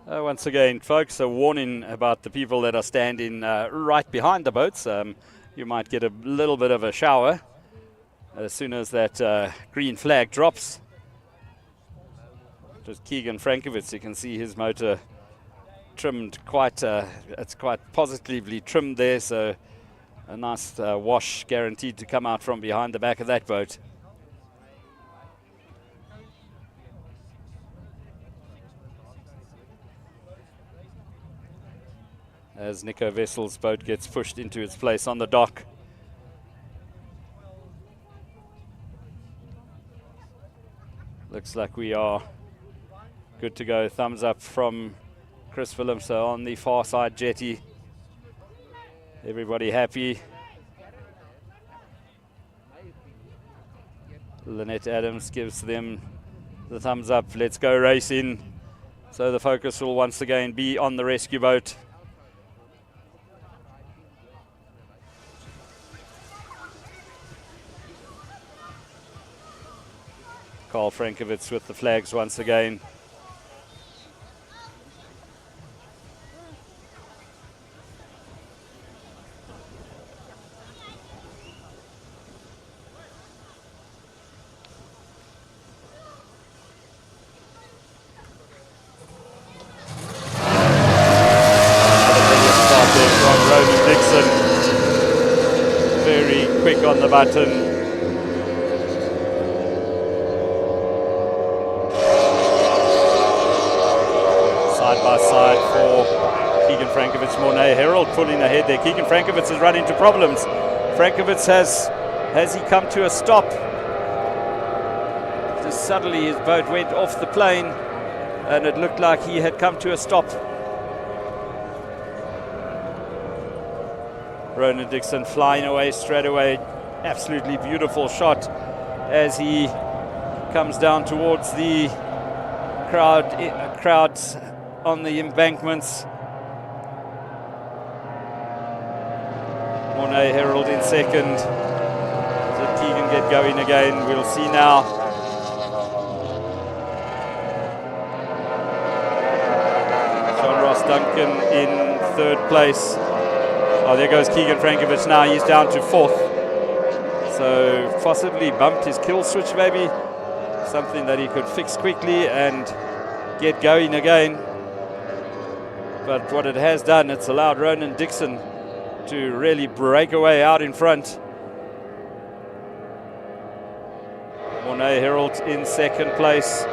Once again, folks, a warning about the people that are standing right behind the boats. You might get a little bit of a shower as soon as that green flag drops. Just Keegan Frankovitz, you can see his motor trimmed quite, it's quite positively trimmed there, so a nice wash guaranteed to come out from behind the back of that boat. As Nico Vessel's boat gets pushed into its place on the dock. Looks like we are good to go. Thumbs up from Chris Phillips on the far side jetty. Everybody happy. Lynette Adams gives them the thumbs up. Let's go racing. So the focus will once again be on the rescue boat. Carl Frankovitz with the flags once again. Very quick on the button. Side by side for Keegan Frankovitz, Mornay Herald pulling ahead there. Keegan Frankovitz has run into problems. Frankovitz has he come to a stop? Just suddenly his boat went off the plane and it looked like he had come to a stop. Ronan Dixon flying away straight away. Absolutely beautiful shot as he comes down towards the crowds on the embankments. Mornay Herald in second. Did Keegan get going again? We'll see now. John Ross Duncan in third place. Oh, there goes Keegan Frankovitz now. He's down to fourth. So possibly bumped his kill switch maybe. Something that he could fix quickly and get going again. But what it has done, it's allowed Ronan Dixon to really break away out in front. Mornay Herald in second place.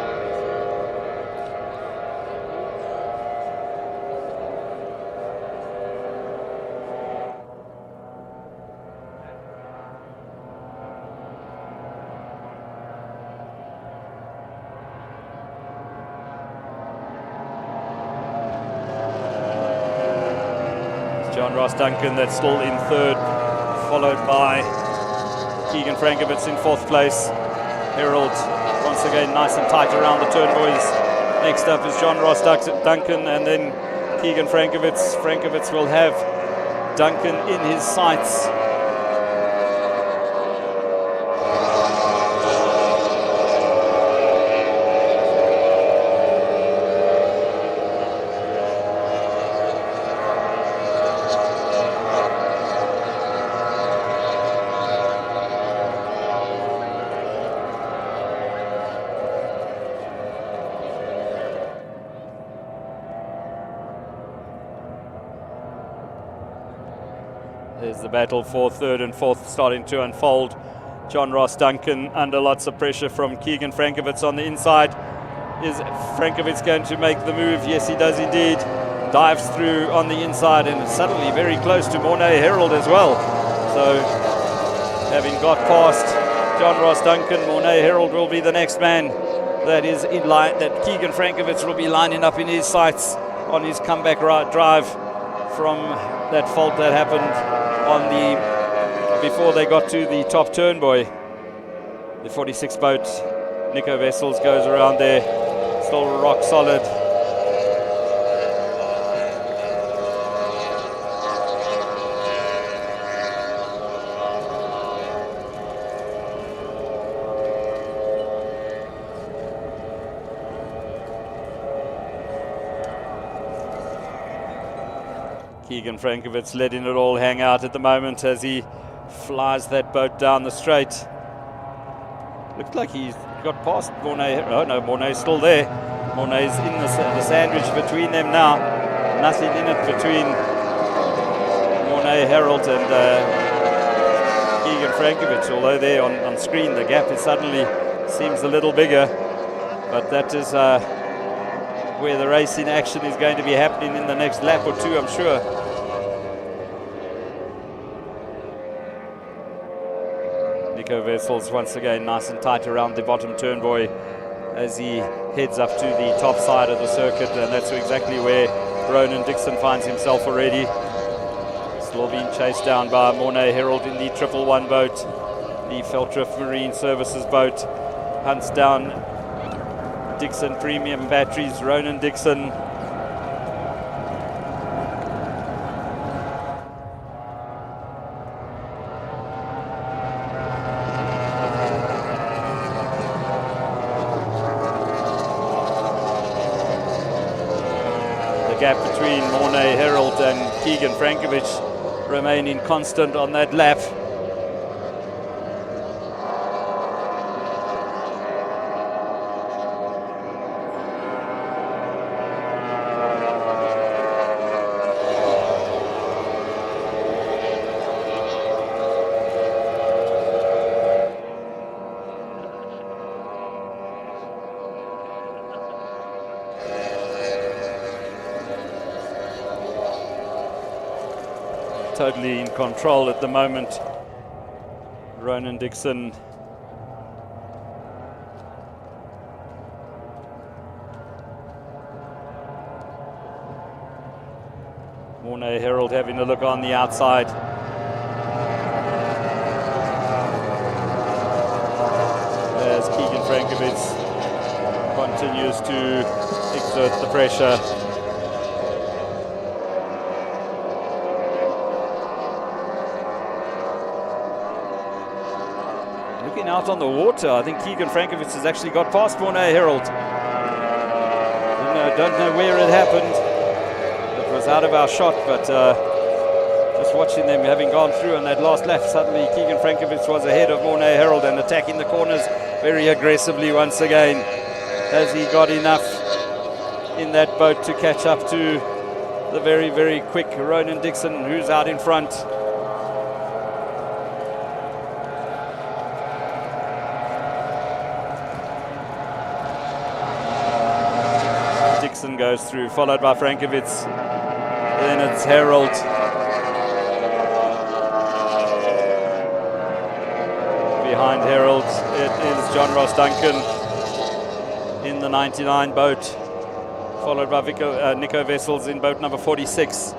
John Ross Duncan that's still in third, followed by Keegan Frankovitz in fourth place. Herald once again nice and tight around the turn, boys. Next up is John Ross Duncan and then Keegan Frankovitz. Frankovitz will have Duncan in his sights. There's the battle for third and fourth starting to unfold. John Ross Duncan under lots of pressure from Keegan Frankovitz on the inside. Is Frankovitz going to make the move? Yes, he does indeed. Dives through on the inside and is suddenly very close to Mornay Herald as well. So having got past John Ross Duncan, Mornay Herald will be the next man that is in line, that Keegan Frankovitz will be lining up in his sights on his comeback drive from that fault that happened on before they got to the top turn, boy. The 46 boat, Nico Vessels goes around there, still rock solid. Keegan Frankovitz letting it all hang out at the moment as he flies that boat down the straight. Looks like he's got past Mornay. Oh no, Mornay's still there. Mornay's in the sandwich between them now. Nothing in it between Mornay Herald and Keegan Frankovitz, although there on screen the gap is suddenly seems a little bigger. But that is where the racing action is going to be happening in the next lap or two, I'm sure. Nico Wessels once again nice and tight around the bottom turn buoy as he heads up to the top side of the circuit, and that's exactly where Ronan Dixon finds himself already. Still being chased down by Mornay Herald in the 111 boat. The Feltriff Marine Services boat hunts down Dixon Premium Batteries, Ronan Dixon. The gap between Mornay Herald and Keegan Frankovitz remaining constant on that lap. Totally in control at the moment, Ronan Dixon. Mornay Herald having a look on the outside. As Keegan Frankovitz continues to exert the pressure. Looking out on the water, I think Keegan Frankovitz has actually got past Mornay Herald. Don't know where it happened. It was out of our shot, but just watching them having gone through on that last lap, suddenly Keegan Frankovitz was ahead of Mornay Herald and attacking the corners very aggressively once again. Has he got enough in that boat to catch up to the very, very quick Ronan Dixon, who's out in front? Dixon goes through, followed by Frankovitz. Then it's Herald. Behind Herald, it is John Ross Duncan in the 99 boat, followed by Nico Wessels in boat number 46.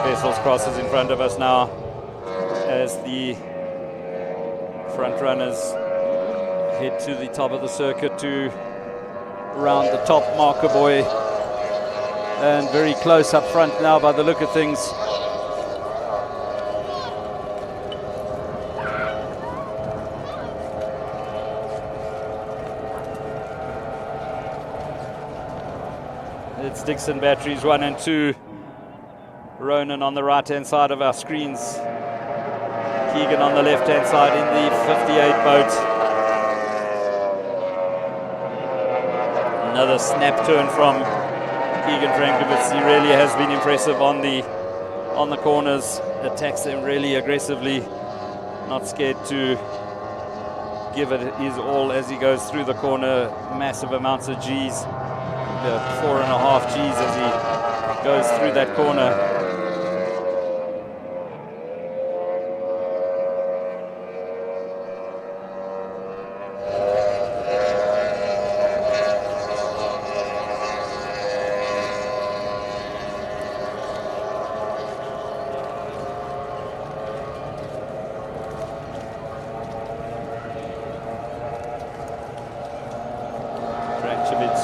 Wessels crosses in front of us now as the front runners head to the top of the circuit to round the top marker buoy, and very close up front now by the look of things. It's Dixon Batteries 1 and 2. Ronan on the right hand side of our screens. Keegan on the left hand side in the 58 boat. Another snap turn from Keegan Frankovitz. He really has been impressive on the corners. Attacks them really aggressively. Not scared to give it his all as he goes through the corner. Massive amounts of G's. 4.5 G's as he goes through that corner.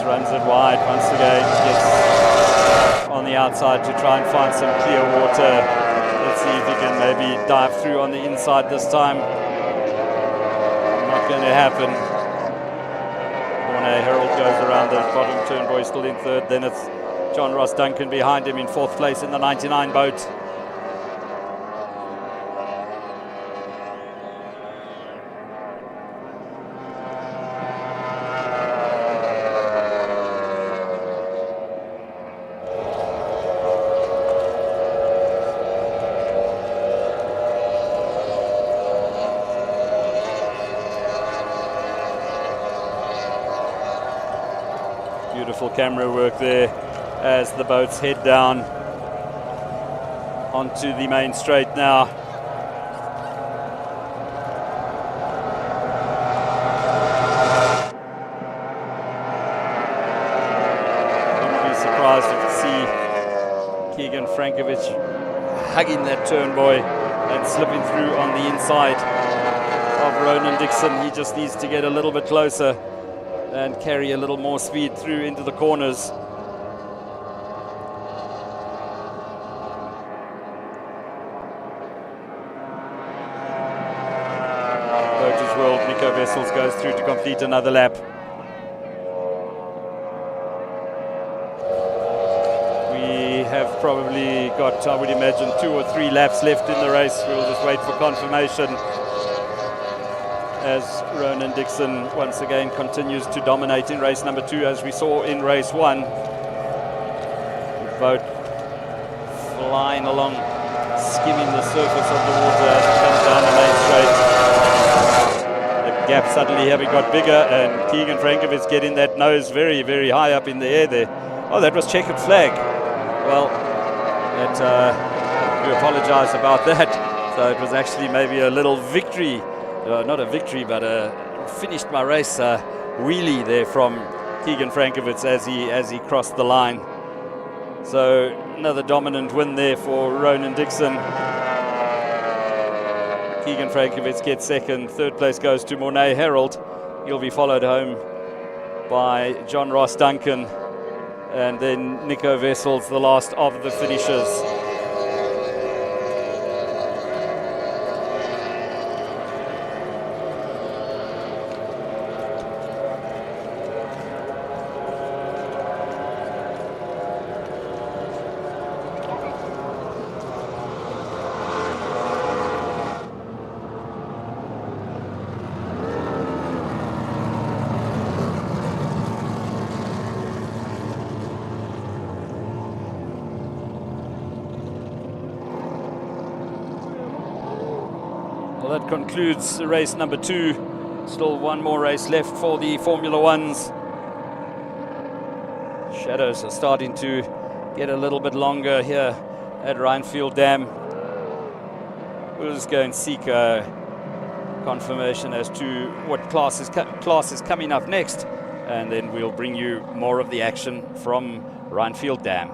Runs it wide once again, gets on the outside to try and find some clear water. Let's see if he can maybe dive through on the inside this time. Not going to happen. Monet Harold goes around the bottom turn, boy still in third. Then it's John Ross Duncan behind him in fourth place in the 99 boat. Beautiful camera work there as the boats head down onto the main straight now. Wouldn't be surprised if you see Keegan Frankovich hugging that turn boy and slipping through on the inside of Ronan Dixon. He just needs to get a little bit closer and carry a little more speed through into the corners. Boaters World, Nico Vessels goes through to complete another lap. We have probably got, I would imagine, 2 or 3 laps left in the race. We'll just wait for confirmation as Ronan Dixon once again continues to dominate in race number 2, as we saw in race 1. The boat flying along, skimming the surface of the water as it comes down the main straight. The gap suddenly having got bigger, and Keegan Frankovich getting that nose very, very high up in the air there. Oh, that was checkered flag. Well, we apologize about that. So it was actually maybe a little victory. Not a victory, but finished my race wheelie there from Keegan Frankovich as he crossed the line. So another dominant win there for Ronan Dixon. Keegan Frankovich gets second. Third place goes to Monet Harold. He'll be followed home by John Ross Duncan, and then Nico Vessels, the last of the finishers. Well, that concludes race number 2. Still one more race left for the Formula Ones. Shadows are starting to get a little bit longer here at Rynfield Dam. We'll just go and seek confirmation as to what class is coming up next, and then we'll bring you more of the action from Rynfield Dam.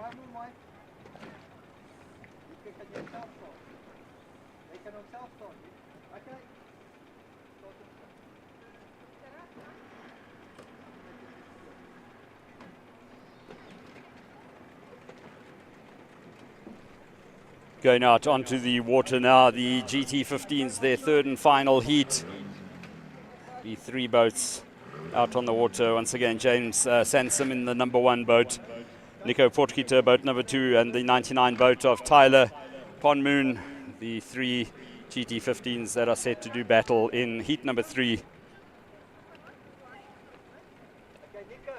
kamer, Mike. Jy kan jouself staan. Jy kan homself staan. Okay. Going out onto the water now, the GT15s, their third and final heat. The 3 boats out on the water. Once again, James Sansom in the number 1 boat. Nico Portkita, boat number 2, and the 99 boat of Tyler Ponmoon, the 3 GT15s that are set to do battle in heat number 3. Okay, Nico.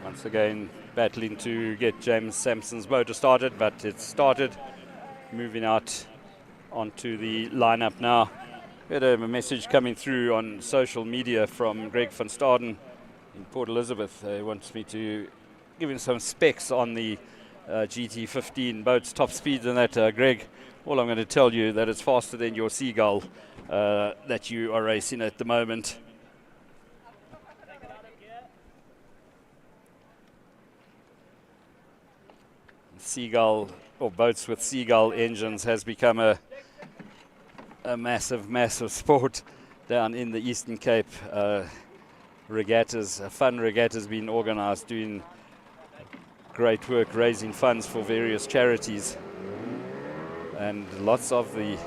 Once again, battling to get James Sampson's motor started, but it's started. Moving out onto the lineup now. We had a message coming through on social media from Greg van Staden in Port Elizabeth. He wants me to give him some specs on the GT15 boats, top speeds and that. Greg, all I'm going to tell you that it's faster than your Seagull that you are racing at the moment. Seagull, or boats with Seagull engines, has become a massive sport down in the Eastern Cape. Regattas, fun regattas being organized, doing great work raising funds for various charities, and lots of the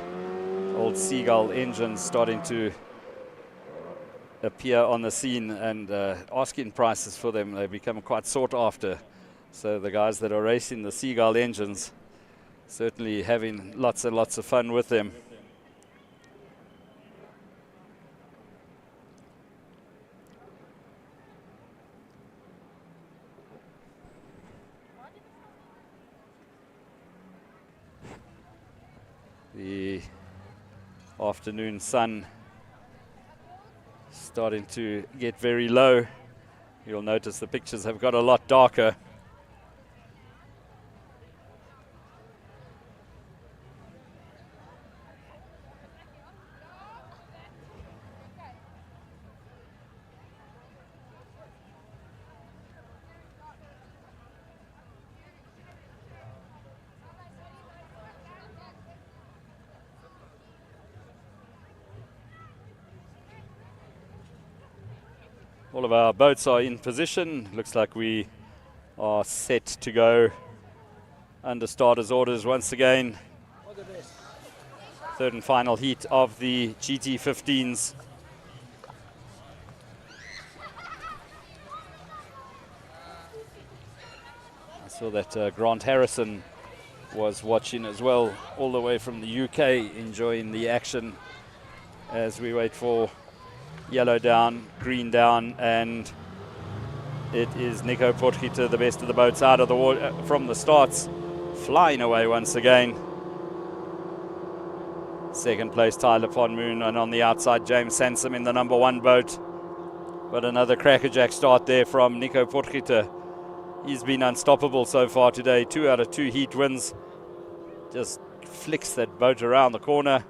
old Seagull engines starting to appear on the scene, and asking prices for them. They become quite sought after. So the guys that are racing the Seagull engines certainly having lots and lots of fun with them. The afternoon sun starting to get very low. You'll notice the pictures have got a lot darker. All of our boats are in position. Looks like we are set to go under starters orders once again. Third and final heat of the GT15s. I saw that Grant Harrison was watching as well, all the way from the UK, enjoying the action as we wait for yellow down, green down, and it is Nico Potgieter, the best of the boats, out of the water from the starts, flying away once again. Second place, Tyler Ponmoon, and on the outside, James Sansom in the number 1 boat. But another crackerjack start there from Nico Potgieter. He's been unstoppable so far today. 2 out of 2 heat wins. Just flicks that boat around the corner.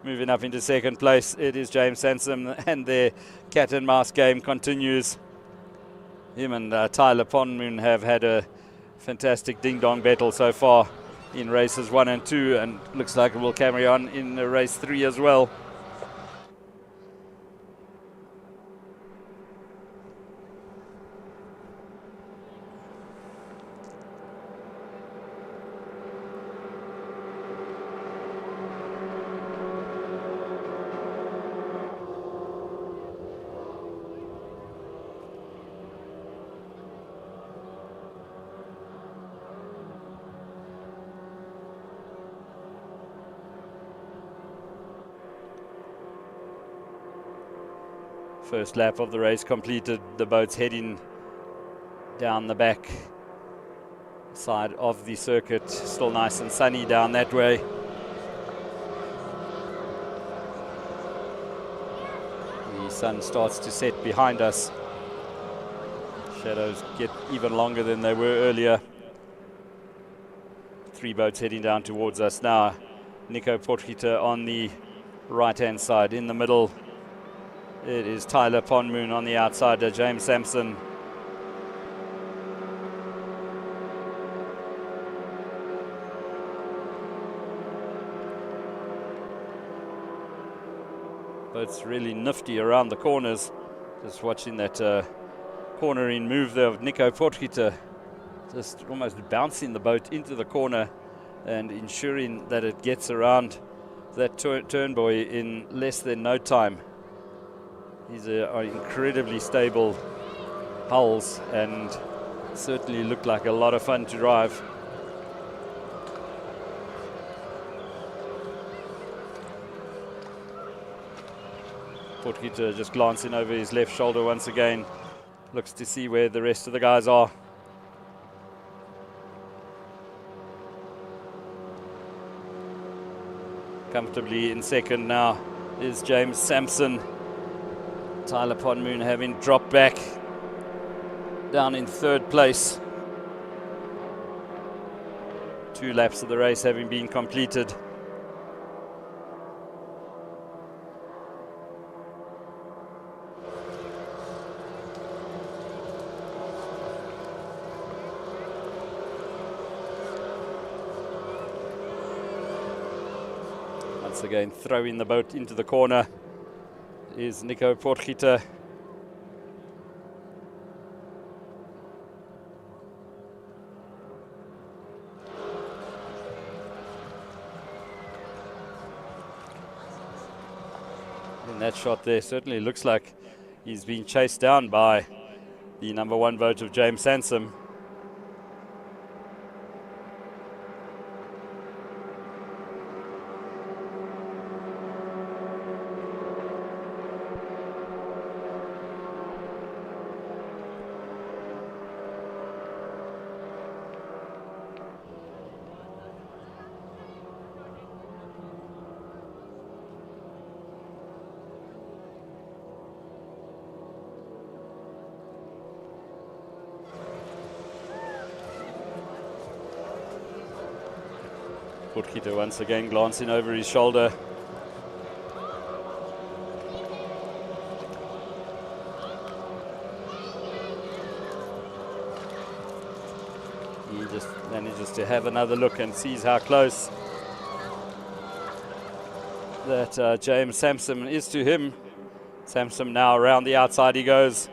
Moving up into second place, it is James Sansom, and their cat and mouse game continues. Him and Tyler Ponmoon have had a fantastic ding-dong battle so far in races 1 and 2, and looks like it will carry on in race 3 as well. First lap of the race completed. The boat's heading down the back side of the circuit. Still nice and sunny down that way. The sun starts to set behind us. Shadows get even longer than they were earlier. 3 boats heading down towards us now. Nico Potgieter on the right-hand side. In the middle, it is Tyler Ponmoon. On the outside, James Sampson. Boat's really nifty around the corners. Just watching that cornering move there of Nico Potgieter. Just almost bouncing the boat into the corner and ensuring that it gets around that turn buoy in less than no time. These are incredibly stable hulls and certainly look like a lot of fun to drive. Potgieter just glancing over his left shoulder once again. Looks to see where the rest of the guys are. Comfortably in second now is James Sampson. Tyler Ponmoon having dropped back down in third place. 2 laps of the race having been completed. Once again, throwing the boat into the corner is Nico Potgieter. In that shot there, certainly looks like he's been chased down by the number 1 boat of James Sansom. Potgieter once again glancing over his shoulder. He just manages to have another look and sees how close that James Sampson is to him. Sampson now around the outside he goes.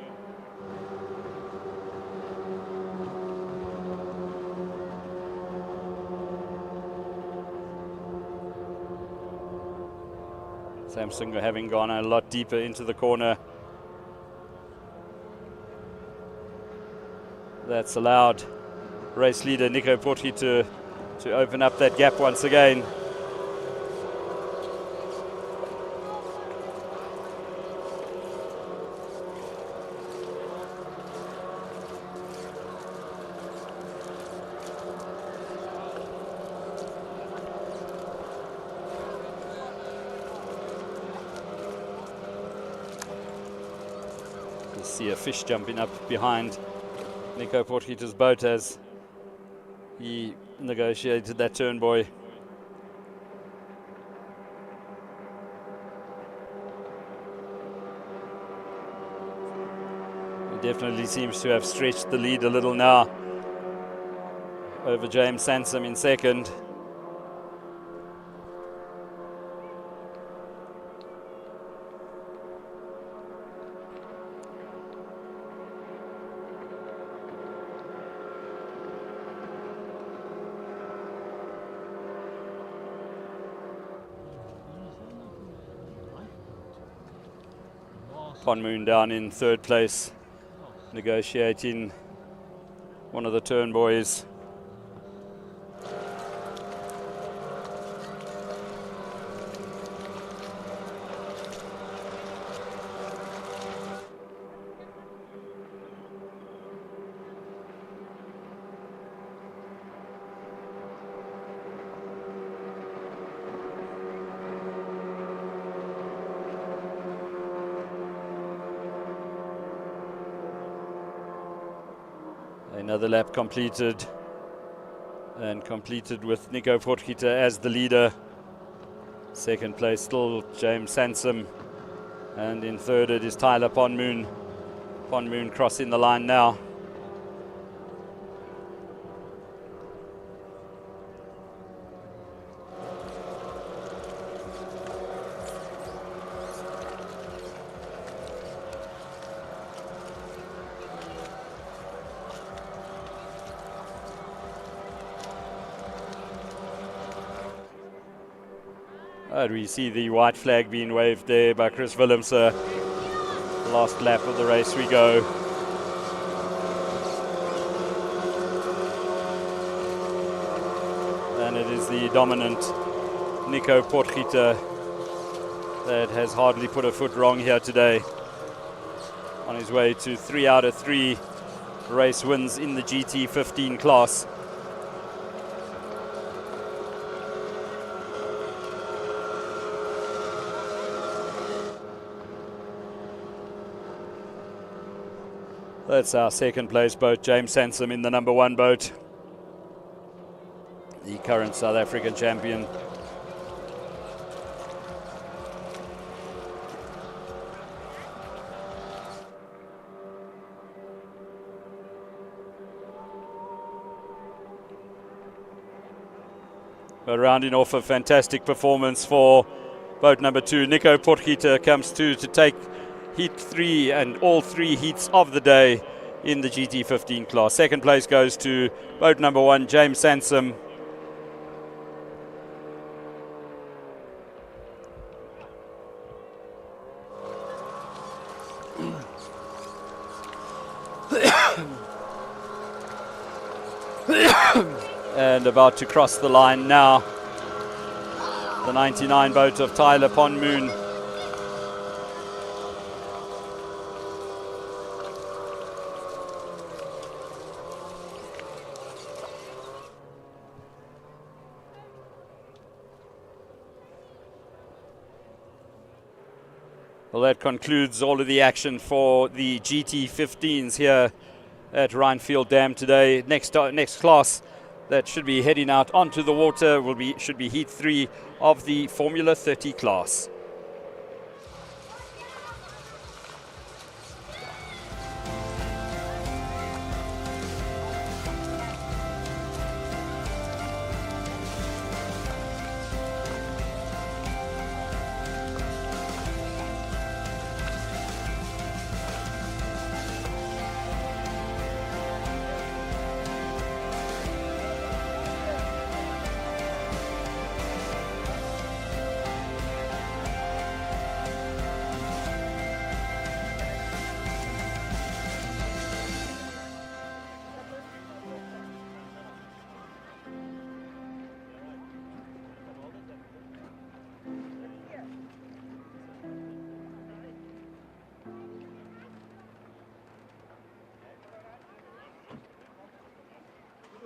Sampson having gone a lot deeper into the corner. That's allowed race leader Nico Potgieter to open up that gap once again. See a fish jumping up behind Nico Potgieter's boat as he negotiated that turn buoy. He definitely seems to have stretched the lead a little now over James Sansom in second. Moon down in third place, negotiating one of the turn buoys. Another lap completed, and completed with Nico Potgieter as the leader. Second place still James Sansom, and in third it is Tyler Ponmoon. Ponmoon crossing the line now. We see the white flag being waved there by Chris Willemse. Last lap of the race we go. And it is the dominant Nico Potgieter that has hardly put a foot wrong here today. On his way to 3 out of 3 race wins in the GT15 class. That's our second place boat, James Sansom in the number 1 boat. The current South African champion. But rounding off a fantastic performance for boat number 2. Nico Potgieter comes to take Heat 3 and all 3 heats of the day in the GT15 class. Second place goes to boat number 1, James Sansom. And about to cross the line now, the 99 boat of Tyler Ponmoon. Well, that concludes all of the action for the GT15s here at Rynfield Dam today. Next class that should be heading out onto the water should be Heat 3 of the Formula 30 class.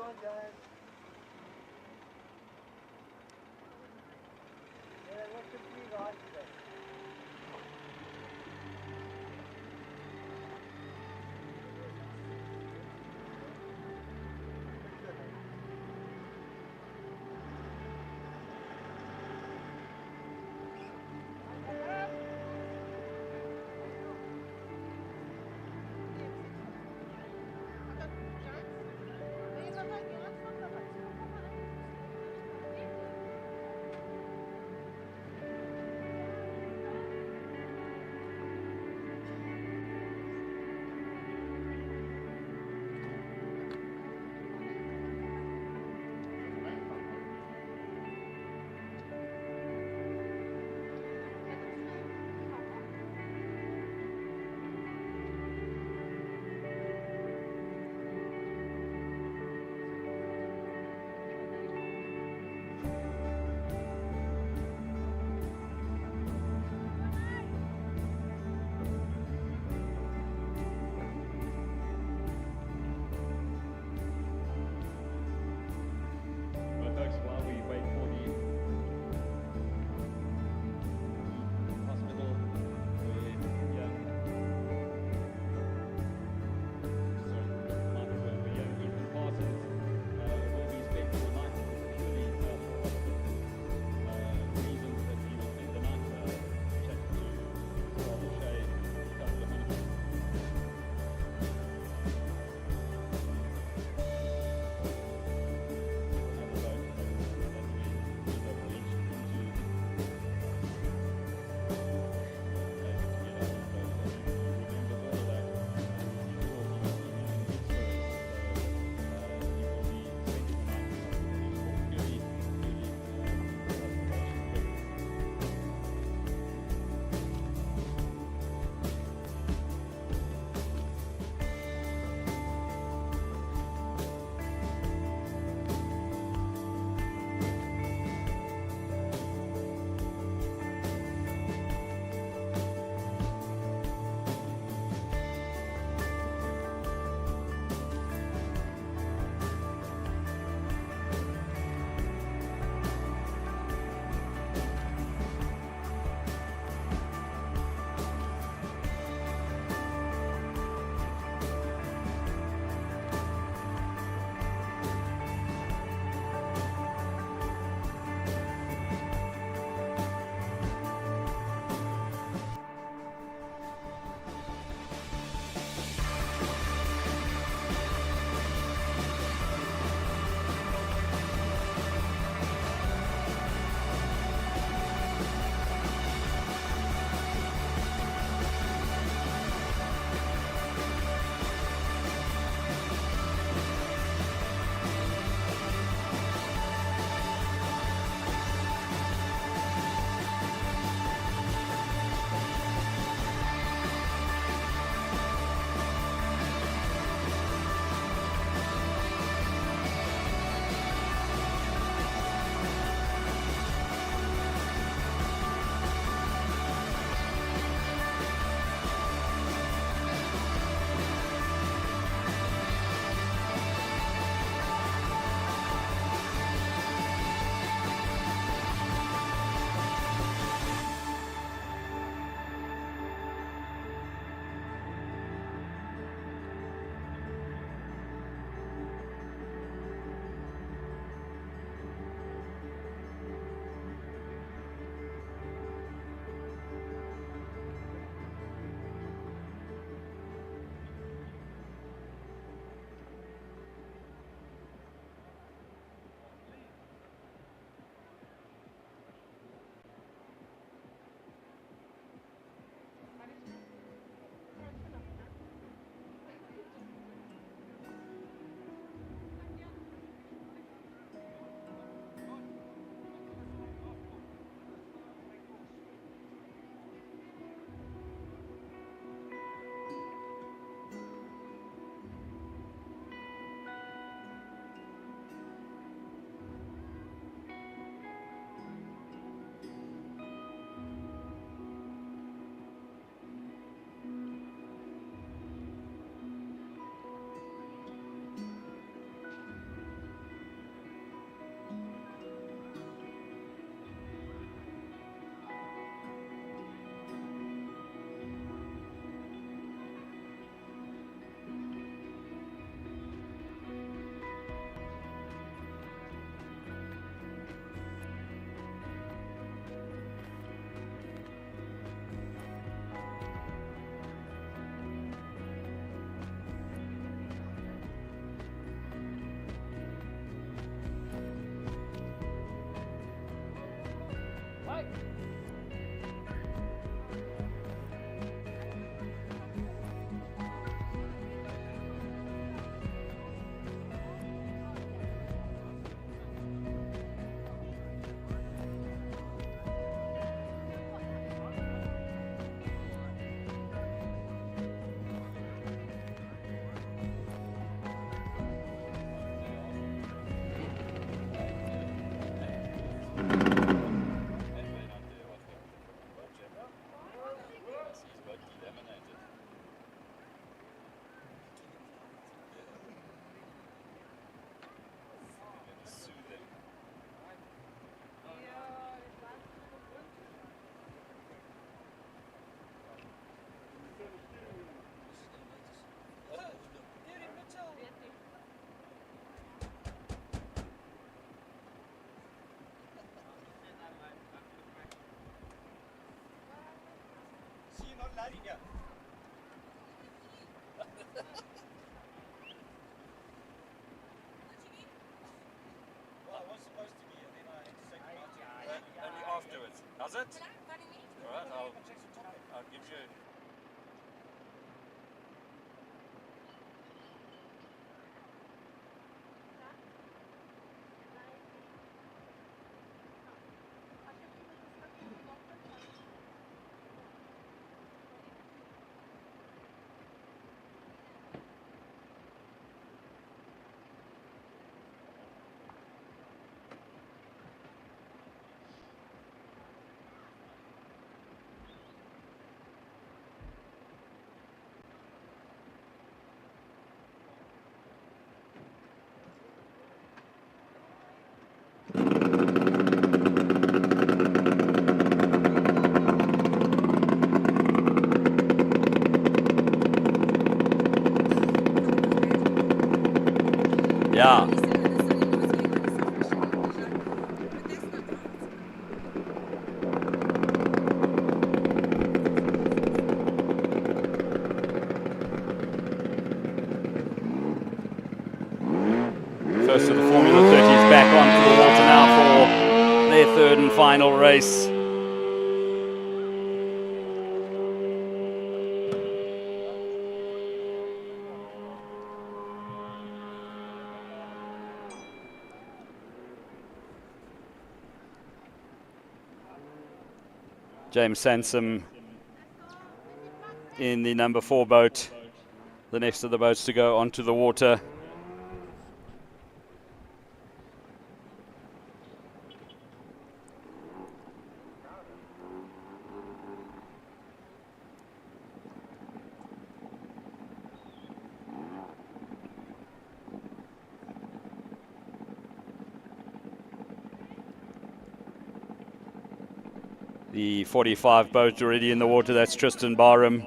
on, James. Yeah, look at me right today. James, wil je nog wat? Ja, Only afterwards. Does it? All right, I'll give you. Yeah. First of the Formula 30s back onto the water now for their third and final race. James Sansom in the number 4 boat, the next of the boats to go onto the water. The 45 boat already in the water, that's Tristan Barham.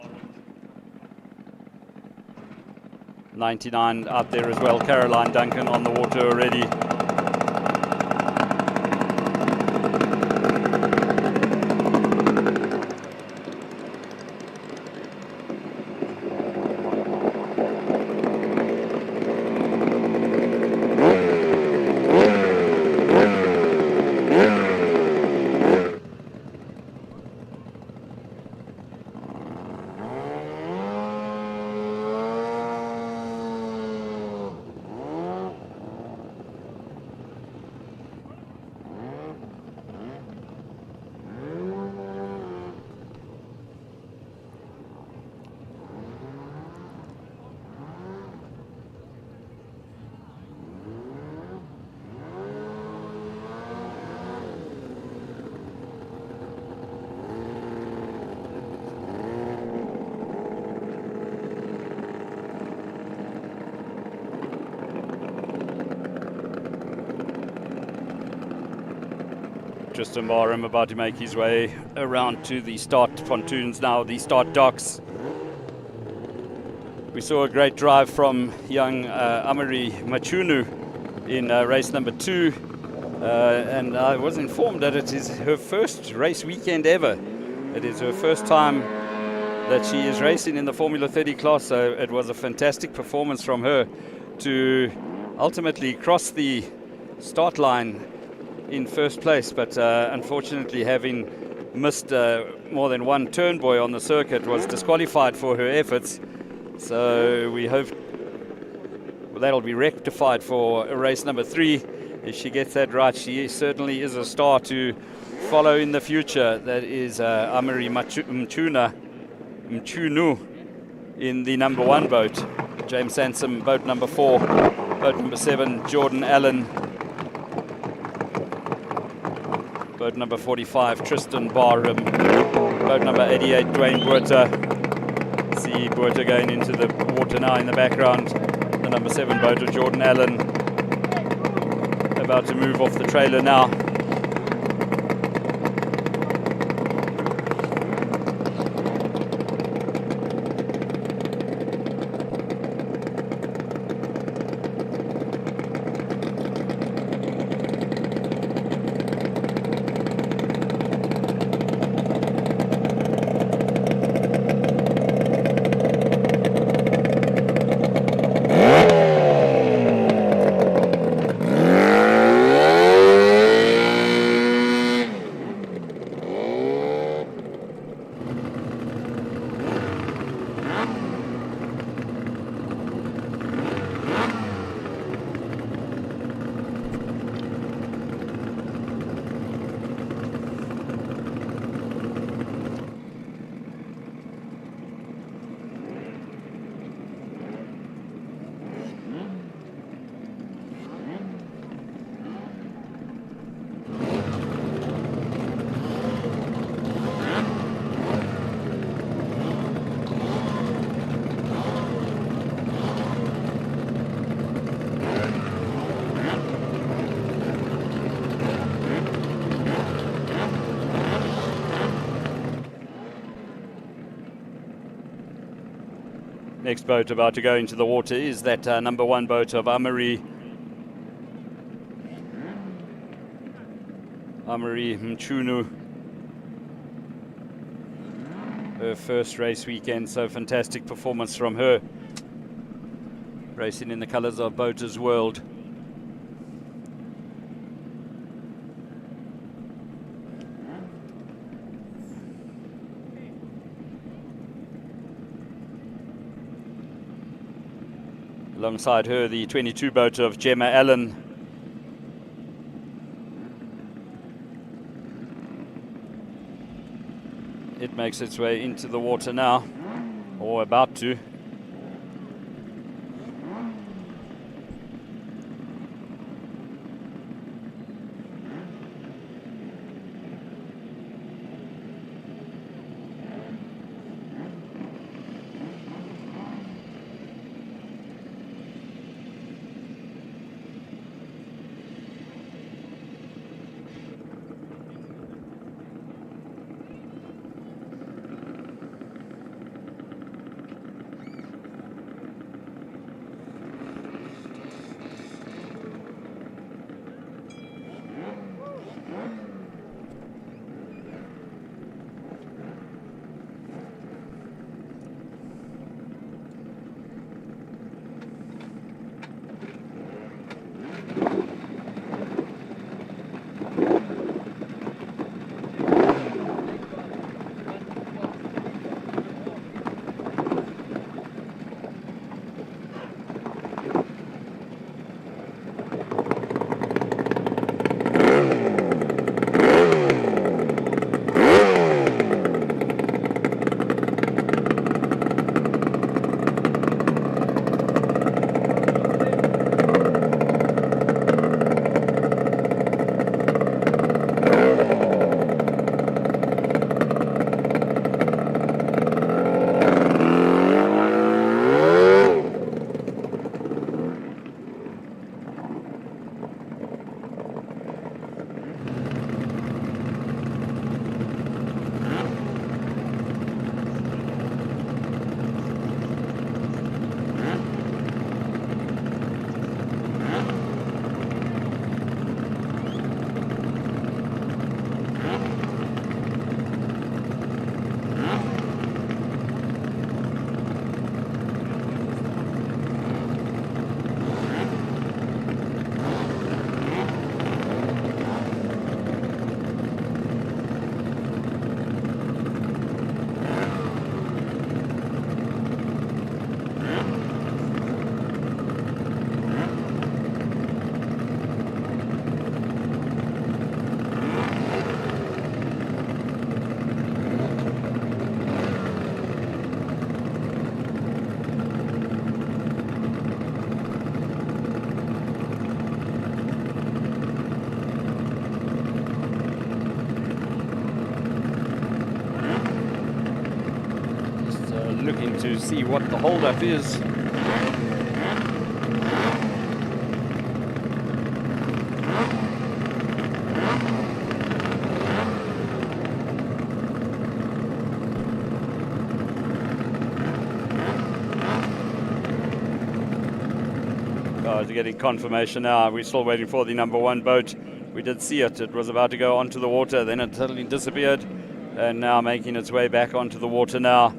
99 out there as well, Caroline Duncan on the water already. Tristan Barham about to make his way around to the start pontoons now, the start docks. We saw a great drive from young Amari Machunu in race number 2, and I was informed that it is her first race weekend ever. It is her first time that she is racing in the Formula 30 class, so it was a fantastic performance from her to ultimately cross the start line in first place, but unfortunately having missed more than one turn boy on the circuit was disqualified for her efforts. So we hope that'll be rectified for race number 3. If she gets that right, she certainly is a star to follow in the future. That is Amari Mchunu in the number 1 boat. James Sansom, boat number 4. Boat number 7, Jordan Allen. Boat number 45, Tristan Barham. Boat number 88, Dwayne Buerta. See Buerta going into the water now in the background. The number 7 boat of Jordan Allen. About to move off the trailer now. next boat about to go into the water is that number 1 boat of Amari Mchunu. Her first race weekend, so fantastic performance from her. Racing in the colours of Boaters World. Alongside her, the 22 boat of Gemma Allen. It makes its way into the water now, or about to. Looking to see what the hold-up is. Guys are getting confirmation now. We're still waiting for the number 1 boat. We did see it. It was about to go onto the water, then it suddenly disappeared, and now making its way back onto the water now.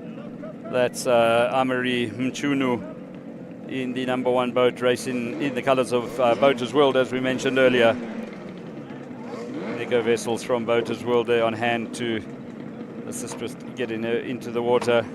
That's Amari Mchunu in the number 1 boat, racing in the colours of Boaters World, as we mentioned earlier. Eco vessels from Boaters World there on hand to assist with getting her into the water.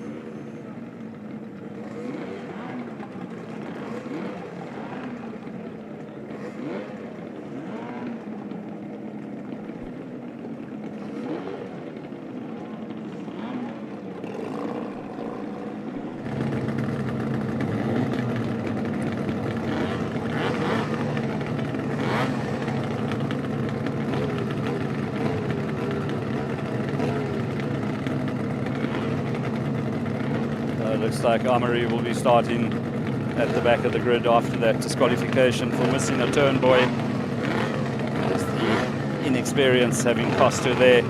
Looks like Amari will be starting at the back of the grid after that disqualification for missing a turn buoy. It's the inexperience having cost her there,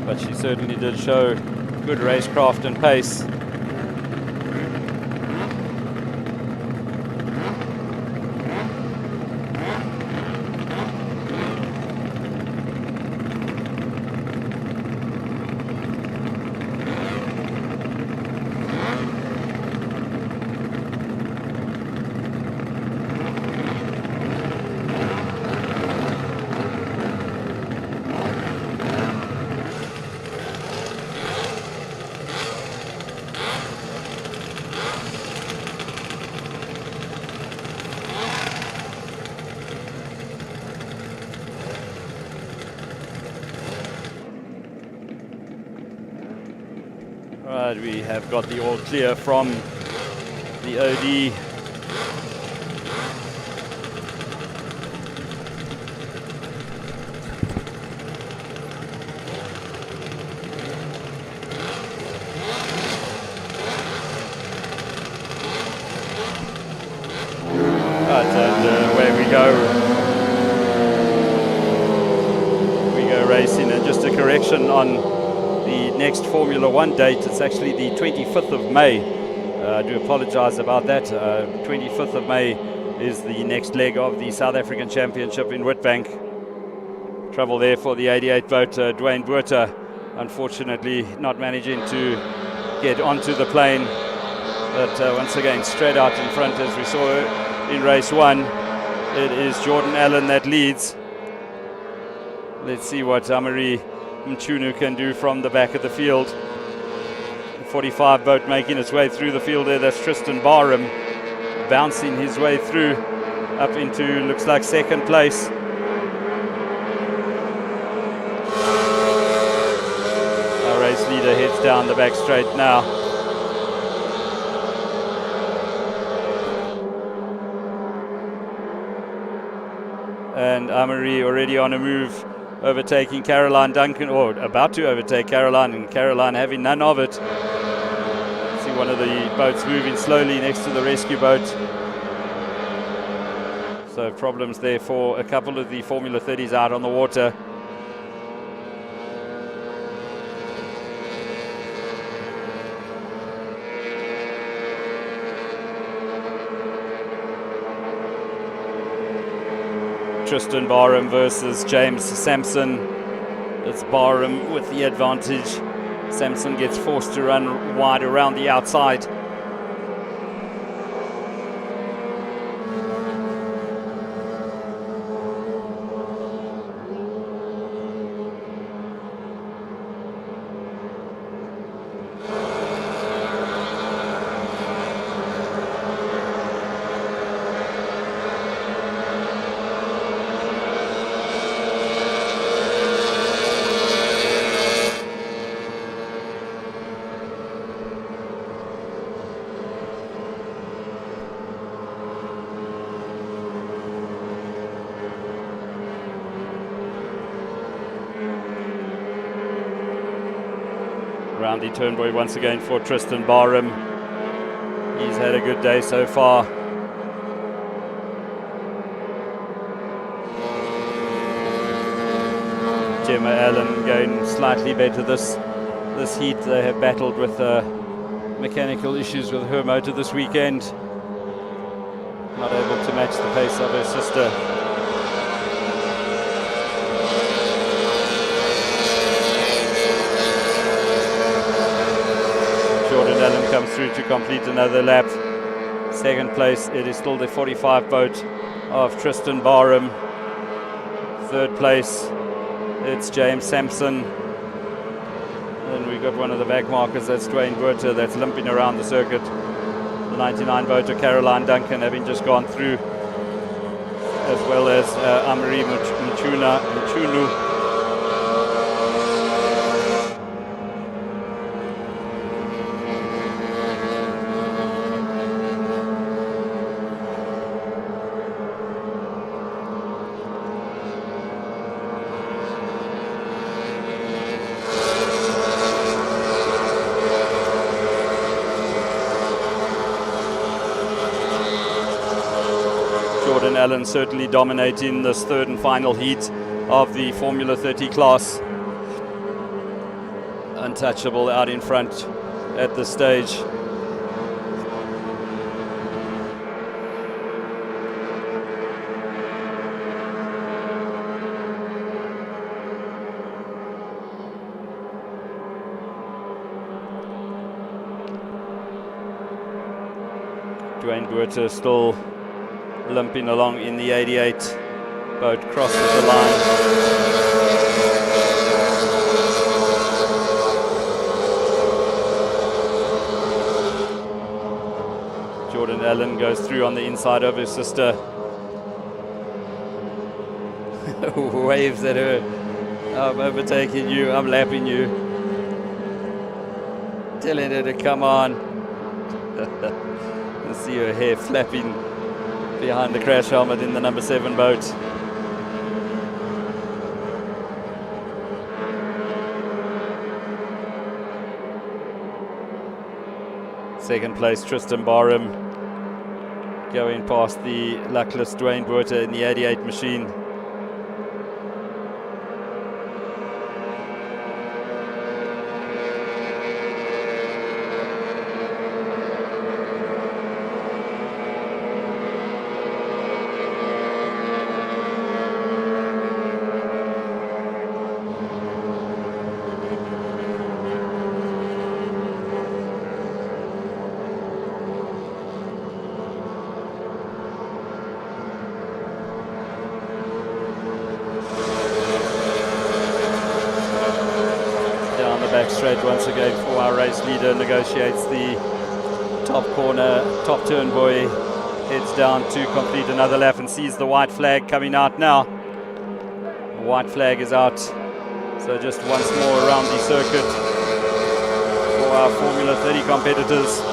but she certainly did show good racecraft and pace. We have got the all clear from the OD. And away we go. We go racing. And just a correction on the next Formula One date, it's actually the 25th of May. I do apologize about that. 25th of May is the next leg of the South African Championship in Witbank. Trouble there for the 88 boat, Dwayne Botha, unfortunately not managing to get onto the plane. But once again, straight out in front, as we saw in race one, it is Jordan Allen that leads. Let's see what Amari Mchunu can do from the back of the field. 45 boat making its way through the field there. That's Tristan Barham bouncing his way through up into, looks like, second place. Our race leader heads down the back straight now. And Amari already on a move, overtaking Caroline Duncan, or about to overtake Caroline, and Caroline having none of it. See one of the boats moving slowly next to the rescue boat. So problems there for a couple of the Formula 30s out on the water. Tristan Barham versus James Sampson. It's Barham with the advantage. Sampson gets forced to run wide around the outside. Roundy turnboy once again for Tristan Barham. He's had a good day so far. Gemma Allen going slightly better this heat. They have battled with mechanical issues with her motor this weekend. Not able to match the pace of her sister. Allen comes through to complete another lap. Second place, it is still the 45 boat of Tristan Barham. Third place, it's James Sampson. And we've got one of the back markers, that's Dwayne Botha, that's limping around the circuit. The 99 boat of Caroline Duncan having just gone through, as well as Amari Mchunu. Allen certainly dominating this third and final heat of the Formula 30 class. Untouchable out in front at this stage. Dwayne Botha still limping along in the 88. Boat crosses the line. Jordan Allen goes through on the inside of his sister. Waves at her. I'm overtaking you, I'm lapping you. telling her to come on. You see her hair flapping behind the crash helmet in the number 7 boat. Second place, Tristan Barham, going past the luckless Dwayne Botha in the 88 machine. Straight once again for our race leader, negotiates the top corner, top turn buoy, heads down to complete another lap and sees the white flag coming out now. The white flag is out, so just once more around the circuit for our Formula 30 competitors.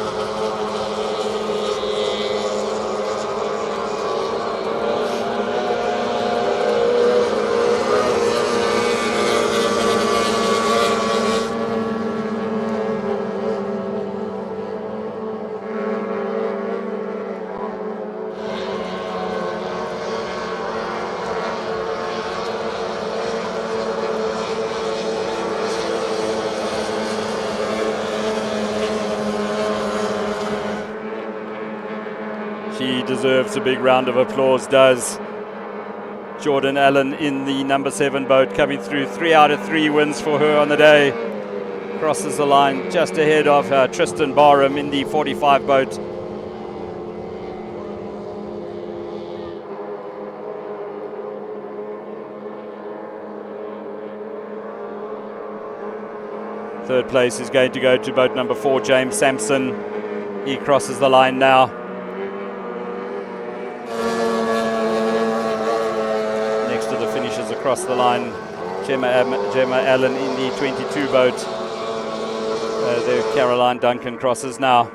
Deserves a big round of applause, does Jordan Allen in the number 7 boat, coming through. 3 out of 3 wins for her on the day. Crosses the line just ahead of Tristan Barham in the 45 boat. Third place is going to go to boat number 4, James Sampson. He crosses the line now. Across the line, Gemma Allen in the 22 boat. There Caroline Duncan crosses now.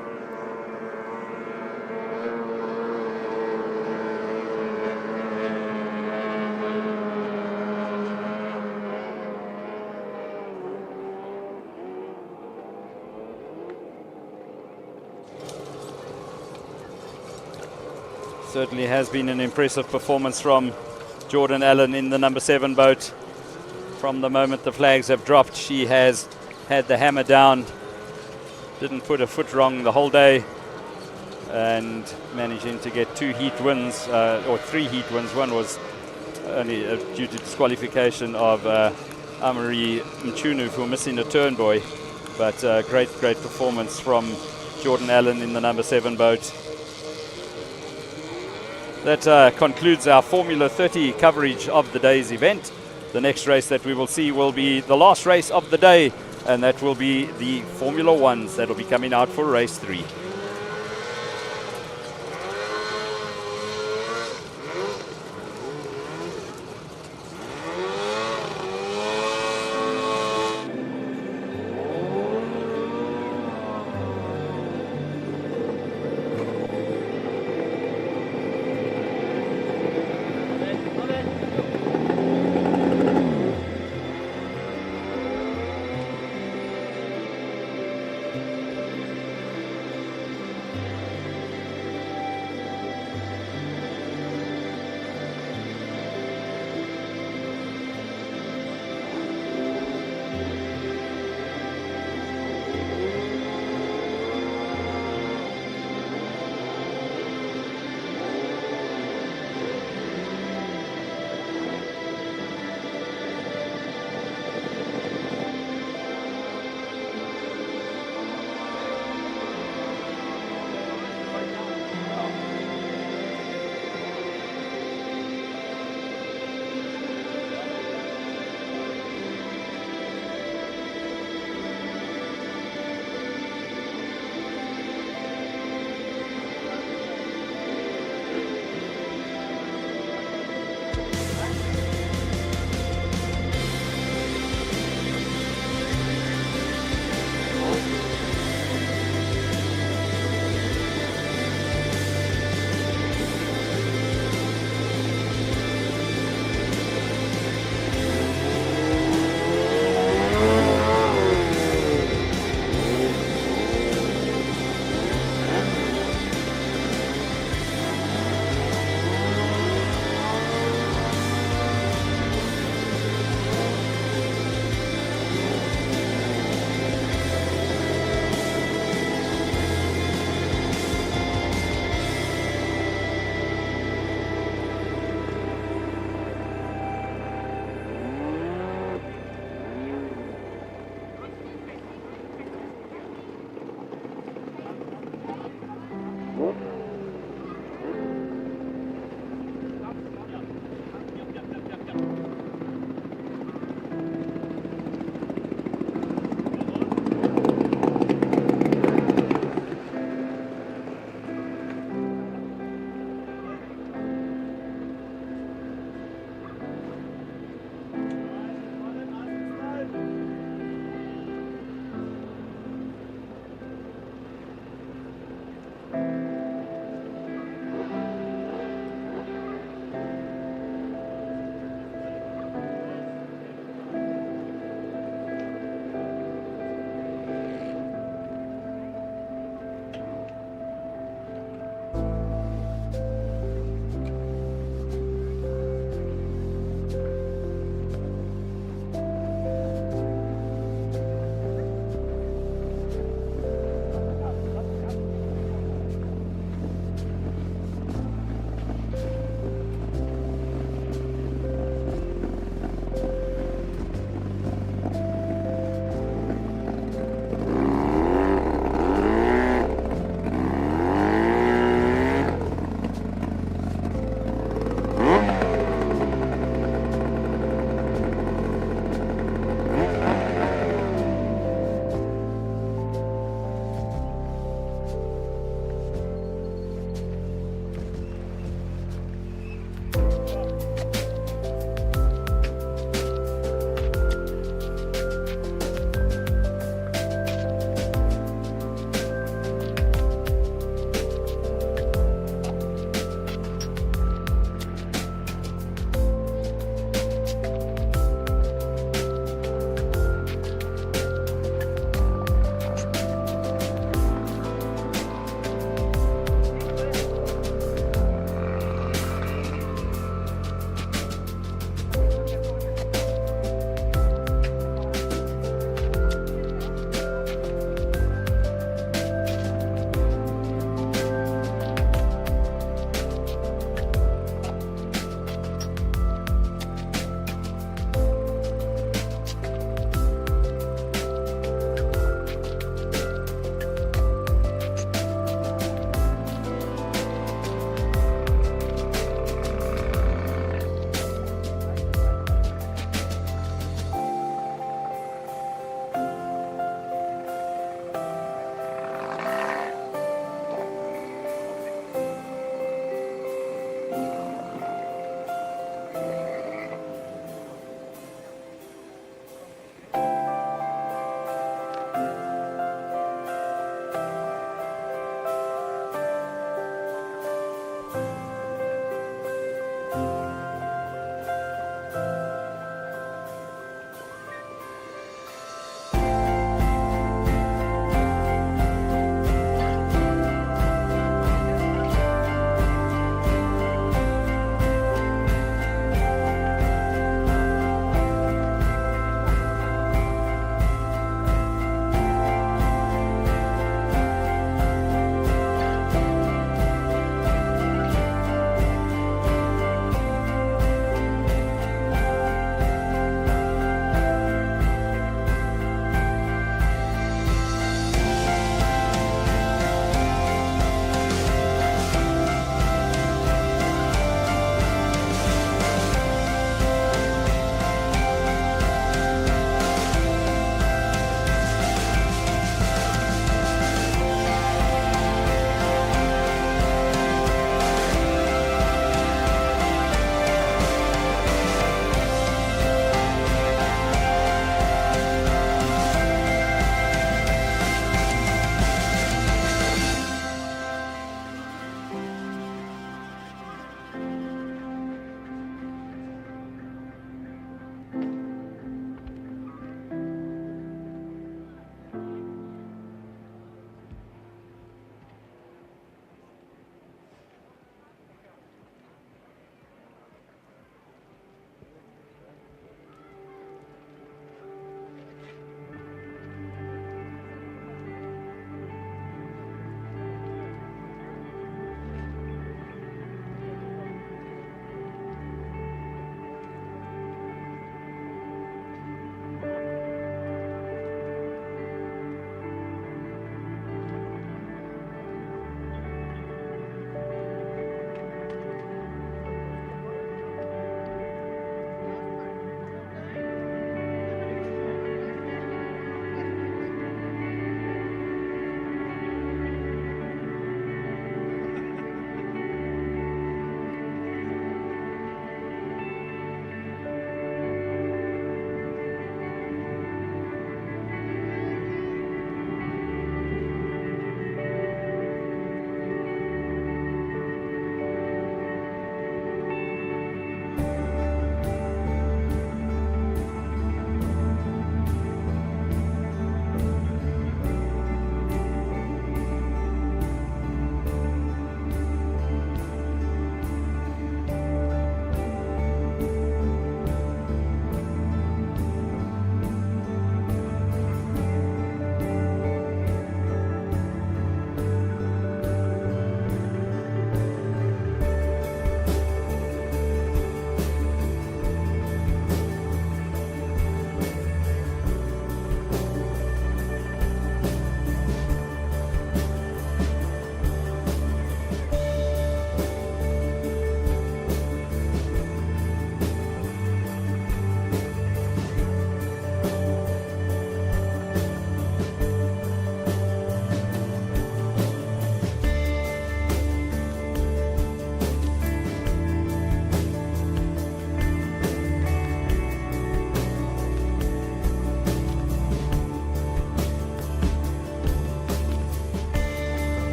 Certainly has been an impressive performance from Jordan Allen in the number 7 boat. From the moment the flags have dropped, she has had the hammer down. Didn't put a foot wrong the whole day, and managing to get 2 heat wins, or 3 heat wins. One was only due to disqualification of Amari Mchunu for missing a turn buoy. But great performance from Jordan Allen in the number 7 boat. That concludes our Formula 30 coverage of the day's event. The next race that we will see will be the last race of the day, and that will be the Formula 1s that will be coming out for race 3.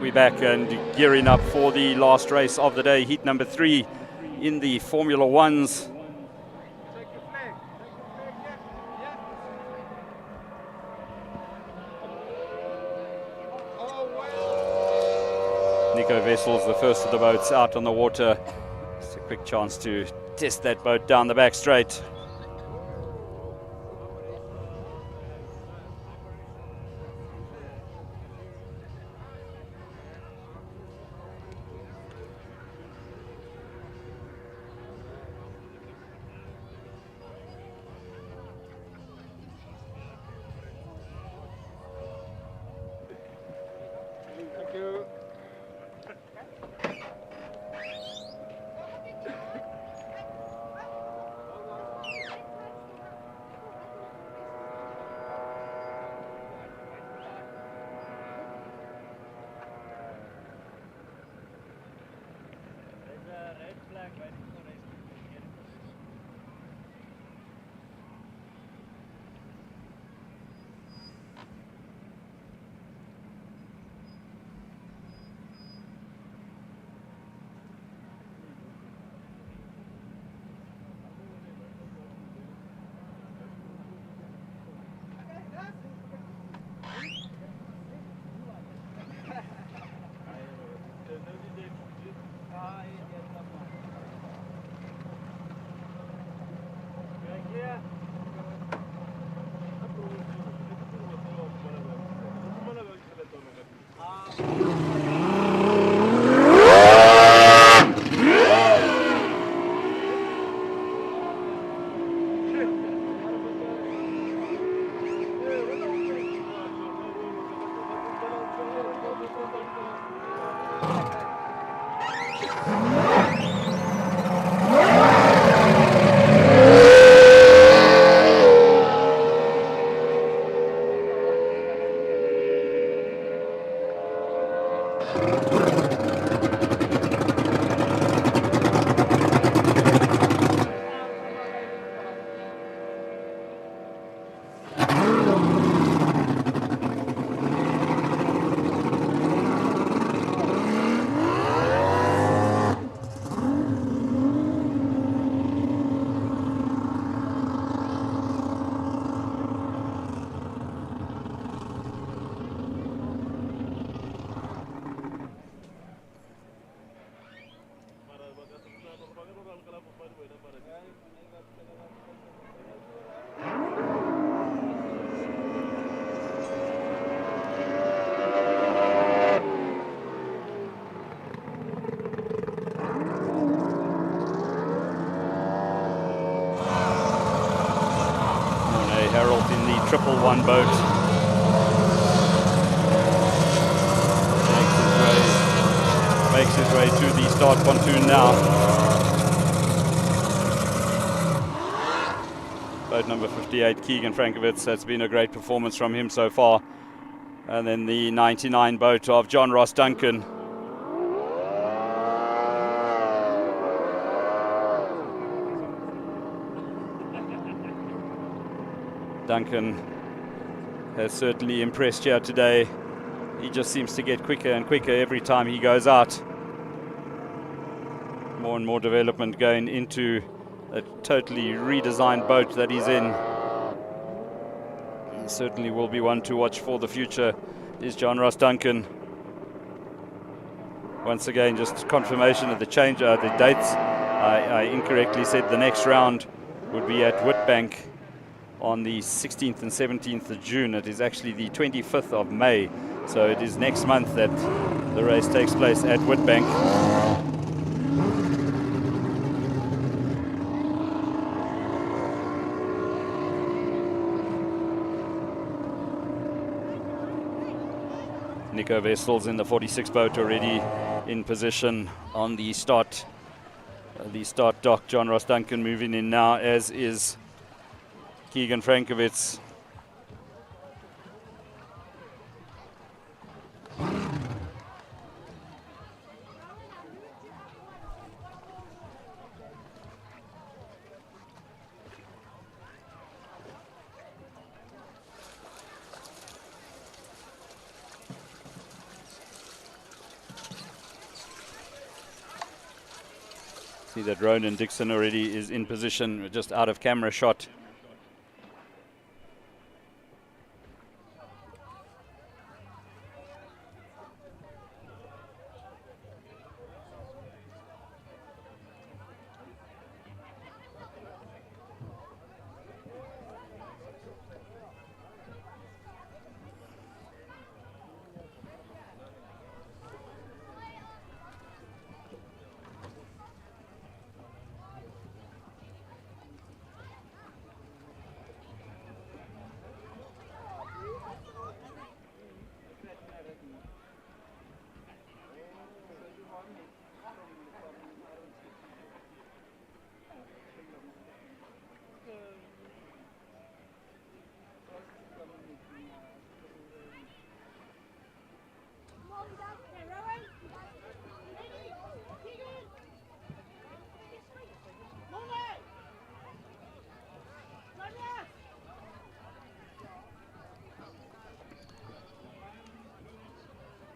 we're back and gearing up for the last race of the day, heat number 3 in the Formula Ones. Nico Wessels, the first of the boats out on the water. It's a quick chance to test that boat down the back straight. Triple one boat. Makes his way to the start pontoon now. Boat number 58, Keegan Frankovitz. That's been a great performance from him so far. And then the 99 boat of John Ross Duncan. Duncan has certainly impressed here today. He just seems to get quicker and quicker every time he goes out. More and more development going into a totally redesigned boat that he's in. He certainly will be one to watch for the future, is John Ross Duncan. Once again, just confirmation of the change, the dates. I incorrectly said the next round would be at Witbank on the 16th and 17th of June. It is actually the 25th of May. So it is next month that the race takes place at Witbank. Nico Wessels in the 46 boat already in position on the start dock. John Ross Duncan moving in now, as is Keegan Frankovitz. See that Ronan Dixon already is in position, just out of camera shot.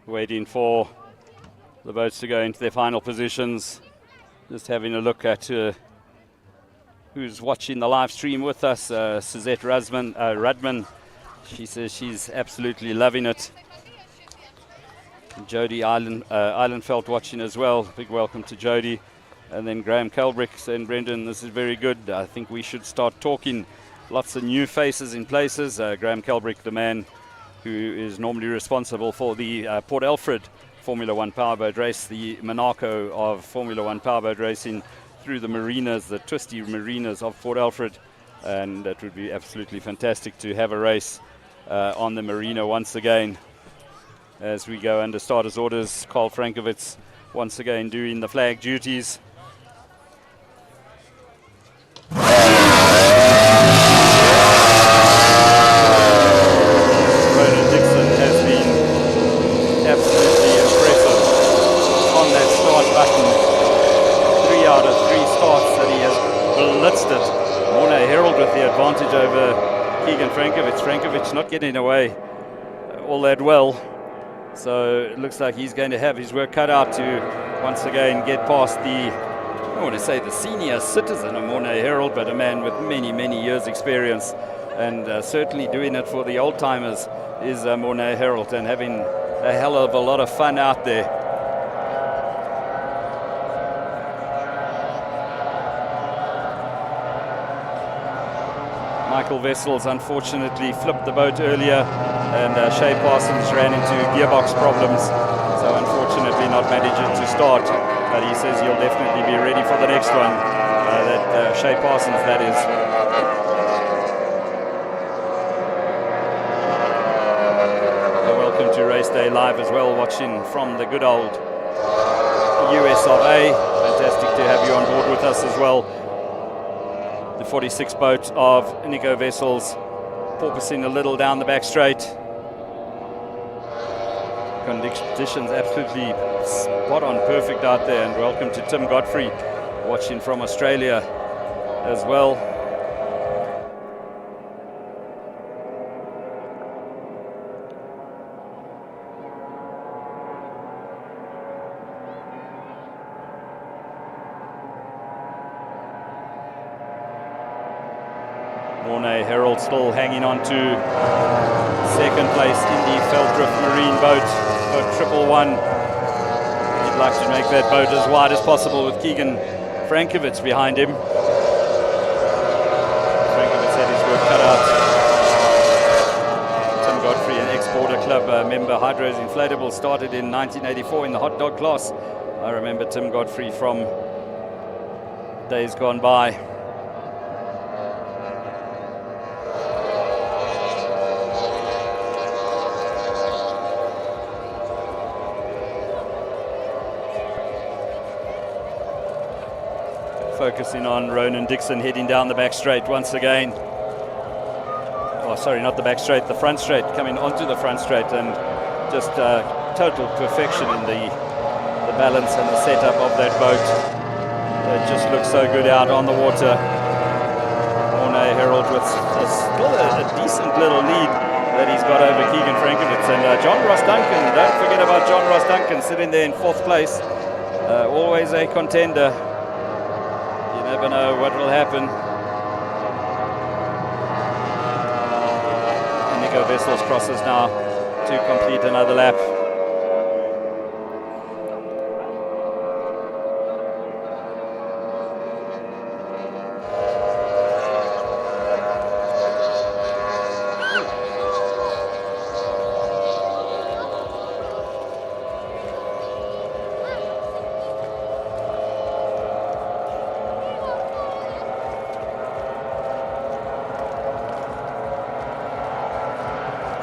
Waiting for the boats to go into their final positions. Just having a look at who's watching the live stream with us. Suzette Rudman. She says she's absolutely loving it. Jody Islandfeld watching as well. Big welcome to Jody. And then Graham Kelbrick saying, Brendan, this is very good. I think we should start talking. Lots of new faces in places. Graham Kelbrick, the man who is normally responsible for the Port Alfred Formula One powerboat race, the Monaco of Formula One powerboat racing through the marinas, the twisty marinas of Port Alfred. And that would be absolutely fantastic to have a race on the marina once again. As we go under starters orders, Carl Frankovitz once again doing the flag duties. Ronan Dixon has been absolutely impressive on that start button. 3 out of 3 starts that he has blitzed it. Morné Herald with the advantage over Keegan Frankovitz. Frankovitz not getting away all that well. So it looks like he's going to have his work cut out to once again get past the, I don't want to say the senior citizen of Morné Herald, but a man with many, many years experience, and certainly doing it for the old timers is Morné Herald, and having a hell of a lot of fun out there. Michael Wessels unfortunately flipped the boat earlier, and Shay Parsons ran into gearbox problems, so unfortunately not managing to start, but he says he'll definitely be ready for the next one. Shay Parsons, that is. Welcome to Race Day Live as well, watching from the good old US of A. Fantastic to have you on board with us as well. The 46 boat of Nico Wessels porpoising a little down the back straight. Conditions absolutely spot on, perfect out there. And welcome to Tim Godfrey watching from Australia as well. Morné Herald still hanging on to second place in the Veldrift Marine boat 111. He'd like to make that boat as wide as possible with Keegan Frankovitz behind him. Frankovitz had his work cut out. Tim Godfrey, an ex-Border Club member, Hydro's Inflatable, started in 1984 in the hot dog class. I remember Tim Godfrey from days gone by. Focusing on Ronan Dixon heading down the back straight once again. Oh, sorry, not the back straight, the front straight, coming onto the front straight, and just total perfection in the balance and the setup of that boat. It just looks so good out on the water. Morné Herald with still a decent little lead that he's got over Keegan Frankovitz. And John Ross Duncan, don't forget about John Ross Duncan, sitting there in 4th place. Always a contender. Never know what will happen. Indigo Vessels crosses now to complete another lap.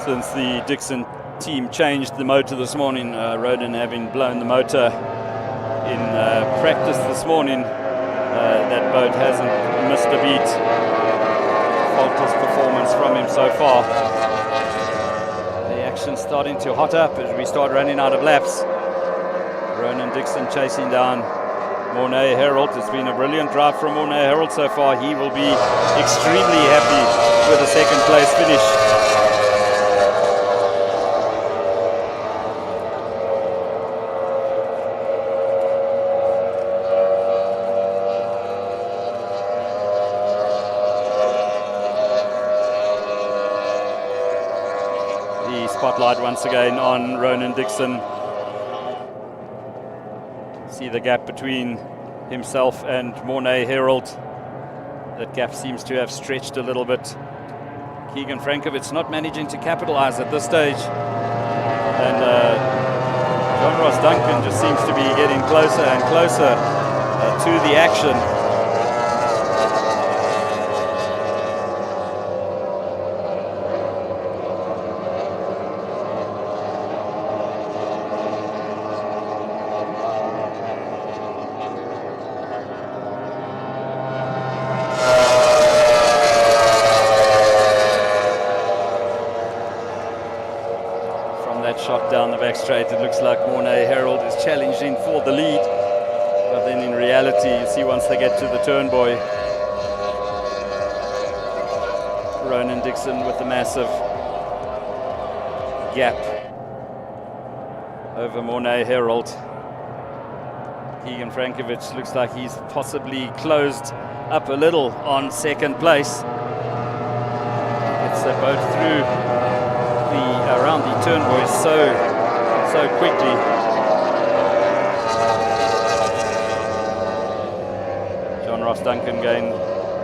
Since the Dixon team changed the motor this morning, Ronan having blown the motor in practice this morning, that boat hasn't missed a beat. Faultless performance from him so far. The action's starting to hot up as we start running out of laps. Ronan Dixon chasing down Mornay Herald. It's been a brilliant drive from Mornay Herald so far. He will be extremely happy with a second place finish. Spotlight once again on Ronan Dixon. See the gap between himself and Mornay Herald. That gap seems to have stretched a little bit. Keegan Frankovitz not managing to capitalize at this stage. And John Ross Duncan just seems to be getting closer and closer to the action. Shot down the back straight, it looks like Mornay Herald is challenging for the lead, but then in reality you see once they get to the turn buoy, Ronan Dixon with a massive gap over Mornay Herald. Keegan Frankovitz looks like he's possibly closed up a little on second place. Gets that boat through around the turn buoy so quickly. John Ross Duncan going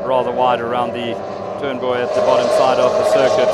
rather wide around the turn buoy at the bottom side of the circuit.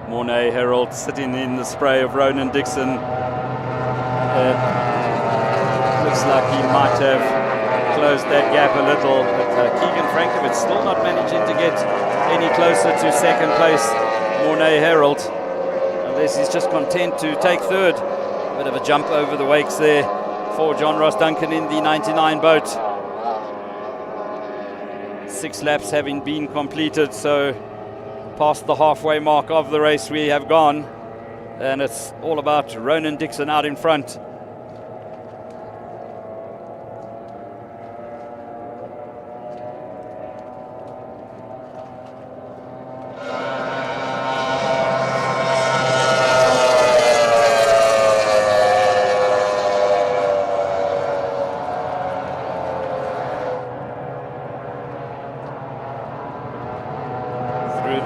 Mornay Herald sitting in the spray of Ronan Dixon. Looks like he might have closed that gap a little, but Keegan Frankovitz still not managing to get any closer to second place Mornay Herald, unless he's just content to take third. A bit of a jump over the wakes there for John Ross Duncan in the 99 boat. 6 laps having been completed, so past the halfway mark of the race we have gone, and it's all about Ronan Dixon out in front.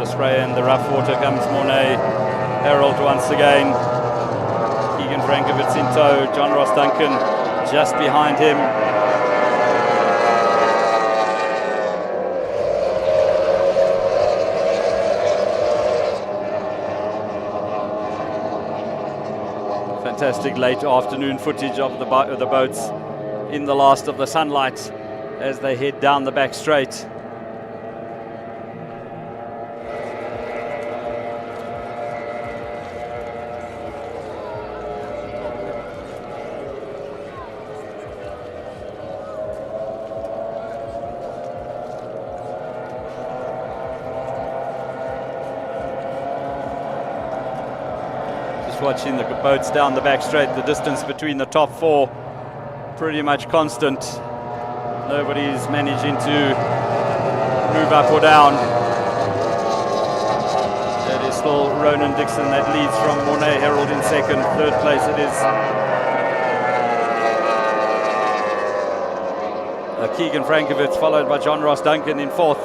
Spray and the rough water comes Mornay Herald once again. Keegan Frankovitz in tow, John Ross Duncan just behind him. Fantastic late afternoon footage of the boats in the last of the sunlight as they head down the back straight. watching the boats down the back straight. The distance between the top four pretty much constant. Nobody's managing to move up or down. It is still Ronan Dixon that leads from Mornay Herald in second. Third place it is Keegan Frankovitz, followed by John Ross Duncan in fourth.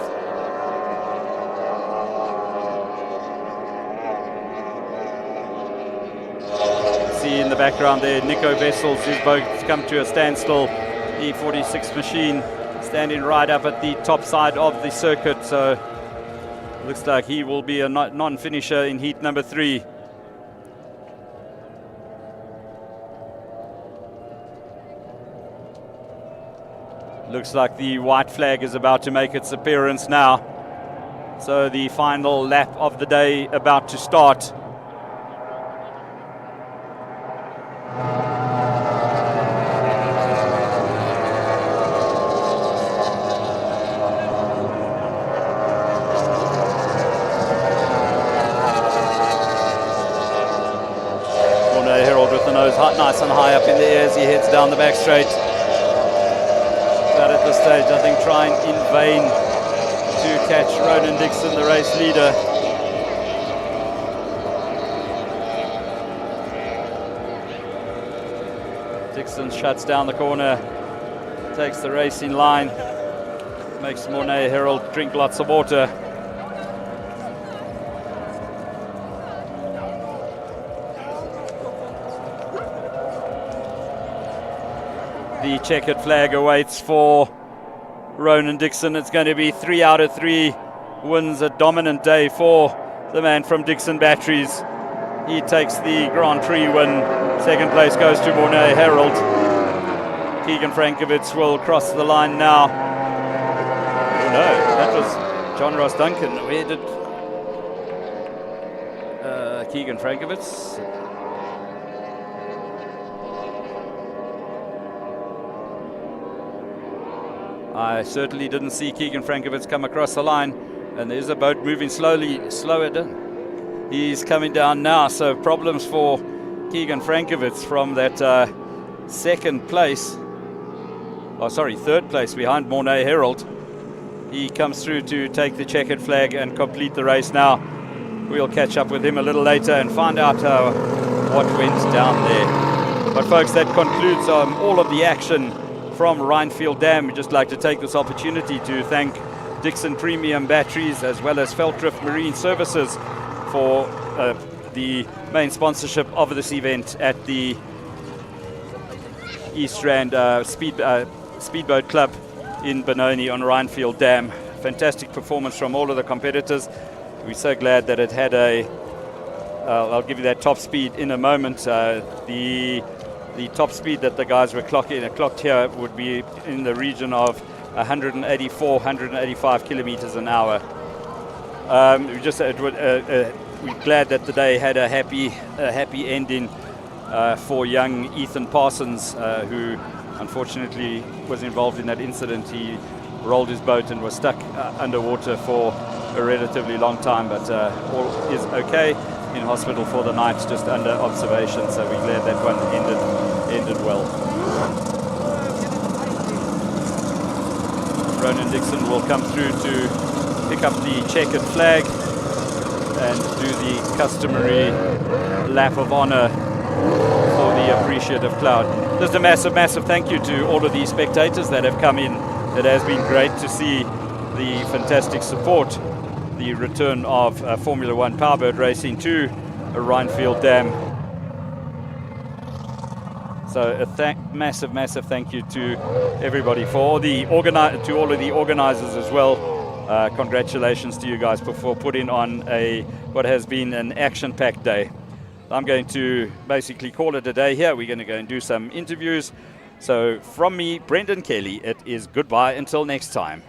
See in the background there, Nico Vessels, his boat's come to a standstill. E46 machine standing right up at the top side of the circuit, so looks like he will be a non-finisher in heat number 3. Looks like the white flag is about to make its appearance now. So the final lap of the day about to start. Mornay Herald with the nose nice and high up in the air as he heads down the back straight. But at this stage, I think trying in vain to catch Ronan Dixon, the race leader. Dixon shuts down the corner, takes the race in line, makes Mornay Herald drink lots of water. The checkered flag awaits for Ronan Dixon. It's going to be 3 out of 3 wins, a dominant day for the man from Dixon Batteries. He takes the Grand Prix win. Second place goes to Mornay Herald. Keegan Frankovitz will cross the line now. Oh no, that was John Ross Duncan. Where did Keegan Frankovitz? I certainly didn't see Keegan Frankovitz come across the line, and there's a boat moving slower down. He's coming down now, so problems for Keegan Frankovitz from that third place behind Mornay Herald. He comes through to take the checkered flag and complete the race now. We'll catch up with him a little later and find out what went down there. But folks, that concludes all of the action from Rynfield Dam. We'd just like to take this opportunity to thank Dixon Premium Batteries as well as Feltrift Marine Services for the main sponsorship of this event at the East Rand Speedboat Club in Benoni on Rynfield Dam. Fantastic performance from all of the competitors. We're so glad that it had I'll give you that top speed in a moment. The top speed that the guys were clocked here would be in the region of 184, 185 kilometers an hour. We're glad that the day had a happy ending for young Ethan Parsons, who unfortunately was involved in that incident. He rolled his boat and was stuck underwater for a relatively long time, but all is okay. In hospital for the night, just under observation, so we're glad that one ended well. Ronan Dixon will come through to pick up the checkered flag and do the customary lap of honor for the appreciative crowd. Just a massive thank you to all of the spectators that have come in. It has been great to see the fantastic support, the return of Formula One powerboat racing to Rynfield Dam. So a massive thank you to everybody, to all of the organizers as well. Congratulations to you guys for putting on what has been an action-packed day. I'm going to basically call it a day here. We're going to go and do some interviews. So from me, Brendan Kelly, it is goodbye until next time.